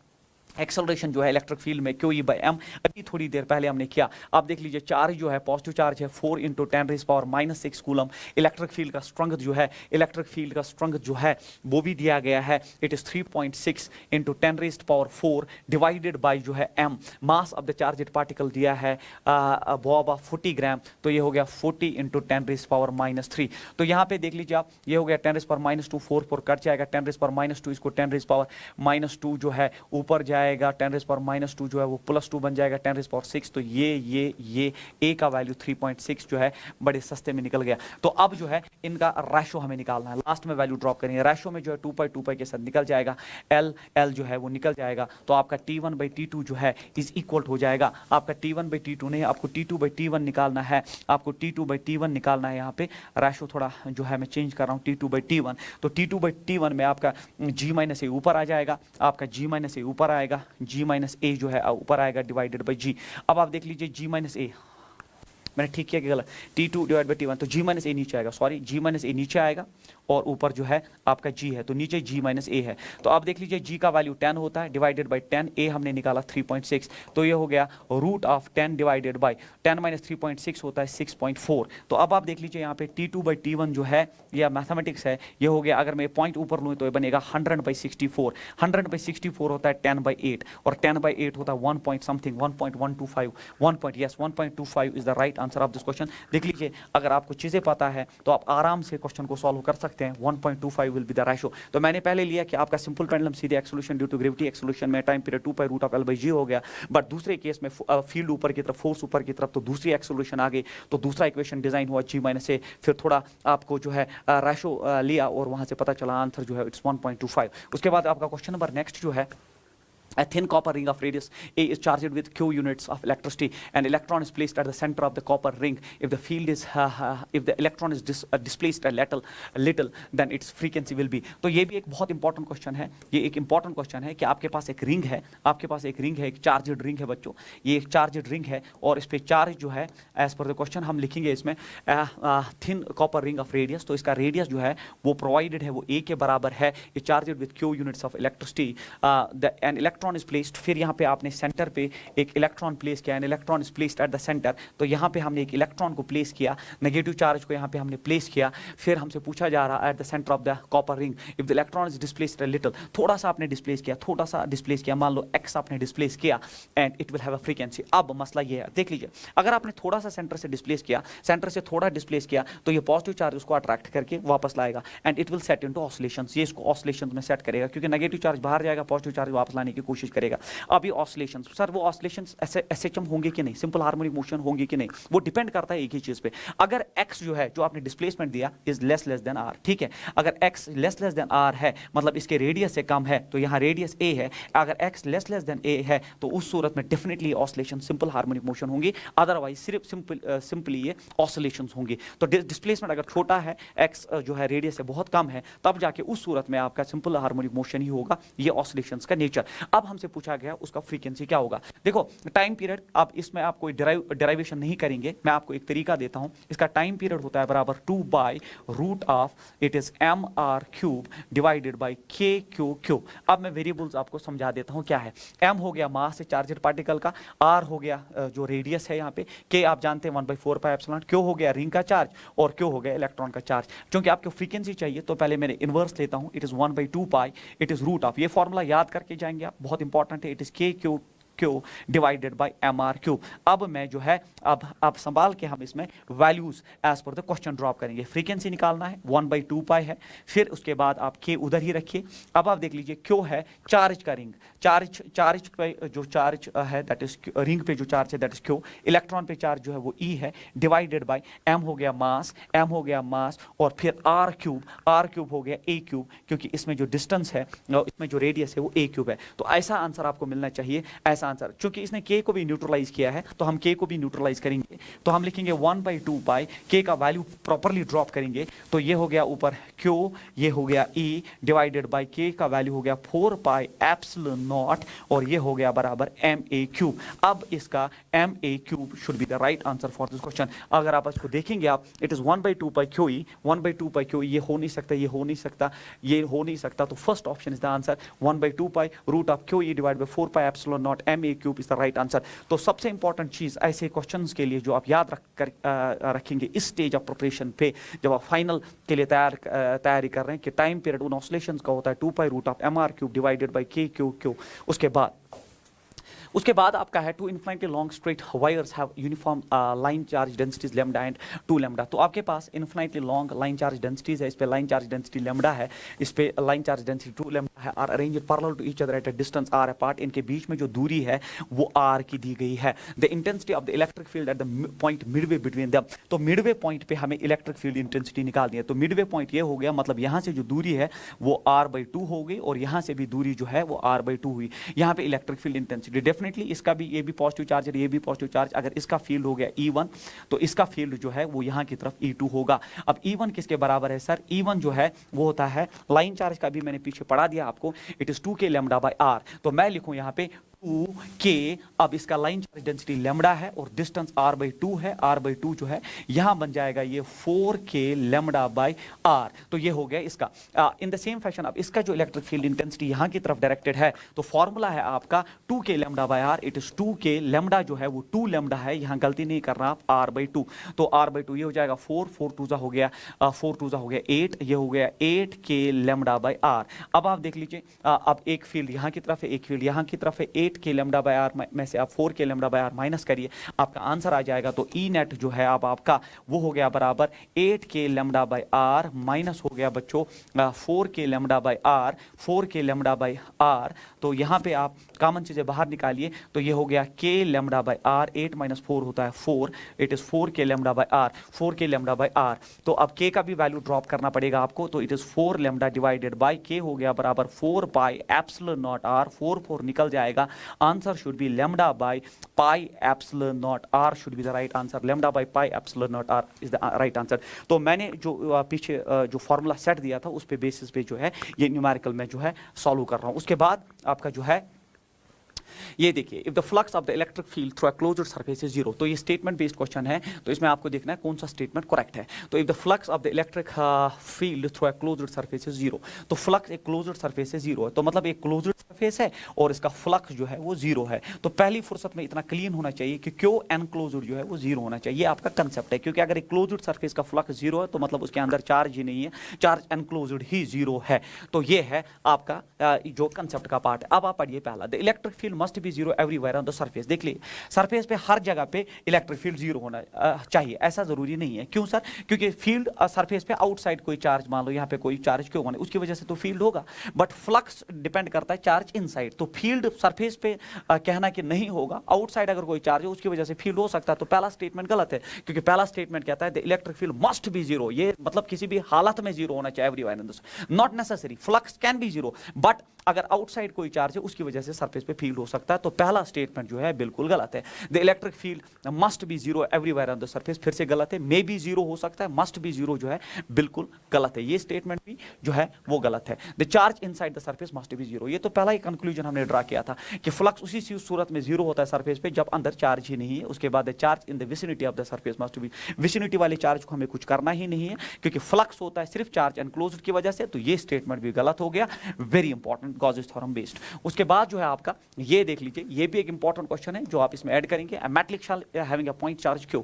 एक्सेलरेशन जो है इलेक्ट्रिक फील्ड में QE/m, अभी थोड़ी देर पहले हमने किया। आप देख लीजिए चार्ज जो है पॉजिटिव चार्ज है 4 इंटू 10⁻⁻6 कूलम। इलेक्ट्रिक फील्ड का स्ट्रेंथ जो है, इलेक्ट्रिक फील्ड का स्ट्रेंथ जो है वो भी दिया गया है, it is 3.6 into 10⁻⁴ divided by जो है m। Mass of the charged particle दिया है बॉब ऑफ 40 ग्राम, तो ये हो गया 40 इंटू 10⁻⁻3। तो यहाँ पे देख लीजिए आप, ये हो गया 10⁻⁻2, 4 कट जाएगा, 10⁻⁻2 इसको 10⁻⁻2 जो है ऊपर जाएगा, 10⁻⁻2 जो है वो +2 बन जाएगा 10⁻⁶। तो ये a का वैल्यू 3.6 जो है बड़े सस्ते में निकल गया। तो अब जो है इनका रेशो हमें निकालना है, लास्ट में वैल्यू ड्रॉप करेंगे। रेशो में जो है 2π के साथ निकल जाएगा, L जो है वो निकल जाएगा, तो आपका T1/T2 जो है इज इक्वल हो जाएगा। आपका T1/T2 नहीं, आपको T2/T1 निकालना है, आपको T2/T1 निकालना है। यहाँ पे रेशो थोड़ा जो है मैं चेंज कर रहा हूँ, T2/T1। तो T2/T1 में आपका g-a ऊपर आ जाएगा, आपका g-a ऊपर आएगा, g-a जो है ऊपर आएगा डिवाइडेड बाई g। अब आप देख लीजिए g-a, मैंने ठीक किया कि गलत, T2/T1, तो g-a नीचे आएगा, सॉरी g-a नीचे आएगा और ऊपर जो है आपका g है, तो नीचे g-a है। तो आप देख लीजिए g का वैल्यू 10 होता है, डिवाइडेड बाई 10, a हमने निकाला 3.6, तो ये हो गया √10 डिवाइडेड बाई 10 - 3.6 होता है 6.4। तो अब आप देख लीजिए यहाँ पे T2/T1 जो है या मैथमेटिक्स है, ये हो गया, अगर मैं पॉइंट ऊपर लूँ तो ये बनेगा 100/64। 100/64 होता है 10/8, और 10/8 होता है 1.125, 1.25 is the right answer of this question. देख लीजिए, अगर आपको चीजें पता है तो आप आराम से क्वेश्चन को सॉल्व कर सकते हैं। 1.25 विल बी द रेशो। तो मैंने पहले लिया कि आपका सिंपल पेंडुलम सीधे acceleration due to gravity acceleration में टाइम पीरियड 2π√L/g हो गया, बट दूसरे केस में फील्ड ऊपर की तरफ, फोर्स ऊपर की तरफ, तो दूसरी एक्सेलरेशन आ गई, तो दूसरा इक्वेशन डिजाइन हुआ g-a। फिर थोड़ा आपको जो है रेशो लिया और वहां से पता चला आंसर जो है इट्स 1.25। उसके बाद आपका क्वेश्चन नंबर नेक्स्ट जो है A thin copper ring of radius A is charged with q units of electricity. An electron is placed at the center of the copper ring. If the field is if the electron is displaced a little, then its frequency will be. तो ये भी एक बहुत important question है. ये एक important question है कि आपके पास एक रिंग है, आपके पास एक रिंग है, एक चार्जड रिंग है बच्चों. ये एक चार्जड रिंग है और इस पे चार्ज जो है एज पर द क्वेश्चन हम लिखेंगे इसमें thin copper ring of radius. तो इसका रेडियस जो है वो प्रोवाइडेड है, वो ए के बराबर है. ये charged with Q units of electricity. An electron is placed. फिर यहाँ पे आपने सेंटर पे एक इलेक्ट्रॉन प्लेस किया. An electron is placed at the centre. तो यहाँ पे हमने एक इलेक्ट्रॉन को प्लेस किया, नेगेटिव चार्ज को यहाँ पे हमने प्लेस किया. फिर हमसे पूछा जा रहा है at the centre of the copper ring if the electron is displaced a little. थोड़ा सा आपने डिस्प्लेस किया, थोड़ा सा डिस्प्लेस किया, मान लो एक्स आपने डिस्प्लेस किया and it will have a frequency. अब मसला ये है, देख लीजिए, अगर आपने थोड़ा सा सेंटर से डिस्प्लेस किया, सेंटर से थोड़ा डिस्प्लेस किया, तो ये पॉजिटिव चार्ज उसको अट्रैक्ट करके वापस लाएगा and it will set into oscillations. ये इसको ऑसिलेशंस में सेट करेगा क्योंकि नेगेटिव चार्ज बाहर जाएगा, पॉजिटिव चार्ज वापस लाने की कोशिश करेगा. अब ये ऑसिलेशंस, सर वो ऑसिलेशंस एसएचएम होंगे कि नहीं, सिंपल हार्मोनिक मोशन होंगे कि नहीं, वो डिपेंड करता है एक ही चीज पे. अगर एक्स जो है, जो आपने डिस्प्लेसमेंट दिया, इज लेस देन आर. ठीक है, अगर एक्स लेस देन आर है, मतलब इसके रेडियस से कम है, तो यहाँ रेडियस ए है. अगर एक्स लेस देन ए है तो उस सूरत में definitely oscillation simple harmonic motion होंगी. अदरवाइज सिर्फ सिंपली ये ऑसिलेशंस होंगी. तो डिस्प्लेसमेंट अगर छोटा है, एक्स जो है रेडियस से बहुत कम है, तब जाके उस सूरत में आपका सिंपल हार्मोनिक मोशन ही होगा. ये ऑसिलेशंस का नेचर. अब हमसे पूछा गया उसका फ्रीक्वेंसी क्या होगा. देखो टाइम पीरियड, आप इसमें आप कोई डेरिवेशन नहीं करेंगे, मैं आपको एक तरीका देता हूं. इसका टाइम पीरियड होता है बराबर 2 by root of it is M R cube divided by K Q Q. अब मैं वेरिएबल्स आपको समझा देता हूं क्या है. एम हो गया मास से चार्जड पार्टिकल का, आर हो गया जो रेडियस है यहाँ पे, के आप जानते हैं 1/4 पाई एप्सिलॉन, क्यू हो गया रिंग का चार्ज और क्यू हो गया इलेक्ट्रॉन का चार्ज. क्योंकि आपको फ्रीक्वेंसी चाहिए तो पहले मैंने इनवर्स लेता हूं. It is 1/2 pi, it is root of, ये फॉर्मूला याद करके जाएंगे आप, बहुत इंपॉर्टेंट है. It is K Q Q divided by M R cube. अब मैं जो है अब संभाल के हम इसमें values as per the question drop करेंगे. फ्रीक्वेंसी निकालना है, 1/2 पाई है, फिर उसके बाद आप के उधर ही रखिए. अब आप देख लीजिए क्यू है चार्ज का रिंग, चार्ज पे जो चार्ज है दैट इज रिंग पे जो चार्ज है दैट इज क्यू. इलेक्ट्रॉन पे चार्ज जो है वो ई है, डिवाइडेड बाय एम हो गया मास, एम हो गया मास, और फिर आर क्यूब हो गया ए क्यूब, क्योंकि इसमें जो डिस्टेंस है, इसमें जो रेडियस है वो ए क्यूब है. तो ऐसा आंसर आपको मिलना चाहिए, ऐसा आंसर. क्योंकि इसने के को भी न्यूट्रलाइज किया है तो हम के को भी न्यूट्रलाइज करेंगे. तो हम लिखेंगे 1/2 पाई, के का वैल्यू प्रॉपर्ली ड्रॉप करेंगे. तो ये हो गया ऊपर क्यू, ये हो गया ई, डिवाइडेड बाय के का वैल्यू हो गया 4 पाई एप्सिलॉन नॉट, और ये हो गया बराबर एम ए क्यूब. अब इसका M A cube should be the right answer for this question. अगर आप इसको देखेंगे आप, it is 1/2 pi Q E, 1/2 pi Q, ये हो नहीं सकता, ये हो नहीं सकता, ये हो नहीं सकता. तो first option is the answer. 1/2 pi root of Q E divide by 4 pi epsilon naught M A cube is the right answer. तो सबसे इंपॉर्टेंट चीज ऐसे क्वेश्चंस के लिए जो आप याद रखेंगे इस स्टेज ऑफ प्रिपरेशन पे, जब आप फाइनल के लिए तैयारी कर रहे हैं, कि टाइम पीरियड उन ऑसिलेशंस का होता है 2 pi root of M R cube divided by K Q Q. उसके बाद आपका है two infinitely long straight wires have uniform line charge densities lambda and 2 lambda. तो आपके पास infinitely long line charge densities है, इस पे लाइन चार्ज डेंसिटी लैम्डा है, इस पे लाइन चार्ज डेंसिटी 2 लैम्डा है, are arranged parallel to each other at a distance R apart. इनके बीच में जो दूरी है वो आर की दी गई है. The intensity of the electric field at the point Midway between them. तो मिडवे पॉइंट पे हमें इलेक्ट्रिक फील्ड इंटेंसिटी निकालनी है. तो मिडवे पॉइंट ये हो गया, मतलब यहाँ से जो दूरी है वो r/2 हो गई और यहाँ से भी दूरी जो है वो r/2 हुई. यहाँ पे इलेक्ट्रिक फील्ड इंटेंसिटी डेफिनेटली इसका भी, ये भी पॉजिटिव चार्ज है, ये भी पॉजिटिव चार्ज. अगर इसका फील्ड हो गया E1 तो इसका फील्ड जो है वो यहाँ की तरफ E2 होगा. अब E1 किसके बराबर है सर? E1 जो है वो होता है लाइन चार्ज का भी मैंने पीछे पढ़ा दिया आपको, it is 2k lambda by r. तो मैं लिखूं यहाँ पे 2k. अब इसका लाइन चार्ज डेंसिटी लैम्डा है और डिस्टेंस r/2 है, r/2 जो है यहां बन जाएगा ये 4k लैम्डा बाय r. तो ये हो गया इसका. इन द सेम फैशन अब इसका जो इलेक्ट्रिक फील्ड इंटेंसिटी यहां की तरफ डायरेक्टेड है, तो फॉर्मूला है आपका 2k lambda by r. It is 2k lambda जो है वो 2 लैम्डा है, यहां गलती नहीं करना आप, r/2. तो r/2 ये हो जाएगा 4, 4 2 हो गया 4 2 हो गया 8, ये हो गया 8k लैम्डा बाय r. अब आप देख लीजिए, अब एक फील्ड यहां की तरफ है, एक फील्ड यहां की तरफ है, 8 8 के लेमडा बाय आर में से आप 4 के लेमडा बाय आर माइनस करिए, आपका आंसर आ जाएगा। तो ई नेट जो है अब आपका वो हो गया बराबर 8 के लेमडा बाय आर माइनस हो गया बच्चों 4 के लेमडा बाय आर, 4 के लेमडा बाय आर। तो यहाँ पे आप कॉमन चीजें बाहर निकालिए, तो ये हो गया के लेमडा बाय आर, 8 माइनस 4 होता है 4, इट इज 4 के लेमडा बाय आर, 4 के लेमडा बाय आर। तो अब के का भी वैल्यू ड्रॉप करना पड़ेगा आपको, तो it is 4 lambda divided by के हो गया बराबर 4 पाई एप्सिलॉन नॉट आर, 4 निकल जाएगा। Answer should be lambda by pi epsilon naught R should be the right answer. Lambda by pi epsilon naught R is the right answer. तो मैंने जो पीछे जो फॉर्मूला सेट दिया था उस पे बेसिस पे जो है ये न्यूमेरिकल में जो है सॉल्व कर रहा हूं। उसके बाद आपका जो है ये देखिए, if the flux of the electric field through a closed surface is zero. तो ये स्टेटमेंट बेस्ड क्वेश्चन है, तो इसमें आपको देखना है कौन सा स्टेटमेंट करेक्ट है। तो if the flux of the electric field through a closed surface is zero, तो फ्लक्स एक क्लोज्ड सरफेस से जीरो है, तो मतलब एक क्लोज्ड सरफेस है और इसका फ्लक्स जो है वो जीरो है। तो पहली फुर्सत में इतना क्लीन होना चाहिए कि क्यों एनक्लोज्ड जो है वो जीरो होना चाहिए, आपका कंसेप्ट है। क्योंकि अगर एक क्लोज्ड सरफेस का फ्लक्स जीरो है तो मतलब उसके अंदर चार्ज ही नहीं है, चार्ज एनक्लोज्ड ही जीरो है। तो ये है आपका जो कंसेप्ट का पार्ट है। अब आप पढ़िए पहला, the electric field must be zero everywhere on the surface. देख लीजिए सरफेस पे हर जगह पे इलेक्ट्रिक फील्ड जीरो होना चाहिए, ऐसा जरूरी नहीं है। क्यों सर? क्योंकि फील्ड सरफेस पे आउटसाइड कोई चार्ज, मान लो यहाँ पे कोई चार्ज क्यों होना, उसकी वजह से तो फील्ड होगा, बट फ्लक्स डिपेंड करता है चार्ज इनसाइड। तो फील्ड सरफेस पे कहना कि नहीं होगा, आउटसाइड अगर कोई चार्ज है उसकी वजह से फील्ड हो सकता है, तो पहला स्टेटमेंट गलत है। क्योंकि पहला स्टेटमेंट कहता है the electric field must be zero, ये मतलब किसी भी हालत में जीरो होना चाहिए everywhere in this, not necessary, flux can be zero, but अगर आउटसाइड कोई चार्ज है उसकी वजह से सरफेस पे फील्ड हो सकता है। तो पहला स्टेटमेंट जो है बिल्कुल गलत है। The electric field must be zero everywhere on the surface, फिर से गलत है। मे बी जीरो हो सकता है, मस्ट बी जीरो जो है बिल्कुल गलत है, ये स्टेटमेंट भी जो है वो गलत है। The charge inside the surface must be zero, ये तो पहला ही कंक्लूजन हमने ड्रा किया था कि फ्लक्स उसी सूरत में जीरो होता है सरफेस पे जब अंदर चार्ज ही नहीं है। उसके बाद the charge in the vicinity of the surface must be, vicinity वाले चार्ज को हमें कुछ करना ही नहीं है क्योंकि फ्लक्स होता है सिर्फ चार्ज एनक्लोज्ड की वजह से। तो ये स्टेटमेंट भी गलत हो गया, very important, Gauss's theorem based. उसके बाद जो है आपका ये देख लीजिए, ये भी एक इंपॉर्टेंट क्वेश्चन है जो आप इसमें ऐड करेंगे। A metallic shell having a point charge Q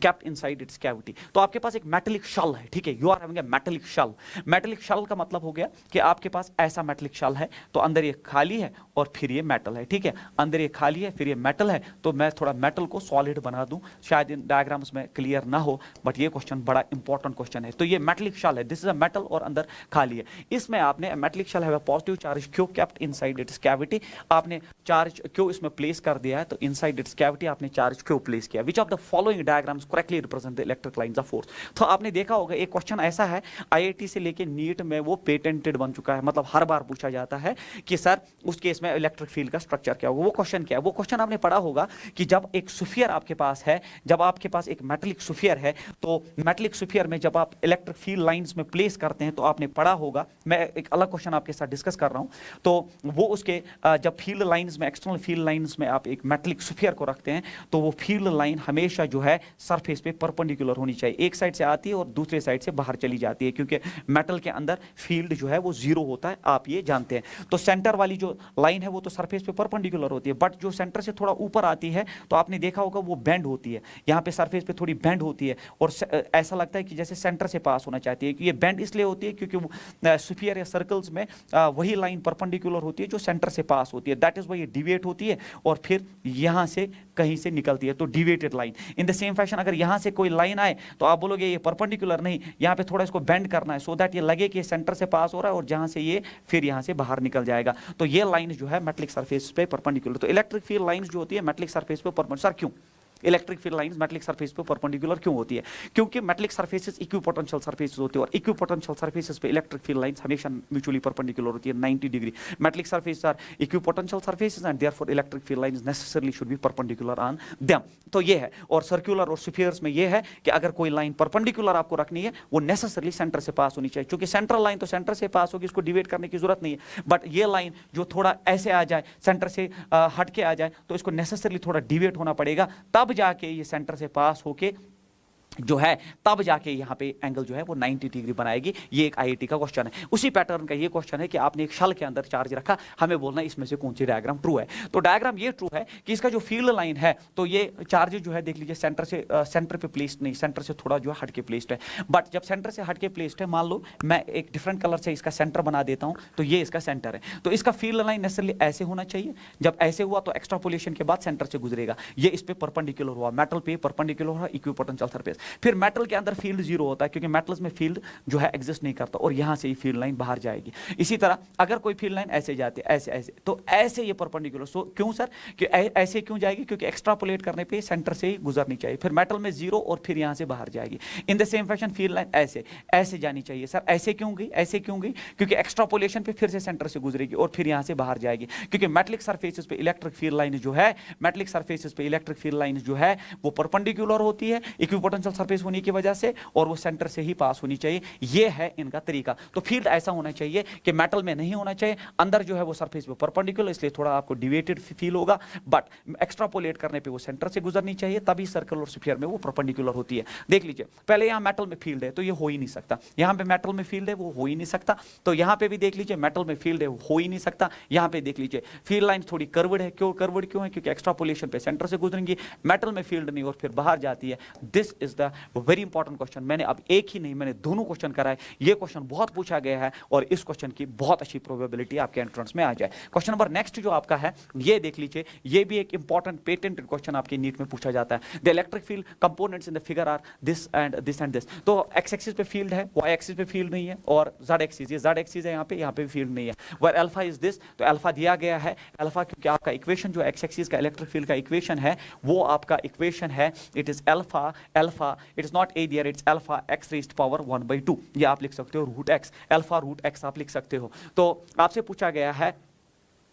kept inside its cavity। तो आपके पास एक मेटेलिक शल है, ठीक है, you are having a metallic shell. Metallic shell का मतलब हो गया कि आपके पास ऐसा मेटेलिक शल है, तो अंदर ये खाली है और फिर ये मेटल है, ठीक है, अंदर ये खाली है फिर ये मेटल है। तो मैं थोड़ा मेटल को सॉलिड बना दूं, शायद इन डायग्राम्स में क्लियर ना हो, बट ये क्वेश्चन बड़ा इंपॉर्टेंट क्वेश्चन है। तो ये मेटेलिक शल है, दिस इज अ मेटल और अंदर खाली है। इसमें आपने मेटेलिक शल है positive charge Q kept inside its cavity, आपने चार्ज Q इसमें प्लेस कर दिया है, तो इनसाइड इट्स कैविटी आपने चार्ज क्यों प्लेस किया। Which of the following diagrams correctly represent the electric lines of force. तो आपने देखा होगा एक क्वेश्चन ऐसा है आईआईटी से लेके नीट में वो पेटेंटेड बन चुका है, मतलब हर बार पूछा जाता है कि सर उस केस में इलेक्ट्रिक फील्ड का स्ट्रक्चर क्या होगा। वो क्वेश्चन क्या है? वो क्वेश्चन आपने पढ़ा होगा कि जब एक सुफियर आपके पास है, जब आपके पास एक मेटेलिक सुफियर है, तो मेटेलिक सुफियर में जब आप इलेक्ट्रिक फील्ड लाइंस में प्लेस करते हैं, तो आपने पढ़ा होगा, मैं एक अलग क्वेश्चन आपके साथ डिस्कस कर रहा हूं, तो वो उसके जब फील्ड लाइंस में, एक्सटर्नल फील्ड लाइंस में आप एक मेटेलिक सुफियर को रखते हैं, तो वो फील्ड लाइन हमेशा जो है सरफेस पे परपेंडिकुलर होनी चाहिए, एक साइड से आती है और दूसरे साइड से बाहर चली जाती है, क्योंकि मेटल के अंदर फील्ड जो है वो जीरो होता है, आप ये जानते हैं। तो सेंटर वाली जो लाइन है वो तो सरफेस पे परपेंडिकुलर होती है, बट जो सेंटर से थोड़ा ऊपर आती है तो आपने देखा होगा वो बेंड होती है, यहाँ पे सरफेस पे थोड़ी बेंड होती है और ऐसा लगता है कि जैसे सेंटर से पास होना चाहती है। कि ये बेंड इसलिए होती है क्योंकि सुफियर या सर्कल्स में वही लाइन परपेंडिकुलर होती है जो सेंटर से पास होती है, दैट इज वाई ये डिविएट होती है और फिर यहाँ से कहीं से निकलती है, तो deviated line. In the same fashion अगर यहाँ से कोई लाइन आए तो आप बोलोगे ये परपेंडिकुलर नहीं, यहाँ पे थोड़ा इसको बेंड करना है सो दैट ये लगे कि सेंटर से पास हो रहा है और जहाँ से ये फिर यहाँ से बाहर निकल जाएगा। तो ये लाइन जो है मेटेलिक सरफेस पे परपेंडिकुलर। तो इलेक्ट्रिक फील्ड लाइंस जो होती है मेटेलिक सरफेस पे परपेंडिकुलर। सर क्यों electric field lines metallic surface पे परपेंडिकुलर क्यों होती है? क्योंकि मेटेलिक सरफेसेस इक्विपोटेंशियल सरफेसेस होती है और इक्विपोटेंशियल सरफेसेस पे इलेक्ट्रिक फील्ड लाइंस हमेशा म्यूचुअली परपेंडिकुलर होती है 90 degree. Metallic surfaces are equipotential surfaces and therefore electric field lines necessarily should be perpendicular on them. तो ये है, और सर्कुलर और स्फीयर्स में ये है कि अगर कोई लाइन परपेंडिकुलर आपको रखनी है वो नेसेसरली सेंटर से पास होनी चाहिए, क्योंकि सेंट्रल लाइन तो सेंटर से पास होगी, इसको डिवाइड करने की जरूरत नहीं है। बट ये लाइन जो थोड़ा ऐसे आ जाए, सेंटर से हट के आ जाए, तो इसको नेसेसरली थोड़ा डिवाइड होना पड़ेगा, तब जाके ये सेंटर से पास होके जो है तब जाके यहाँ पे एंगल जो है वो 90 डिग्री बनाएगी। ये एक आईआईटी का क्वेश्चन है। उसी पैटर्न का ये क्वेश्चन है कि आपने एक शल के अंदर चार्ज रखा, हमें बोलना है इसमें से कौन सी डायग्राम ट्रू है। तो डायग्राम ये ट्रू है कि इसका जो फील्ड लाइन है, तो ये चार्ज जो है देख लीजिए सेंटर पे प्लेस्ड नहीं, सेंटर से थोड़ा जो है हटके प्लेस्ड है। बट जब सेंटर से हटके प्लेस्ड है, मान लो मैं एक डिफरेंट कलर से इसका सेंटर बना देता हूं, तो ये इसका सेंटर है। तो इसका फील्ड लाइन नेसेसरली ऐसे होना चाहिए। जब ऐसे हुआ तो एक्सट्रापोलेशन के बाद सेंटर से गुजरेगा, ये इस पे परपेंडिकुलर हुआ, मेटल पे परपेंडिकुलर हुआ, इक्विपोटेंशियल सरफेस। फिर मेटल के अंदर फील्ड जीरो होता है क्योंकि मेटल्स में फील्ड जो है एग्जिस्ट नहीं करता, और यहां से ही फील्ड लाइन बाहर जाएगी। इसी तरह अगर कोई फील्ड लाइन ऐसे जाती है, ऐसे ऐसे, तो ऐसे ये परपेंडिकुलर। सो क्यों सर कि ऐसे क्यों जाएगी? क्योंकि एक्सट्रापोलेट करने पे सेंटर से ही गुजरनी चाहिए, फिर मेटल में जीरो और फिर यहां से बाहर जाएगी। इन the same fashion field line ऐसे ऐसे जानी चाहिए। सर ऐसे क्यों गई? ऐसे क्यों गई? क्योंकि एक्सट्रापोलेशन पे फिर से सेंटर से गुजरेगी और फिर यहां से बाहर जाएगी। क्योंकि मेटलिक सरफेसेस पे इलेक्ट्रिक फील्ड लाइन जो है, मेटलिक सरफेसेस पे इलेक्ट्रिक फील्ड लाइन जो है वो परपेंडिकुलर होती है इक्विपोटेंशियल सरफेस होने की वजह से, और वो सेंटर से ही पास होनी चाहिए। ये है इनका तरीका। तो फील्ड ऐसा होना चाहिए कि मेटल में नहीं होना चाहिए, अंदर जो है वो सरफेस पे परपेंडिकुलर, इसलिए थोड़ा आपको डिविएटेड फील होगा, बट एक्सट्रापोलेट करने पे वो सेंटर से गुजरनी चाहिए, तभी सर्कल और स्फीयर में वो परपेंडिकुलर होती है। देख लीजिए, पहले यहाँ मेटल में फील्ड है तो ये हो ही नहीं सकता, यहाँ पे मेटल में फील्ड है वो हो ही नहीं सकता, तो यहाँ पे भी देख लीजिए मेटल में फील्ड है वो हो ही नहीं सकता। यहाँ पे देख लीजिए फील्ड लाइन थोड़ी कर्वड है, क्यों कर्वड क्यों है? क्योंकि एक्सट्रापोलेशन पे सेंटर से गुजरेंगी, मेटल में फील्ड नहीं और फिर बाहर जाती है। This is the very important question. मैंने अब एक ही नहीं, मैंने दोनों क्वेश्चन कराए। ये क्वेश्चन बहुत पूछा गया है और इस क्वेश्चन की बहुत अच्छी प्रोबेबिलिटी आपके एंट्रेंस में आ जाए। क्वेश्चन नंबर नेक्स्ट जो आपका है, ये देख लीजिए, ये भी एक इंपॉर्टेंट पेटेंटेड क्वेश्चन आपके नीट में पूछा जाता है। The electric field components in the figure are this and this and this. तो एक्स एक्सिस पे फील्ड है, वाई एक्सिस पे फील्ड नहीं है, और जेड एक्सिस, ये जेड एक्सिस है यहाँ पे भी फील्ड नहीं है। वेयर अल्फा इज दिस, तो अल्फा दिया गया है। अल्फा क्योंकि आपका इक्वेशन जो एक्स एक्सिस का इलेक्ट्रिक फील्ड का इक्वेशन है, वो आपका इक्वेशन है, it is alpha, alpha it is not a there, it's alpha X raised power 1/2। ये आप लिख सकते हो, root X, alpha root X आप लिख सकते हो। तो आपसे पूछा गया है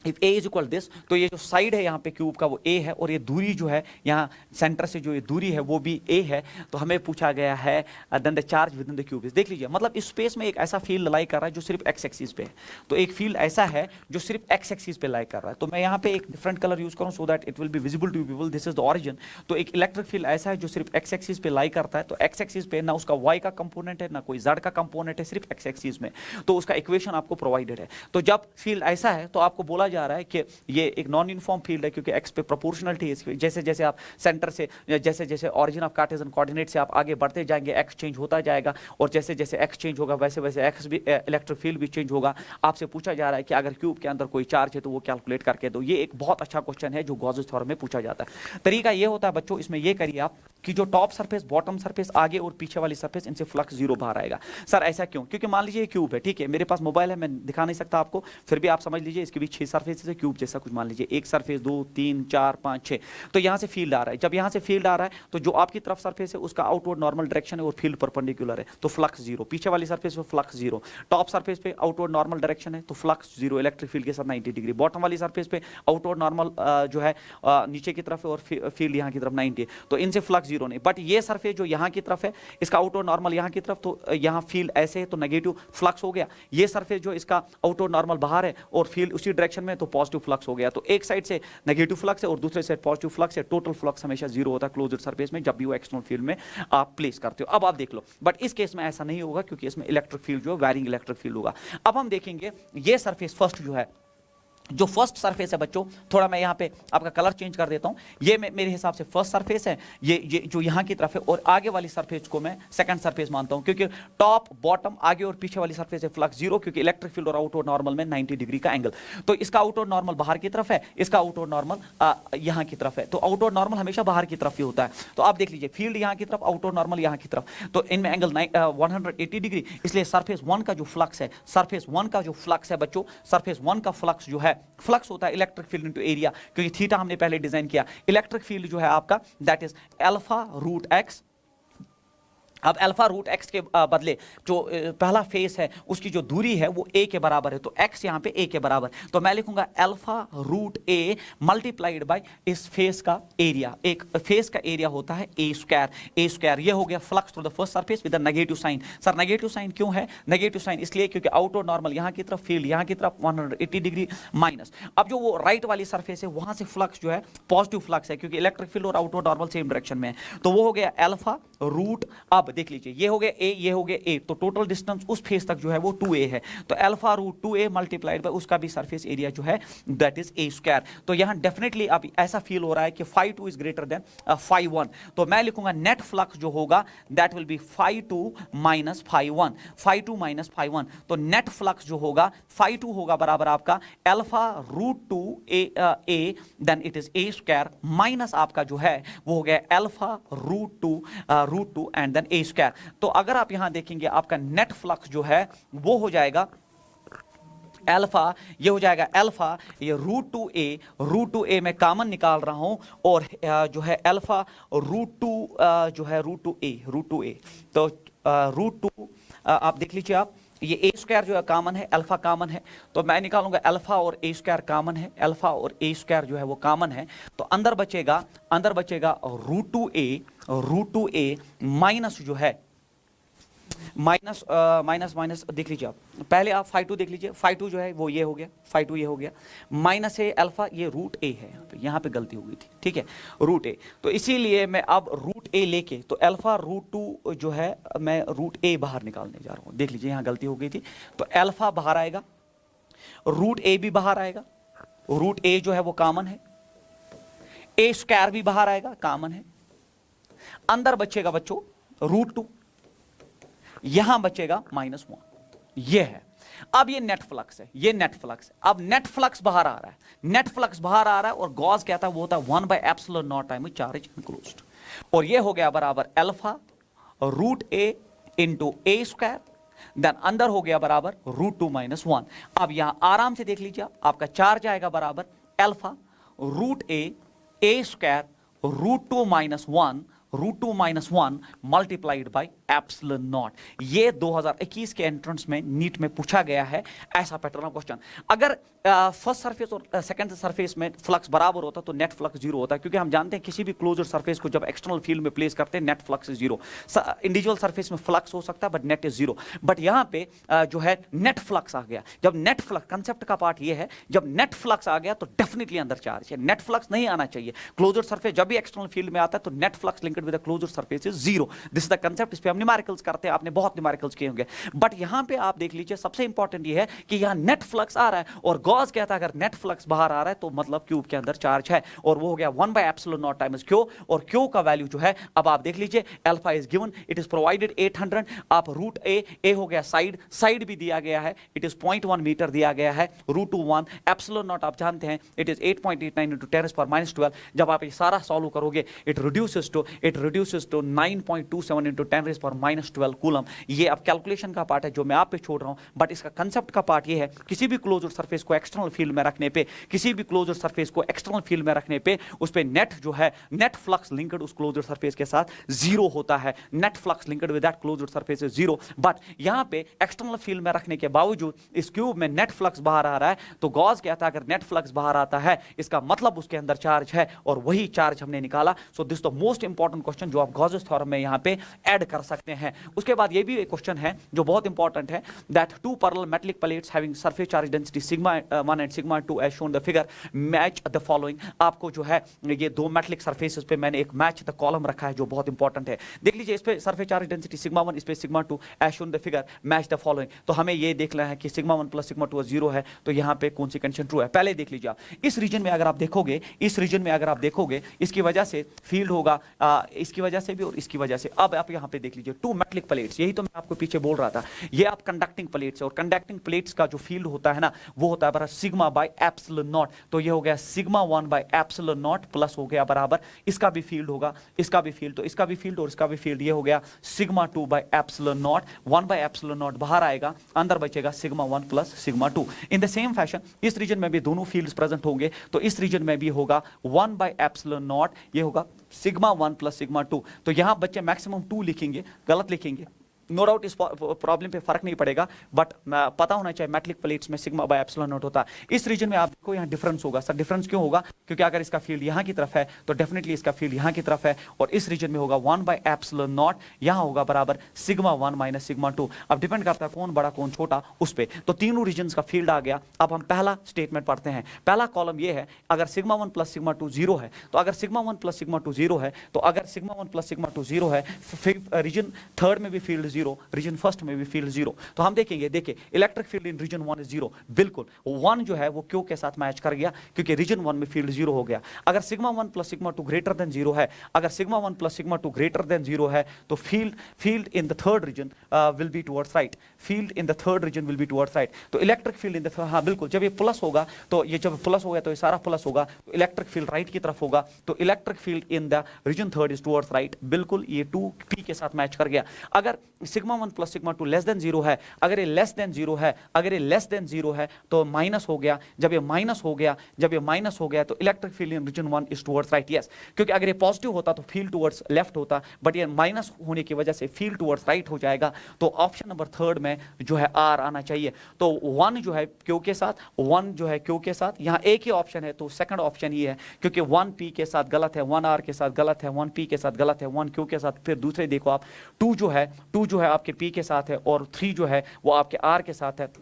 if a is equal this, तो ये जो साइड है यहाँ पे क्यूब का वो a है, और ये दूरी जो है यहाँ सेंटर से जो ये दूरी है वो भी a है। तो हमें पूछा गया है then the charge within the cube is. देख लीजिए, मतलब इस स्पेस में एक ऐसा फील्ड लाई कर रहा है जो सिर्फ एक्स एक्सिस पे है, तो एक फील्ड ऐसा है जो सिर्फ एक्स एक्सिस पे लाई कर रहा है। तो मैं यहाँ पे एक डिफरेंट कलर यूज करूँ so that it will be visible to people, this is the origin. तो एक इलेक्ट्रिक फील्ड ऐसा है जो सिर्फ एक्स एक्सिस पे लाई करता है, तो एक्स एक्सिस पे ना उसका वाई का कंपोनेंट है ना कोई जेड का कंपोनेंट है, सिर्फ एक्स एक्सिस में, तो उसका इक्वेशन आपको प्रोवाइडेड है। तो जब फील्ड ऐसा है तो आपको बोला जा रहा है कि ये एक नॉन यूनिफॉर्म फील्ड है, क्योंकि एक्स पे प्रोपोर्शनलिटी है। जैसे जैसे आप सेंटर से, जैसे जैसे ऑरिजिन ऑफ कार्टेशियन कोऑर्डिनेट से आप आगे बढ़ते जाएंगे, एक्स चेंज होता जाएगा, और जैसे जैसे एक्स चेंज होगा वैसे वैसे एक्स भी इलेक्ट्रिक फील्ड भी चेंज होगा। आपसे पूछा जा रहा है कि अगर क्यूब के अंदर कोई चार्ज है तो वो कैलकुलेट करके दो। ये एक बहुत अच्छा क्वेश्चन है जो गॉसेस थ्योरम में पूछा जाता है। तरीका ये होता है बच्चों, इसमें ये करिए आप कि जो टॉप सरफेस, बॉटम सरफेस, आगे और पीछे वाली सरफेस, इनसे फ्लक्स जीरो बाहर आएगा। सर ऐसा क्यों? क्योंकि मान लीजिए क्यूब है, ठीक है, मेरे पास मोबाइल है, मैं दिखा नहीं सकता आपको, फिर भी आप समझ लीजिए इसके भी 6 सरफेस है, क्यूब जैसा कुछ मान लीजिए, एक सरफेस 2 3 4 5 6। तो यहाँ से फील्ड आ रहा है, जब यहाँ से फील्ड आ रहा है तो जो आपकी तरफ सरफेस है उसका आउटवर्ड नॉर्मल डायरेक्शन है और फील्ड परपेंडिकुलर है, तो फ्लक्स जीरो। पीछे वाली सरफेस पे फ्लक्स जीरो, टॉप सरफेस पे आउटवर्ड नॉर्मल डायरेक्शन है तो फ्लक्स जीरो इलेक्ट्रिक फील्ड के साथ 90 डिग्री। बॉटम वाली सरफेस पे आउटवर्ड नॉर्मल जो है नीचे की तरफ है और फील्ड यहाँ की तरफ 90 है, तो इनसे फ्लक्स जीरो नहीं। बट ये सरफेस जो यहाँ की तरफ है, इसका आउटवर्ड नॉर्मल यहाँ की तरफ, तो यहाँ फील्ड ऐसे है तो नेगेटिव फ्लक्स हो गया। ये सरफेस जो इसका आउटवर्ड नॉर्मल बाहर है और फील्ड उसी डायरेक्शन में, तो पॉजिटिव फ्लक्स हो गया। तो एक साइड से नेगेटिव फ्लक्स है और दूसरे साइड पॉजिटिव फ्लक्स है। टोटल फ्लक्स हमेशा जीरो होता है क्लोज्ड सरफेस में जब भी वो एक्सटर्नल फील्ड में आप प्लेस करते हो। अब आप देख लो, बट इस केस में ऐसा नहीं होगा क्योंकि इसमें इलेक्ट्रिक फील्ड जो है वैरिंग इलेक्ट्रिक फील्ड होगा। अब हम देखेंगे ये सरफेस फर्स्ट जो है, जो फर्स्ट सरफेस है बच्चों, थोड़ा मैं यहाँ पे आपका कलर चेंज कर देता हूँ, ये मेरे हिसाब से फर्स्ट सरफेस है, ये जो यहाँ की तरफ है, और आगे वाली सरफेस को मैं सेकंड सरफेस मानता हूँ, क्योंकि टॉप बॉटम आगे और पीछे वाली सरफेस है फ्लक्स जीरो, क्योंकि इलेक्ट्रिक फील्ड और आउटवर्ड नॉर्मल में 90 डिग्री का एंगल। तो इसका आउटवर्ड नॉर्मल बाहर की तरफ है, इसका आउटवर्ड नॉर्मल यहाँ की तरफ है, तो आउटवर्ड नॉर्मल हमेशा बाहर की तरफ ही होता है। तो आप देख लीजिए फील्ड यहाँ की तरफ, आउटवर्ड नॉर्मल यहाँ की तरफ, तो इनमें एंगल 180 डिग्री, इसलिए सरफेस 1 का जो फ्लक्स है, सरफेस 1 का जो फ्लक्स है बच्चों, सरफेस 1 का फ्लक्स जो है, फ्लक्स होता है इलेक्ट्रिक फील्ड इनटू एरिया, क्योंकि थीटा हमने पहले डिजाइन किया। इलेक्ट्रिक फील्ड जो है आपका that is alpha root X अब अल्फा रूट एक्स के बदले जो पहला फेस है उसकी जो दूरी है वो ए के बराबर है, तो एक्स यहां पे ए के बराबर, तो मैं लिखूंगा alpha root A multiplied by इस फेस का एरिया। एक फेस का एरिया होता है ए स्क्वायर। ये हो गया flux through the first surface with negative sign. Sir negative sign क्यों है? नेगेटिव साइन इसलिए क्योंकि आउटवर्ड नॉर्मल यहां की तरफ, फील्ड यहां की तरफ 180 डिग्री माइनस। अब जो वो राइट वाली सरफेस है वहां से फ्लक्स जो है पॉजिटिव फ्लक्स है, क्योंकि इलेक्ट्रिक फील्ड और आउटवर्ड नॉर्मल सेम डायरेक्शन में है, तो वो हो गया अल्फा रूट। अब देख लीजिए ये हो गया ए, ये हो गया ए, तो टोटल डिस्टेंस उस फेस तक जो है वो 2a है, तो alpha root 2a multiplied by उसका भी सरफेस एरिया जो है दैट इज ए स्क्वायर। तो यहां डेफिनेटली अब ऐसा फील हो रहा है कि φ2 इज ग्रेटर देन φ1, तो मैं लिखूंगा नेट फ्लक्स जो होगा that will be φ2 minus φ1, φ2 minus φ1, तो नेट फ्लक्स जो होगा φ2 होगा बराबर आपका alpha root 2a then it is A square minus आपका जो है वो हो गया alpha root 2 and then A square. तो अगर आप यहां देखेंगे आपका नेट फ्लक्स जो है वो हो जाएगा अल्फा, ये हो जाएगा अल्फा, ये रूट टू ए मैं कॉमन निकाल रहा हूं, और जो है अल्फा रूट 2 जो है रूट टू ए, तो रूट 2 आप देख लीजिए, आप ये ए स्क्वायर जो है कॉमन है, अल्फा कॉमन है, तो मैं निकालूंगा अल्फा और ए स्क्वायर कॉमन है, अल्फा और ए स्क्वायर जो है वो कॉमन है, तो अंदर बचेगा रूट टू ए माइनस जो है माइनस देख लीजिए, आप पहले आप φ2 देख लीजिए, φ2 जो है वो ये हो गया, φ2 ये हो गया, माइनस है अल्फा, ये रूट ए है, यहाँ पे गलती हो गई थी, ठीक है, रूट ए, तो इसीलिए मैं अब रूट ए लेके, तो अल्फा रूट 2 जो है मैं रूट ए बाहर निकालने जा रहा हूँ, देख लीजिए यहाँ गलती हो गई थी, तो अल्फा बाहर आएगा, रूट ए भी बाहर आएगा, रूट ए जो है वो कॉमन है, ए स्क्वायर भी बाहर आएगा, कॉमन है, अंदर बचेगा बच्चों रूट 2, यहां बचेगा -1, ये है। अब ये नेट फ्लक्स है, ये नेट फ्लक्स है, अब नेट फ्लक्स बाहर आ रहा है, नेट फ्लक्स बाहर आ रहा है, और गॉस कहता है वो होता है 1/ε0 टाइम चार्ज इनक्लोज्ड, और ये हो गया बराबर अल्फा रूट ए इंटू ए स्क्वायर, देन अंदर हो गया बराबर रूट 2 - 1। अब यहां आराम से देख लीजिए, आपका चार्ज आएगा बराबर alpha root A square root 2 - 1 multiplied by epsilon naught. ये 2021 के एंट्रेंस में नीट में पूछा गया है ऐसा पैटर्न ऑफ क्वेश्चन। अगर फर्स्ट सरफेस और सेकंड सरफेस में फ्लक्स बराबर होता तो नेट फ्लक्स जीरो होता है, क्योंकि हम जानते हैं किसी भी क्लोजर सरफेस को जब एक्सटर्नल फील्ड में प्लेस करते हैं net flux is zero. Individual surface में फ्लक्स हो सकता है but net is zero, but यहां पे जो है नेट फ्लक्स आ गया। जब नेट फ्लक्स, कंसेप्ट का पार्ट ये है, जब नेट फ्लक्स आ गया तो डेफिनेटली अंदर चार्ज है, नेट फ्लक्स नहीं आना चाहिए। क्लोजर सरफेस जब भी एक्सटर्नल फील्ड में आता है तो net flux linked with the closure surface is zero. This is the concept. इस पे हम न्यूमेरिकल्स करते हैं, आपने बहुत न्यूमेरिकल्स किए होंगे, बट यहां पे आप देख लीजिए सबसे इंपॉर्टेंट ये है कि यहां नेट फ्लक्स आ रहा है, और गॉस कहता है अगर नेट फ्लक्स बाहर आ रहा है तो मतलब क्यूब के अंदर चार्ज है, और वो हो गया 1/ε0 टाइम्स क्यू, और क्यू का वैल्यू जो है अब आप देख लीजिए, alpha is given, it is provided 800, आप रूट ए हो गया साइड भी दिया गया है, इट इज 0.1 मीटर दिया गया है, रूट 1 एप्सिलॉन आप जानते हैं इट इज 8.89 into 10⁻²12। जब आप ये सारा सॉल्व करोगे it reduces to 9.27 into 10⁻12 coulomb. ये अब कैलकुलेशन का पार्ट है जो मैं आप पे छोड़ रहा हूं, बट इसका कंसेप्ट का पार्ट ये है, किसी भी क्लोजर सरफेस को एक्सटर्नल फील्ड में रखने पे, किसी भी क्लोजर सरफेस को एक्सटर्नल फील्ड में रखने पे उस पे नेट जो है, नेट फ्लक्स लिंक्ड उस क्लोजर सरफेस के साथ जीरो होता है, net flux linked with that closure surface is zero. But यहां पे एक्सटर्नल फील्ड में रखने के बावजूद इस क्यूब में नेट फ्लक्स बाहर आ रहा है, तो गॉस कहता है अगर नेट फ्लक्स बाहर आता है इसका मतलब उसके अंदर चार्ज है, और वही चार्ज हमने निकाला। So this the most important question जो आप गॉसेस थ्योरम में यहां पे ऐड कर सकते हैं। उसके बाद ये भी एक क्वेश्चन है जो बहुत इंपॉर्टेंट है, that two parallel metallic plates having surface charge density σ1 and σ2 as shown the figure match the following. आपको जो है ये दो मेटालिक सरफेसेस पे मैंने एक मैच द कॉलम रखा है जो बहुत इंपॉर्टेंट है। देख लीजिए इस पे सरफेस चार्ज डेंसिटी σ1, इस पे σ2 as shown the figure match the following. तो हमें ये देखना है कि σ1 प्लस σ2 जीरो है, तो यहाँ पे कौन सी कंडीशन ट्रू है। पहले देख लीजिए आप इस रीजन में अगर आप देखोगे, इस रीजन में अगर आप देखोगे इसकी वजह से फील्ड होगा, इसकी वजह से भी और इसकी वजह से। अब आप यहाँ पे देख लीजिए टू मेटालिक प्लेट्स, यही तो मैं आपको पीछे बोल रहा था, ये आप कंडक्टिंग प्लेट्स, और कंडक्टिंग प्लेट्स का जो फील्ड होता है ना वो होता है बराबर σ/ε0। तो ये हो गया σ1/ε0 प्लस हो गया बराबर, इसका भी फील्ड होगा, इसका भी फील्ड, तो इसका भी फील्ड और इसका भी फील्ड, ये हो गया σ2/ε0, 1/ε0 बाहर आएगा, अंदर बचेगा σ1 plus σ2। In the same fashion इस रीजन में भी दोनों फील्ड्स प्रेजेंट होंगे, तो इस रीजन में भी होगा 1/ε0, ये होगा σ1 प्लस सिग्मा 2, तो यहाँ बच्चे मैक्सिमम 2 लिखेंगे, गलत लिखेंगे। नो डाउट इस प्रॉब्लम पे फर्क नहीं पड़ेगा, बट पता होना चाहिए मेटलिक प्लेट्स में सिग्मा बाय एप्सिलॉन नॉट होता है। इस रीजन में आपको यहाँ डिफरेंस होगा। सर डिफरेंस क्यों होगा? क्योंकि अगर इसका फील्ड यहाँ की तरफ है तो डेफिनेटली इसका फील्ड यहाँ की तरफ है, और इस रीजन में होगा 1 बाय एप्सिलॉन नॉट, यहाँ होगा बराबर सिग्मा 1 माइनस सिग्मा 2। अब डिपेंड करता है कौन बड़ा कौन छोटा उस पर। तो तीनों रीजन्स का फील्ड आ गया। अब हम पहला स्टेटमेंट पढ़ते हैं। पहला कॉलम ये है, अगर सिग्मा 1 प्लस सिग्मा 2 0 है, तो अगर सिग्मा 1 प्लस सिग्मा 2 0 है, तो अगर सिग्मा 1 प्लस सिग्मा 2 0 है, रीजन थर्ड में भी फील्ड 0, रीजन फर्स्ट में भी फील्ड 0। तो हम देखेंगे, देखिए electric field in region 1 is 0, बिल्कुल 1 जो है वो क्यू के साथ मैच कर गया, क्योंकि रीजन 1 में फील्ड 0 हो गया। अगर sigma 1 plus sigma 2 greater than 0 है, अगर sigma 1 plus sigma 2 greater than 0 है, तो field in the third region will be towards right, field in the third region will be towards right. तो इलेक्ट्रिक फील्ड इन द, हाँ बिल्कुल, जब ये plus होगा तो ये, जब प्लस हो गया तो ये सारा प्लस होगा, तो इलेक्ट्रिक फील्ड राइट की तरफ होगा। तो electric field in the region third is towards right, बिल्कुल ये 2p के साथ मैच कर गया। अगर sigma 1 plus sigma 2 less than 0 है, अगर ये लेस देन 0 है, अगर ये लेस देन 0 है तो माइनस हो गया। जब ये माइनस हो गया, जब ये माइनस हो गया तो electric field in region 1 is towards right, yes, क्योंकि अगर ये पॉजिटिव होता तो फील्ड टुवर्ड्स लेफ्ट होता, बट ये माइनस होने की वजह से फील्ड टुवर्ड्स राइट हो जाएगा। तो ऑप्शन नंबर थर्ड में जो है आर आना चाहिए। तो 1 जो है क्यू के साथ, 1 जो है क्यू के साथ, यहाँ एक ही ऑप्शन है तो सेकंड ऑप्शन ही है, क्योंकि 1 पी के साथ गलत है, 1 आर के साथ गलत है, 1 पी के साथ गलत है, 1 क्यू के साथ। फिर दूसरे देखो आप, 2 जो है आपके पी के साथ है, और 3 जो है वो आपके आर के साथ है।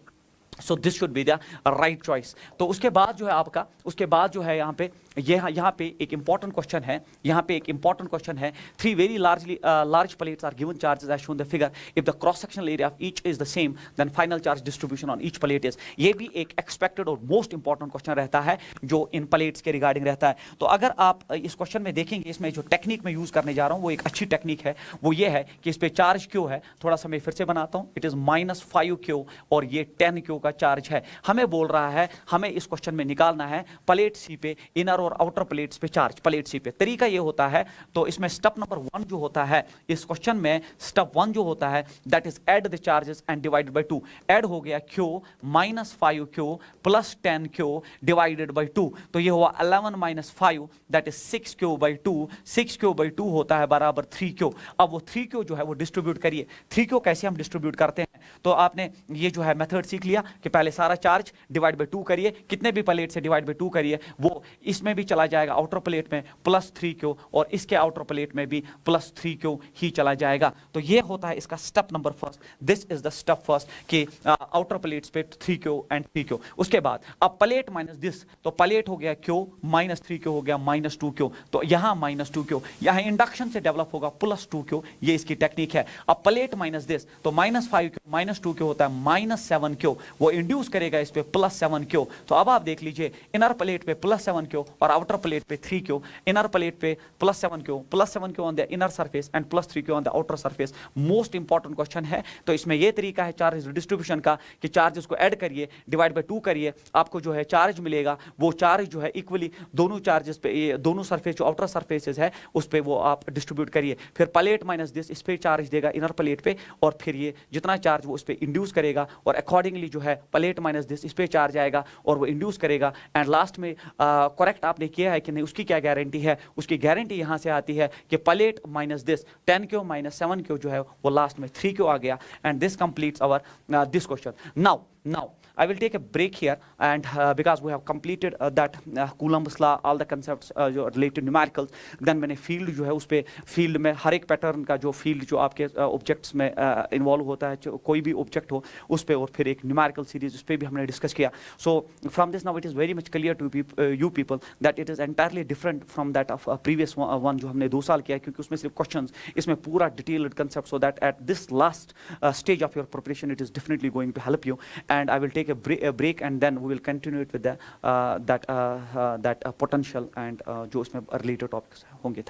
So this should be the right choice. तो उसके बाद जो है आपका, उसके बाद जो है यहाँ पे यहाँ पे एक इंपॉर्टेंट क्वेश्चन है, यहाँ पे एक इंपॉर्टेंट क्वेश्चन है। 3 very large plates are given charges as shown in the figure. If the cross sectional area of each is the same, then final charge distribution on each plate is. ये भी एक expected और most important question रहता है जो इन plates के regarding रहता है। तो अगर आप इस क्वेश्चन में देखेंगे, इसमें जो टेक्निक मैं यूज करने जा रहा हूँ वो एक अच्छी टेक्निक है। वो ये है कि इस पे चार्ज क्यों है, थोड़ा सा मैं फिर से बनाता हूँ। इट इज -5Q और ये 10Q का चार्ज है। हमें बोल रहा है, हमें इस क्वेश्चन में निकालना है प्लेट सी पे इनर और आउटर प्लेट्स पे चार्ज, प्लेट सी पे। तरीका ये होता है, तो इसमें स्टेप नंबर 1 जो होता है इस क्वेश्चन में, स्टेप 1 जो होता है that is add the charges and divided by 2। Add हो गया Q -5Q plus 10Q divided by 2, तो ये हुआ 11 - 5 that is 6Q bye 2। 6Q bye 2 होता है बराबर 3Q। अब वो 3Q जो है वो डिस्ट्रीब्यूट करिए। 3Q कैसे हम डिस्ट्रीब्यूट करते हैं, तो आपने ये जो है मेथड सीख लिया कि पहले सारा चार्ज डिवाइड बाय 2 करिए, कितने भी प्लेट से डिवाइड बाय 2 करिए, वो इसमें भी चला जाएगा आउटर प्लेट में +3Q, और इसके आउटर प्लेट में भी +3Q ही चला जाएगा। तो ये होता है इसका step number first. This is the step first कि आउटर प्लेट्स पे 3Q एंड 3Q। उसके बाद अब प्लेट माइनस दिस, तो प्लेट हो गया Q -3Q हो गया -2Q, तो यहाँ -2Q, यहाँ इंडक्शन से डेवलप होगा +2Q। ये इसकी टेक्निक है। अब प्लेट माइनस दिस, तो -5Q -2Q होता है -7Q, वो इंड्यूस करेगा इस पे +7Q। तो अब आप देख लीजिए, इनर प्लेट पे +7Q और आउटर प्लेट पे 3Q। इनर प्लेट पे +7Q on the inner surface and +3Q on the outer surface. Most important question है। तो इसमें ये तरीका है चार्ज डिस्ट्रीब्यूशन का कि चार्जेस को ऐड करिए, डिवाइड बाय 2 करिए, आपको जो है चार्ज मिलेगा। वो चार्ज जो है इक्वली दोनों चार्जेस पे, ये दोनों सरफेस जो आउटर सरफेसेस है उस पे वो आप डिस्ट्रीब्यूट करिए। फिर प्लेट माइनस दिस, इस पे चार्ज देगा इनर प्लेट पे, और फिर ये जितना चार्ज वो उस पे इंड्यूस करेगा, और अकॉर्डिंगली जो है प्लेट माइनस दिस इस पे चार्ज आएगा और वो इंड्यूस करेगा। एंड लास्ट में करेक्ट आपने किया है कि नहीं, उसकी क्या गारंटी है? उसकी गारंटी यहां से आती है कि plate minus this 10Q -7Q जो है वो लास्ट में 3Q आ गया। And this completes our this question. Now I will take a break here, and because we have completed that Coulomb's law, all the concepts जो related numericals, then मैंने field जो है उस पे, field में हर एक पैटर्न का जो field जो आपके ऑब्जेक्ट्स में इन्वॉल्व होता है, कोई भी ऑब्जेक्ट हो उस पे, और फिर एक न्यूमेरिकल सीरीज उस पे भी हमने डिस्कस किया। So from this now it is very much clear to you people that it is entirely different from that of previous one जो हमने 2 साल किया, क्योंकि उसमें सिर्फ क्वेश्चंस, इसमें पूरा detailed concept, so that at this last stage of your preparation it is definitely going to help you. And I will take a break and then we will continue it with the that potential and जो इसमें related topics होंगे।